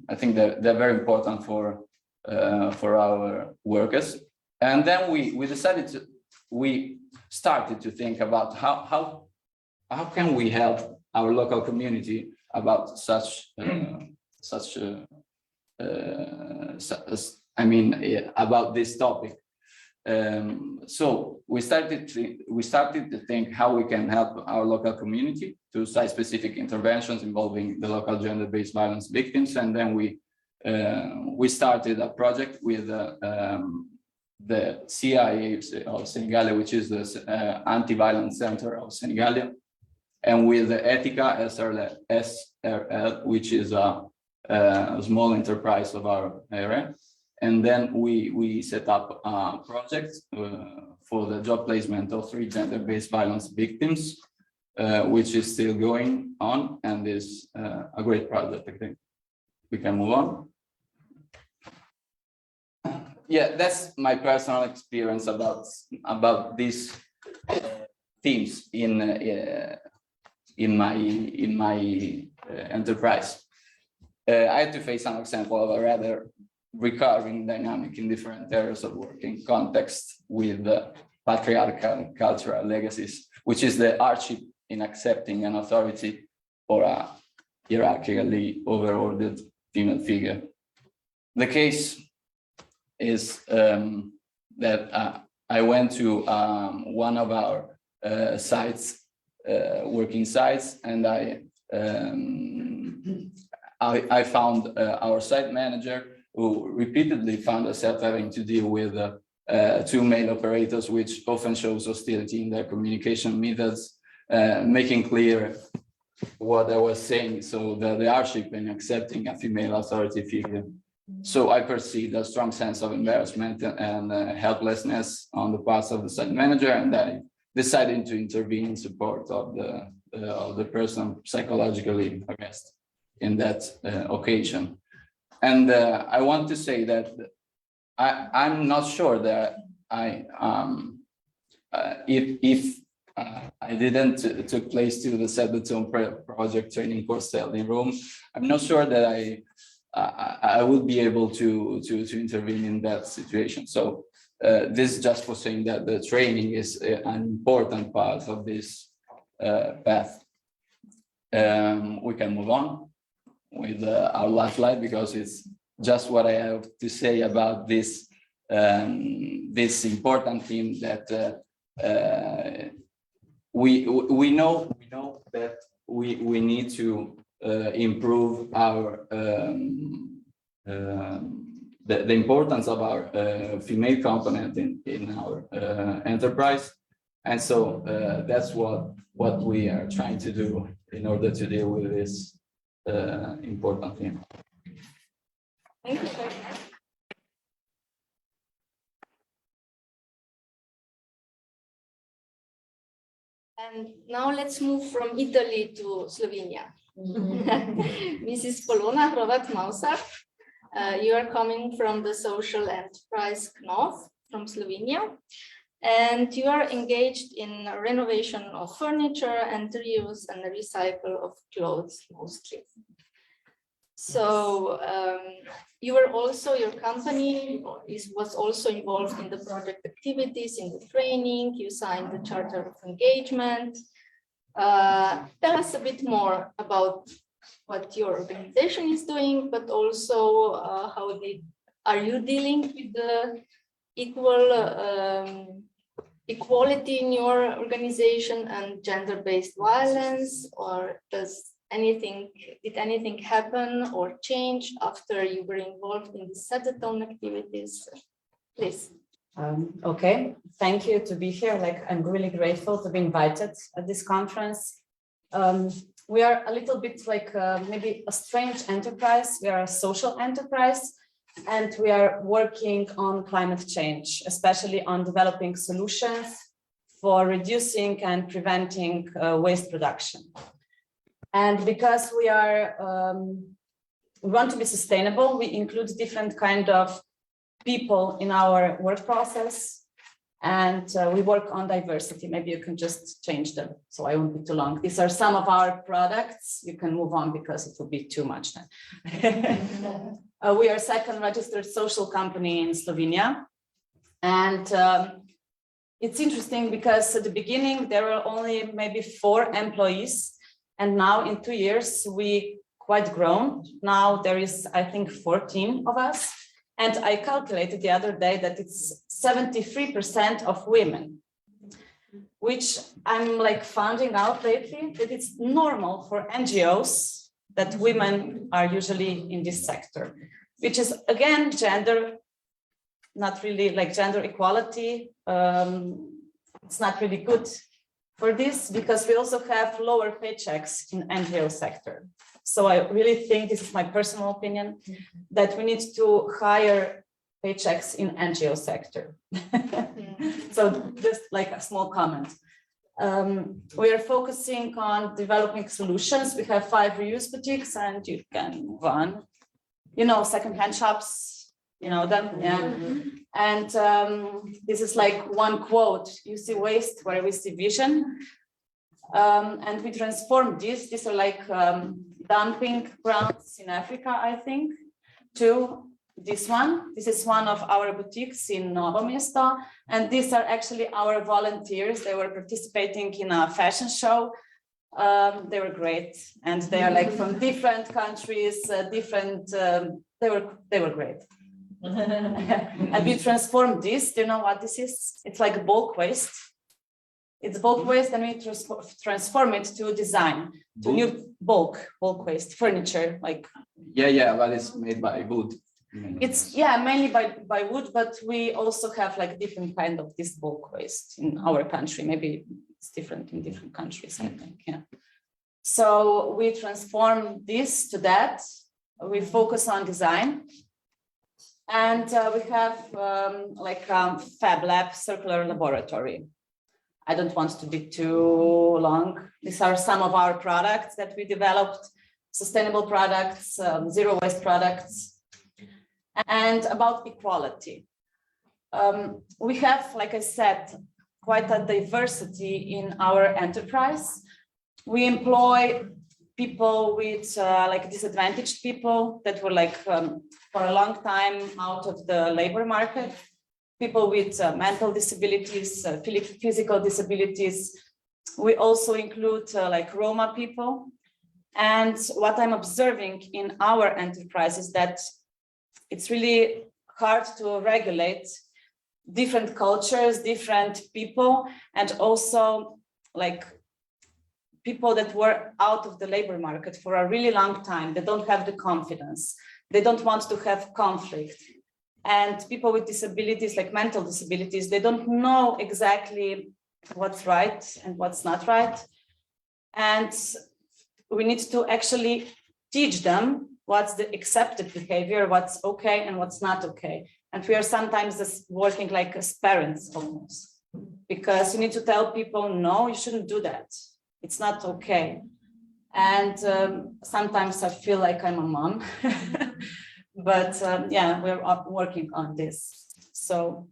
P: I think they're very important for our workers. And then we started to think about how can we help our local community about about this topic. So we started to think how we can help our local community to site-specific interventions involving the local gender-based violence victims, and then we started a project with the CIA of Senegal, which is the anti-violence center of Senegal, and with the Etica SRL, which is a small enterprise of our area. And then we set up a project for the job placement of 3 gender-based violence victims, which is still going on and is a great project, I think. We can move on. Yeah, that's my personal experience about these themes in my enterprise. I had to face an example of a rather recurring dynamic in different areas of work in context with patriarchal cultural legacies, which is the hardship in accepting an authority or a hierarchically overordered female figure. The case is that I went to one of our sites, working sites, and I found our site manager who repeatedly found herself having to deal with 2 male operators, which often shows hostility in their communication methods, making clear what I was saying. So the hardship in accepting a female authority figure. So I perceived a strong sense of embarrassment and helplessness on the part of the site manager, and I decided to intervene in support of the person psychologically harassed in that occasion. And I want to say that I'm not sure that if I didn't took place to the Set the Tone project training course held in Rome, I'm not sure that I would be able to intervene in that situation. So this is just for saying that the training is an important part of this path. We can move on with our last slide, because it's just what I have to say about this this important theme that we know that we need to improve our the importance of our female component in our enterprise, and so that's what we are trying to do in order to deal with this important theme.
N: Thank you very much. And now let's move from Italy to Slovenia. Mrs. Polona Hrovat-Mausar, you are coming from the social enterprise KNOV from Slovenia, and you are engaged in renovation of furniture and reuse and recycle of clothes mostly. So your company was also involved in the project activities, in the training, you signed the Charter of Engagement. Tell us a bit more about what your organization is doing, but also are you dealing with the equality in your organization and gender-based violence, or did anything happen or change after you were involved in the Set the Tone activities? Please.
Q: Okay, thank you to be here. I'm really grateful to be invited at this conference. We are a little bit maybe a strange enterprise. We are a social enterprise, and we are working on climate change, especially on developing solutions for reducing and preventing waste production. And because we want to be sustainable, we include different kind of people in our work process, and we work on diversity. Maybe you can just change them, so I won't be too long. These are some of our products. You can move on because it will be too much then. We are second registered social company in Slovenia, and it's interesting because at the beginning there were only maybe 4 employees, and now in 2 years we quite grown. Now there is, I think, 14 of us. And I calculated the other day that it's 73% of women, which I'm finding out lately that it's normal for NGOs that women are usually in this sector, which is again gender not really like gender equality. It's not really good for this because we also have lower paychecks in NGO sector. So I really think, this is my personal opinion, that we need to higher paychecks in NGO sector. So just like a small comment. We are focusing on developing solutions. We have 5 reuse boutiques, and you can move on. You know, secondhand shops, you know them, yeah. And this is like one quote: "You see waste where we see vision." And we transform this. These are like dumping grounds in Africa, I think, to this one. This is one of our boutiques in Novo Mesto, and these are actually our volunteers. They were participating in a fashion show. They were great, and they are like from different countries, they were great. And we transformed this. Do you know what this is? It's like bulk waste. It's bulk waste, and we transform it to design, to new bulk waste, furniture, like.
P: Yeah, but it's made by wood.
Q: It's mainly by wood, but we also have like different kind of this bulk waste in our country. Maybe it's different in different countries, I think, yeah. So we transform this to that. We focus on design. And we have like Fab Lab, circular laboratory. I don't want to be too long. These are some of our products that we developed, sustainable products, zero waste products. And about equality. We have, like I said, quite a diversity in our enterprise. We employ people with like disadvantaged people that were like for a long time out of the labor market, people with mental disabilities, physical disabilities. We also include like Roma people. And what I'm observing in our enterprise is that it's really hard to regulate different cultures, different people, and also like people that were out of the labor market for a really long time. They don't have the confidence. They don't want to have conflict. And people with disabilities, like mental disabilities, they don't know exactly what's right and what's not right. And we need to actually teach them what's the accepted behavior, what's okay and what's not okay. And we are sometimes just working like as parents almost, because you need to tell people, no, you shouldn't do that. It's not okay. And sometimes I feel like I'm a mom, but yeah, we're working on this. So,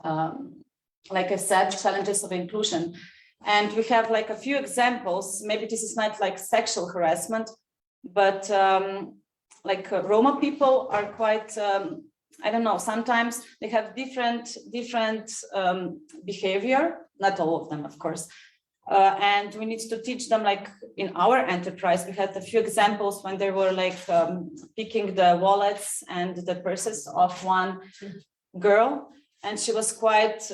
Q: like I said, challenges of inclusion. And we have like a few examples. Maybe this is not like sexual harassment, but like Roma people are quite, I don't know, sometimes they have different behavior, not all of them, of course. And we need to teach them, like in our enterprise, we had a few examples when they were like picking the wallets and the purses of one girl, and she was quite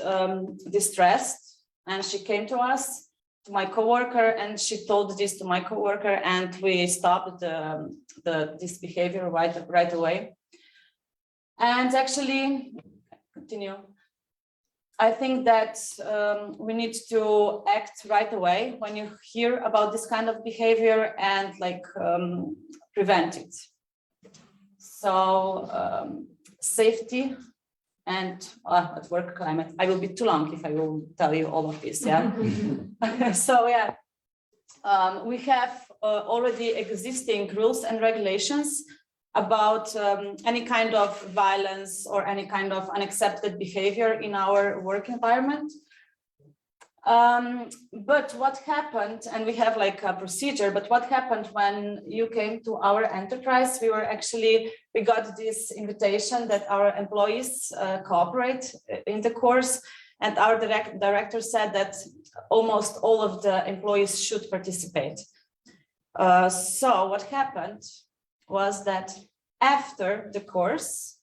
Q: distressed, and she came to us, to my coworker, and she told this to my coworker, and we stopped this behavior right away. And actually, continue. I think that we need to act right away when you hear about this kind of behavior and like prevent it. So safety and at work climate. I will be too long if I will tell you all of this, yeah. So yeah, we have already existing rules and regulations about any kind of violence or any kind of unaccepted behavior in our work environment. But what happened, and we have like a procedure, but what happened when you came to our enterprise, we got this invitation that our employees cooperate in the course, and our director said that almost all of the employees should participate. So what happened was that after the course,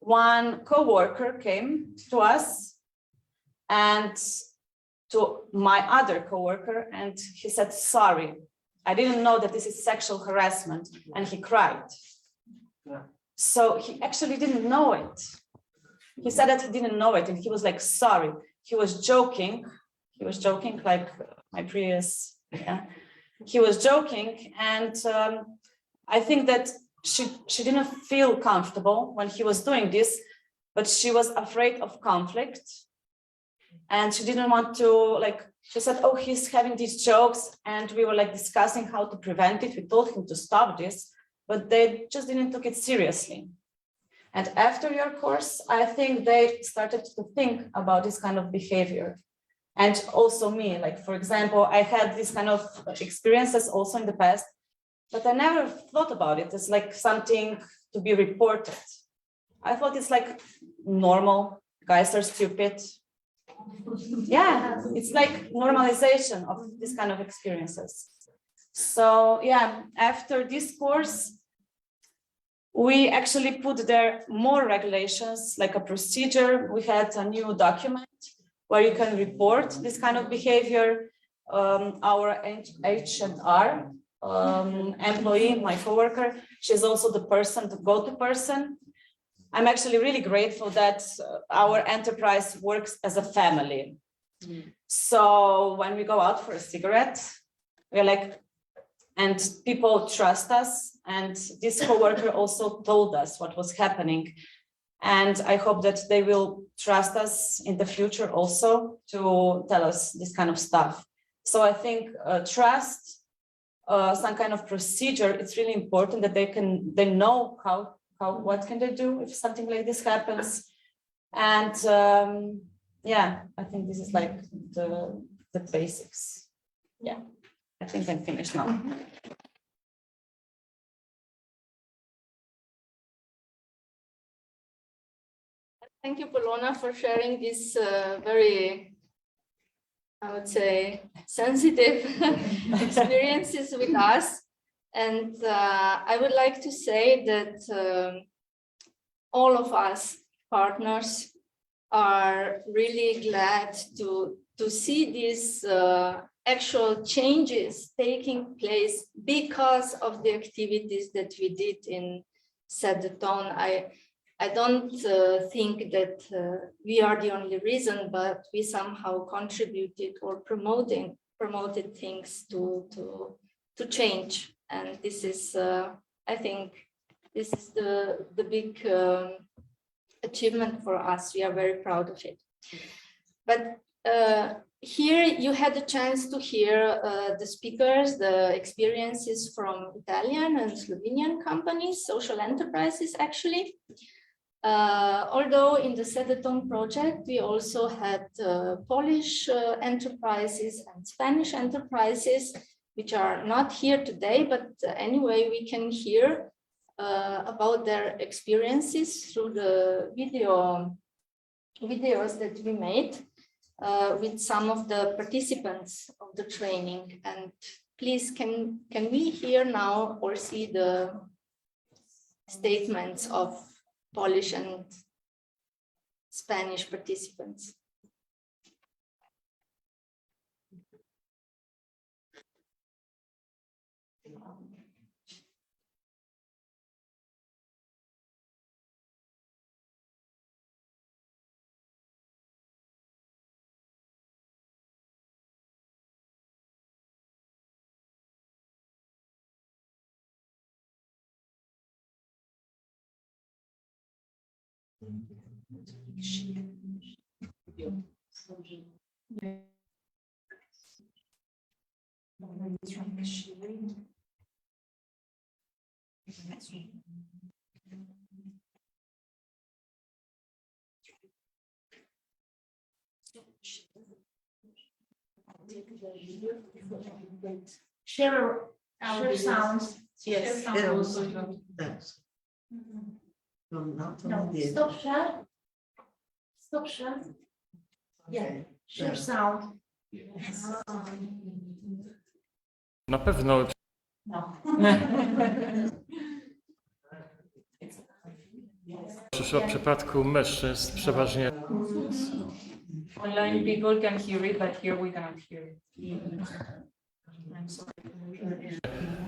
Q: one coworker came to us and to my other coworker, and he said, sorry, I didn't know that this is sexual harassment, and he cried. Yeah. So he actually didn't know it. he said that he didn't know it, and he was like, sorry. He was joking. He was joking, like my previous, yeah. He was joking, and I think that she didn't feel comfortable when he was doing this, but she was afraid of conflict, and she didn't want to, like, she said, oh, he's having these jokes, and we were like discussing how to prevent it. We told him to stop this, but they just didn't take it seriously. And after your course, I think they started to think about this kind of behavior. And also me, like, for example, I had this kind of experiences also in the past, but I never thought about it as like something to be reported. I thought it's like normal, guys are stupid. Yeah, it's like normalization of this kind of experiences. So yeah, after this course, we actually put there more regulations, like a procedure. We had a new document where you can report this kind of behavior. Our HR employee, my coworker, she's also the person, the go-to person. I'm actually really grateful that our enterprise works as a family. So when we go out for a cigarette, we're like, and people trust us. And this coworker also told us what was happening. And I hope that they will trust us in the future also to tell us this kind of stuff. So I think trust, some kind of procedure, it's really important that they know what can they do if something like this happens. And yeah, I think this is like the basics. Yeah, I think I'm finished now.
J: Thank you, Polona, for sharing this very, I would say, sensitive experiences with us. And I would like to say that all of us partners are really glad to see these actual changes taking place because of the activities that we did in Set the Tone. I don't think that we are the only reason, but we somehow contributed or promoted things to change. And this is, I think, this is the big achievement for us. We are very proud of it. But here you had a chance to hear the speakers, the experiences from Italian and Slovenian companies, social enterprises actually. Although in the Set the Tone project, we also had Polish enterprises and Spanish enterprises, which are not here today, but anyway, we can hear about their experiences through the videos that we made with some of the participants of the training. And please, can we hear now or see the statements of Polish and Spanish participants?
A: Share sounds.
R: Yes.
A: Share sound also.
R: Thanks.
A: No, stop share. Stop share. Yeah, share sound.
S: Na pewno.
A: No.
S: W przypadku mężczyzn przeważnie.
F: Online people can hear it, but here we cannot hear it.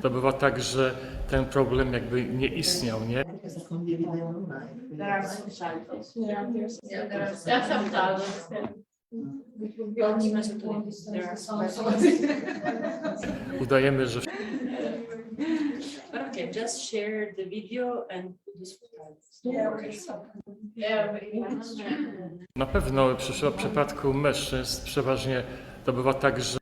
S: To bywa tak, że ten problem jakby nie istniał, nie?
J: There are subtitles.
F: Yeah,
J: There are subtitles.
S: Udajemy, że
O: Okay, just share the video and put the subtitles.
S: na pewno w przypadku mężczyzn przeważnie to bywa tak, że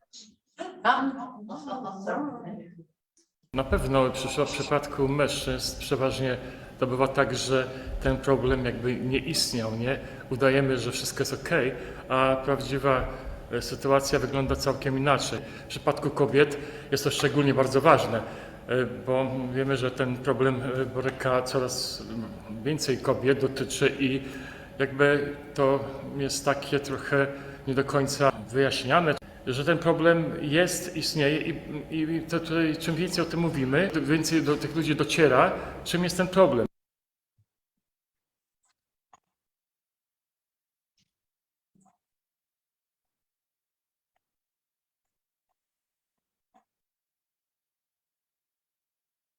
S: na pewno w przypadku mężczyzn przeważnie to bywa tak, że ten problem jakby nie istniał, nie? Udajemy, że wszystko jest ok, a prawdziwa sytuacja wygląda całkiem inaczej. W przypadku kobiet jest to szczególnie bardzo ważne, bo wiemy, że ten problem boryka coraz więcej kobiet, dotyczy i jakby to jest takie trochę nie do końca wyjaśniane, że ten problem jest, istnieje i to tutaj, czym więcej o tym mówimy, tym więcej do tych ludzi dociera, czym jest ten problem.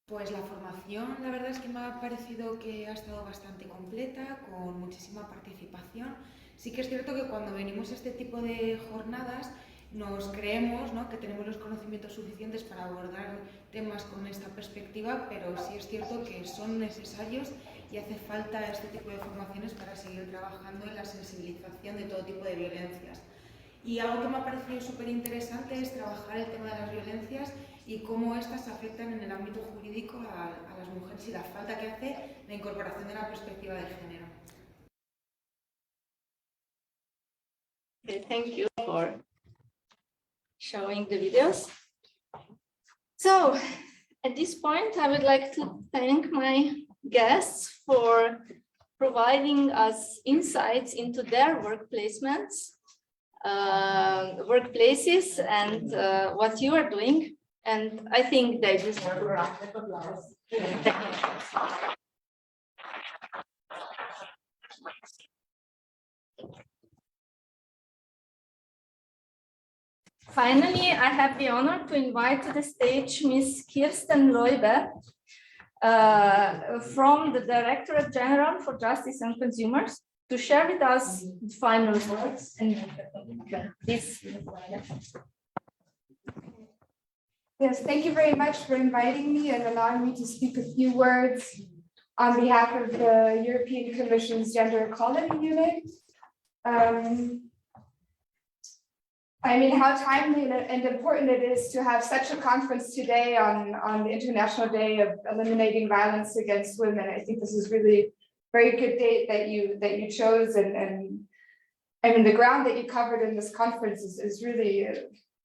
R: Pues la formación, la verdad es que me ha parecido que ha estado bastante completa, con muchísima participación. Sí que es cierto que cuando venimos a este tipo de jornadas nos creemos, ¿no?, que tenemos los conocimientos suficientes para abordar temas con esta perspectiva, pero sí es cierto que son necesarios y hace falta este tipo de formaciones para seguir trabajando en la sensibilización de todo tipo de violencias. Y algo que me ha parecido súper interesante es trabajar el tema de las violencias y cómo estas afectan en el ámbito jurídico a las mujeres y la falta que hace la incorporación de la perspectiva de género.
N: Okay, thank you for showing the videos. So at this point, I would like to thank my guests for providing us insights into their workplaces and what you are doing. And I think they deserve a round of applause. Finally, I have the honor to invite to the stage Ms. Kirsten Loibe from the Directorate General for Justice and Consumers to share with us the final words. And this.
T: Yes, thank you very much for inviting me and allowing me to speak a few words on behalf of the European Commission's Gender Equality Unit. I mean, how timely and important it is to have such a conference today on the International Day of Eliminating Violence Against Women. I think this is really a very good date that you chose, and I mean, the ground that you covered in this conference is really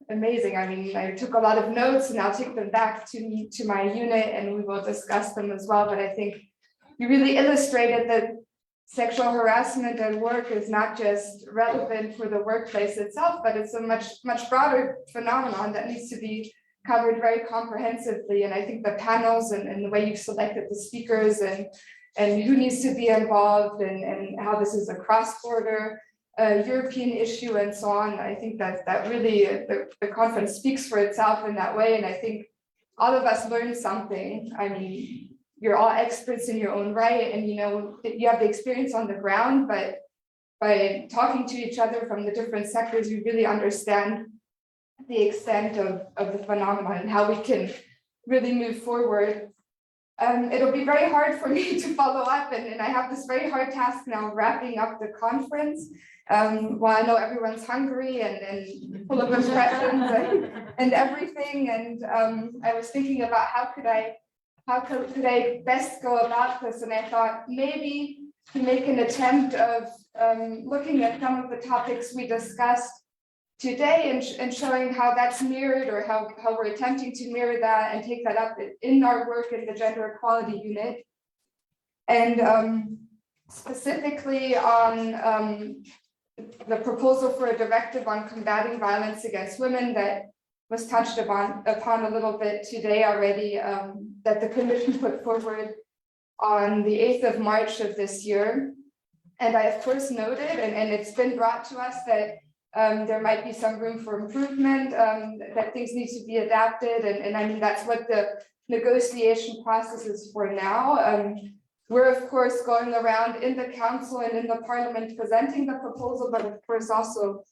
T: amazing. I mean, I took a lot of notes and I'll take them back to my unit and we will discuss them as well. But I think you really illustrated that sexual harassment at work is not just relevant for the workplace itself, but it's a much broader phenomenon that needs to be covered very comprehensively. And I think the panels and the way you've selected the speakers and who needs to be involved and how this is a cross-border European issue and so on. I think that really the conference speaks for itself in that way. And I think all of us learned something. I mean, you're all experts in your own right, and you know you have the experience on the ground, but by talking to each other from the different sectors, you really understand the extent of the phenomenon and how we can really move forward. It'll be very hard for me to follow up, and I have this very hard task now wrapping up the conference. While I know everyone's hungry and full of impressions and everything, and I was thinking about how could I best go about this, and I thought maybe to make an attempt of looking at some of the topics we discussed today and showing how that's mirrored, or how we're attempting to mirror that and take that up in our work in the Gender Equality Unit. And specifically on the proposal for a directive on combating violence against women that was touched upon a little bit today already, that the Commission put forward on the 8th of March of this year. And I, of course, noted, and it's been brought to us that there might be some room for improvement, that things need to be adapted. And I mean, that's what the negotiation process is for now. we're of course going around in the council and in the parliament presenting the proposal, but of course also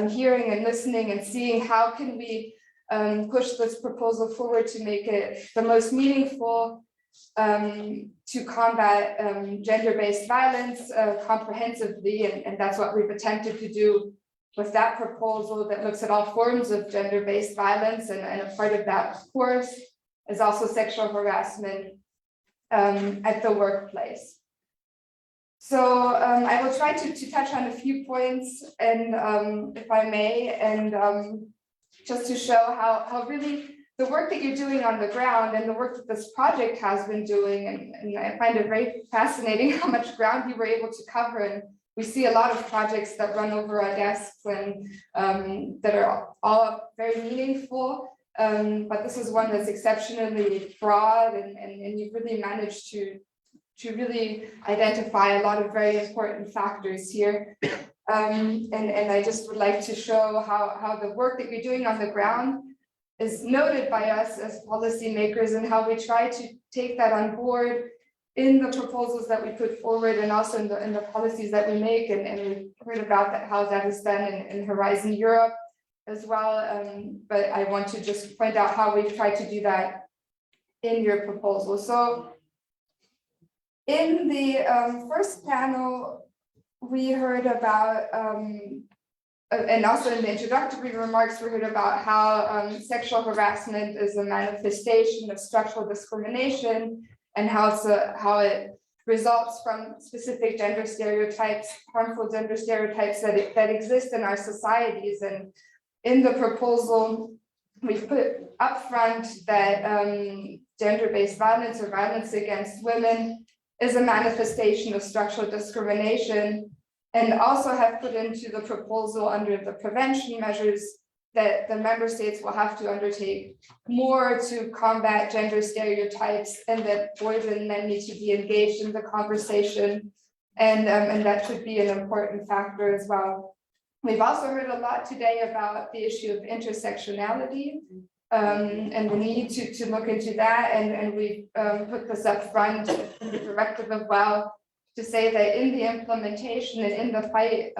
T: hearing and listening and seeing how can we push this proposal forward to make it the most meaningful to combat gender-based violence comprehensively, and that's what we've attempted to do with that proposal that looks at all forms of gender-based violence, and a part of that, of course, is also sexual harassment at the workplace. So I will try to touch on a few points, and if I may, and just to show how really the work that you're doing on the ground and the work that this project has been doing, and I find it very fascinating how much ground you were able to cover. And we see a lot of projects that run over our desks and that are all very meaningful. But this is one that's exceptionally broad, and you've really managed to really identify a lot of very important factors here. And I just would like to show how the work that you're doing on the ground is noted by us as policymakers, and how we try to take that on board in the proposals that we put forward, and also in the policies that we make. And we've heard about that, how that is done in Horizon Europe as well. But I want to just point out how we've tried to do that in your proposal. So in the first panel, we heard about, and also in the introductory remarks, we heard about how sexual harassment is a manifestation of structural discrimination, and how it results from specific gender stereotypes, harmful gender stereotypes that exist in our societies. And in the proposal, we've put upfront that gender-based violence or violence against women is a manifestation of structural discrimination, and also have put into the proposal under the prevention measures that the member states will have to undertake more to combat gender stereotypes, and that boys and men need to be engaged in the conversation, and that should be an important factor as well. We've also heard a lot today about the issue of intersectionality, and the need to look into that, and we've put this up front in the directive as well, to say that in the implementation and in the fight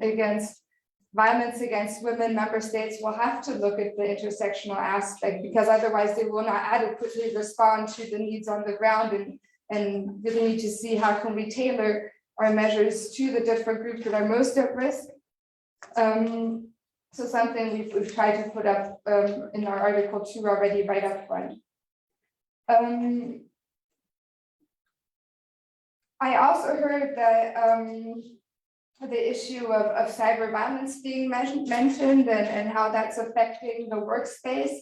T: against violence against women, member states will have to look at the intersectional aspect, because otherwise they will not adequately respond to the needs on the ground, and really need to see how can we tailor our measures to the different groups that are most at risk. So something we've tried to put up in our Article 2 already right up front. I also heard that the issue of cyber violence being mentioned, and how that's affecting the workspace.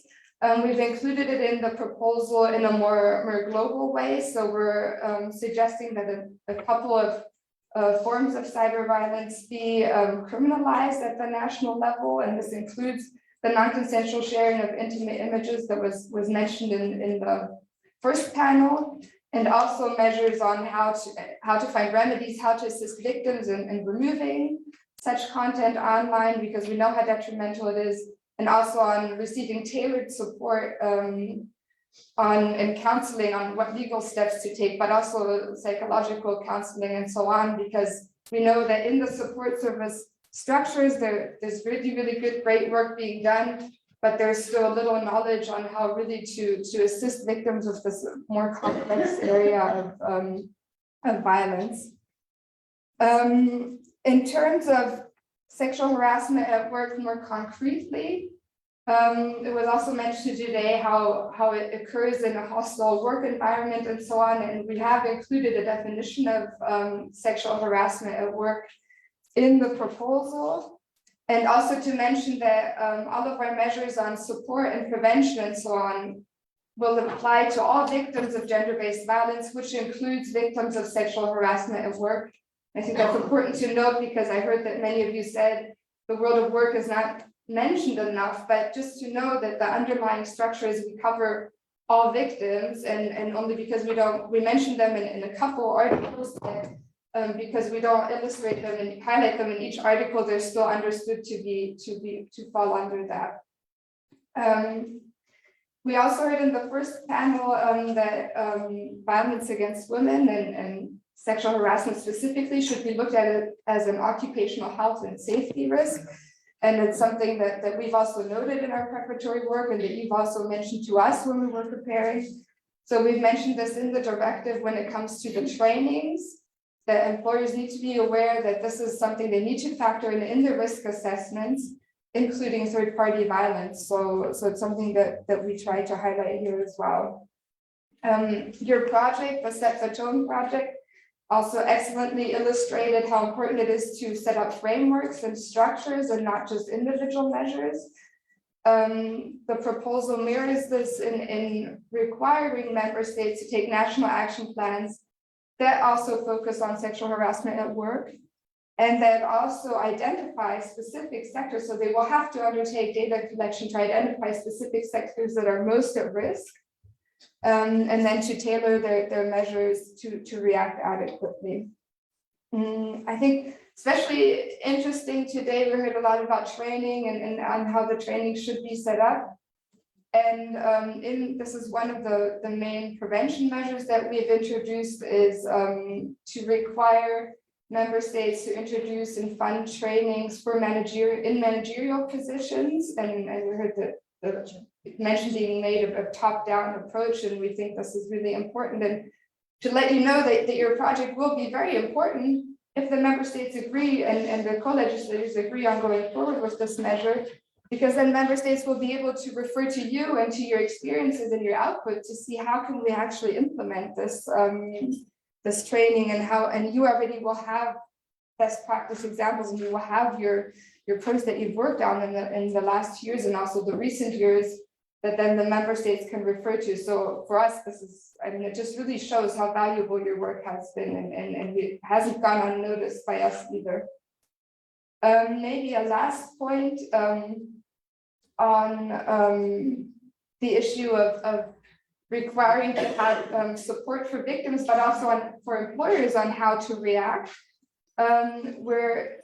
T: We've included it in the proposal in a more global way. So we're suggesting that a couple of forms of cyber violence be criminalized at the national level, and this includes the non-consensual sharing of intimate images that was mentioned in the first panel, and also measures on how to find remedies, how to assist victims in removing such content online, because we know how detrimental it is, and also on receiving tailored support and counseling on what legal steps to take, but also psychological counseling and so on, because we know that in the support service structures, there's really, really good, great work being done, but there's still a little knowledge on how really to assist victims with this more complex area of violence. In terms of sexual harassment at work more concretely, it was also mentioned today how it occurs in a hostile work environment and so on, and we have included a definition of sexual harassment at work in the proposal. And also to mention that all of our measures on support and prevention and so on will apply to all victims of gender-based violence, which includes victims of sexual harassment at work. I think that's important to note, because I heard that many of you said the world of work is not mentioned enough, but just to know that the underlying structure is we cover all victims, and only because we mention them in a couple articles, that because we don't illustrate them and highlight them in each article, they're still understood to fall under that. We also heard in the first panel that violence against women and sexual harassment specifically should be looked at it as an occupational health and safety risk. And it's something that we've also noted in our preparatory work and that you've also mentioned to us when we were preparing. So we've mentioned this in the directive when it comes to the trainings, that employers need to be aware that this is something they need to factor in the risk assessments, including third-party violence. So it's something that we try to highlight here as well. Your project, the Set the Tone project, also excellently illustrated how important it is to set up frameworks and structures and not just individual measures. The proposal mirrors this in requiring member states to take national action plans that also focus on sexual harassment at work and that also identify specific sectors. So they will have to undertake data collection to identify specific sectors that are most at risk. And then to tailor their measures to react adequately. I think especially interesting today, we heard a lot about training and on how the training should be set up. And this is one of the main prevention measures that we've introduced is to require member states to introduce and fund trainings for managerial positions. And we heard that mention being made of a top-down approach, and we think this is really important. And to let you know that your project will be very important if the member states agree and the co-legislators agree on going forward with this measure, because then member states will be able to refer to you and to your experiences and your output to see how can we actually implement this this training and you already will have best practice examples and you will have your projects that you've worked on in the last years and also the recent years that then the member states can refer to. So for us, this is, I mean, it just really shows how valuable your work has been and it hasn't gone unnoticed by us either. Maybe a last point on the issue of requiring to have support for victims, but also for employers on how to react. We're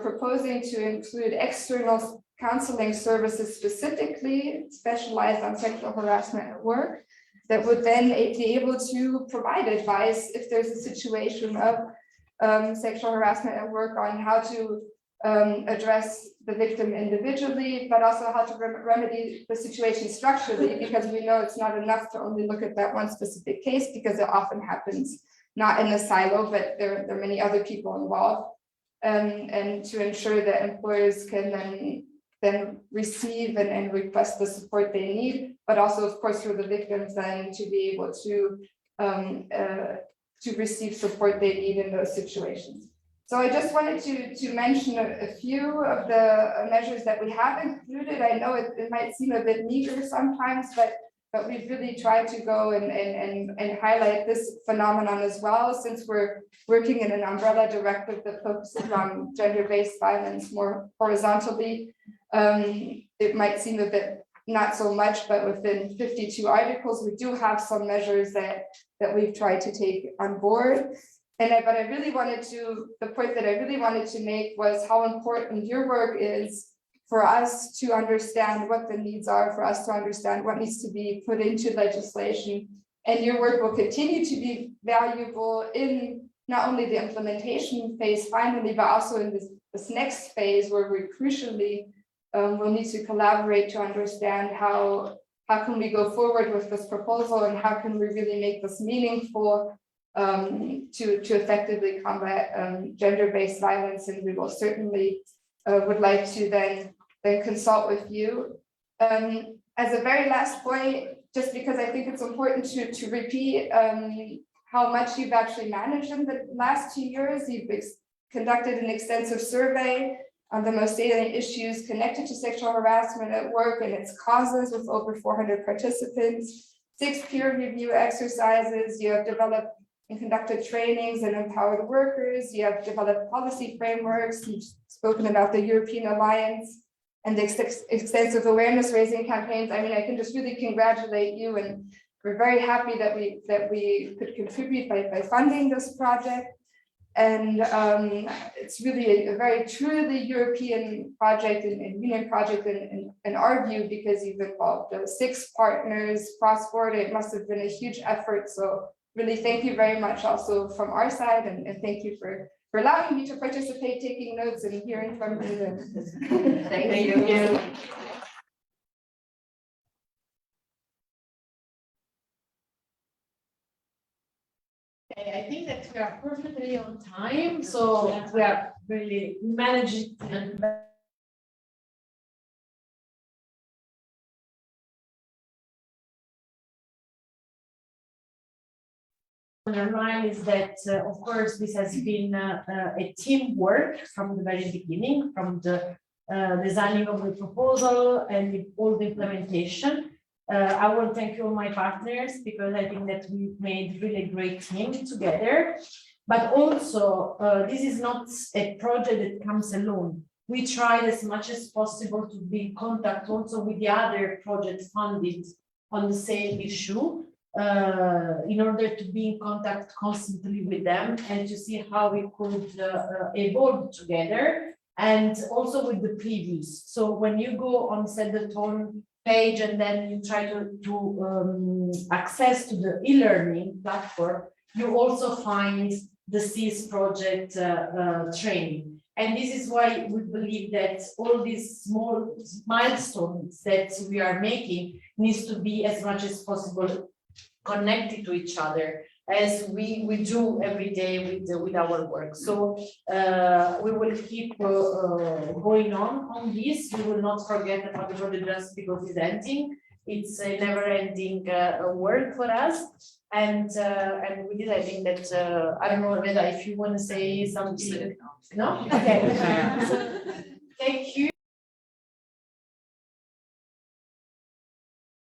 T: proposing to include external counseling services specifically specialized on sexual harassment at work that would then be able to provide advice if there's a situation of sexual harassment at work on how to address the victim individually, but also how to remedy the situation structurally, because we know it's not enough to only look at that one specific case, because it often happens not in a silo, but there are many other people involved, and to ensure that employers can then receive and request the support they need, but also, of course, for the victims then to be able to receive support they need in those situations. So I just wanted to mention a few of the measures that we have included. I know it might seem a bit meager sometimes, but we've really tried to go and highlight this phenomenon as well, since we're working in an umbrella directive that focuses on gender-based violence more horizontally. It might seem a bit not so much, but within 52 articles, we do have some measures that we've tried to take on board. And the point that I really wanted to make was how important your work is for us to understand what the needs are, for us to understand what needs to be put into legislation. And your work will continue to be valuable in not only the implementation phase finally, but also in this next phase where we crucially will need to collaborate to understand how can we go forward with this proposal and how can we really make this meaningful to effectively combat gender-based violence. And we will certainly would like to then consult with you. As a very last point, just because I think it's important to repeat how much you've actually managed in the last 2 years. You've conducted an extensive survey on the most salient issues connected to sexual harassment at work and its causes with over 400 participants, 6 peer review exercises. You have developed and conducted trainings and empowered workers. You have developed policy frameworks. You've spoken about the European Alliance and the extensive awareness raising campaigns. I mean, I can just really congratulate you, and we're very happy that we could contribute by funding this project. And it's really a very truly European project and union project in our view, because you've involved 6 partners cross-border. It must have been a huge effort. So really thank you very much also from our side, and thank you for allowing me to participate, taking notes and hearing from you.
B: Thank you.
A: Okay, I think that we are perfectly on time, so we are really managing and underline is that, of course, this has been a teamwork from the very beginning, from the designing of the proposal and all the implementation. I want to thank all my partners, because I think that we've made really great team together. But also, this is not a project that comes alone. We tried as much as possible to be in contact also with the other projects funded on the same issue, in order to be in contact constantly with them and to see how we could evolve together, and also with the previews. So when you go on Set the Tone page and then you try to access to the e-learning platform, you also find the CIS project training. And this is why we believe that all these small milestones that we are making needs to be as much as possible connected to each other, as we do every day with our work. So we will keep going on this. We will not forget about the project just because it's ending. It's a never-ending work for us. And with this, I think that I don't know, Reda, if you want to say something. No? Okay.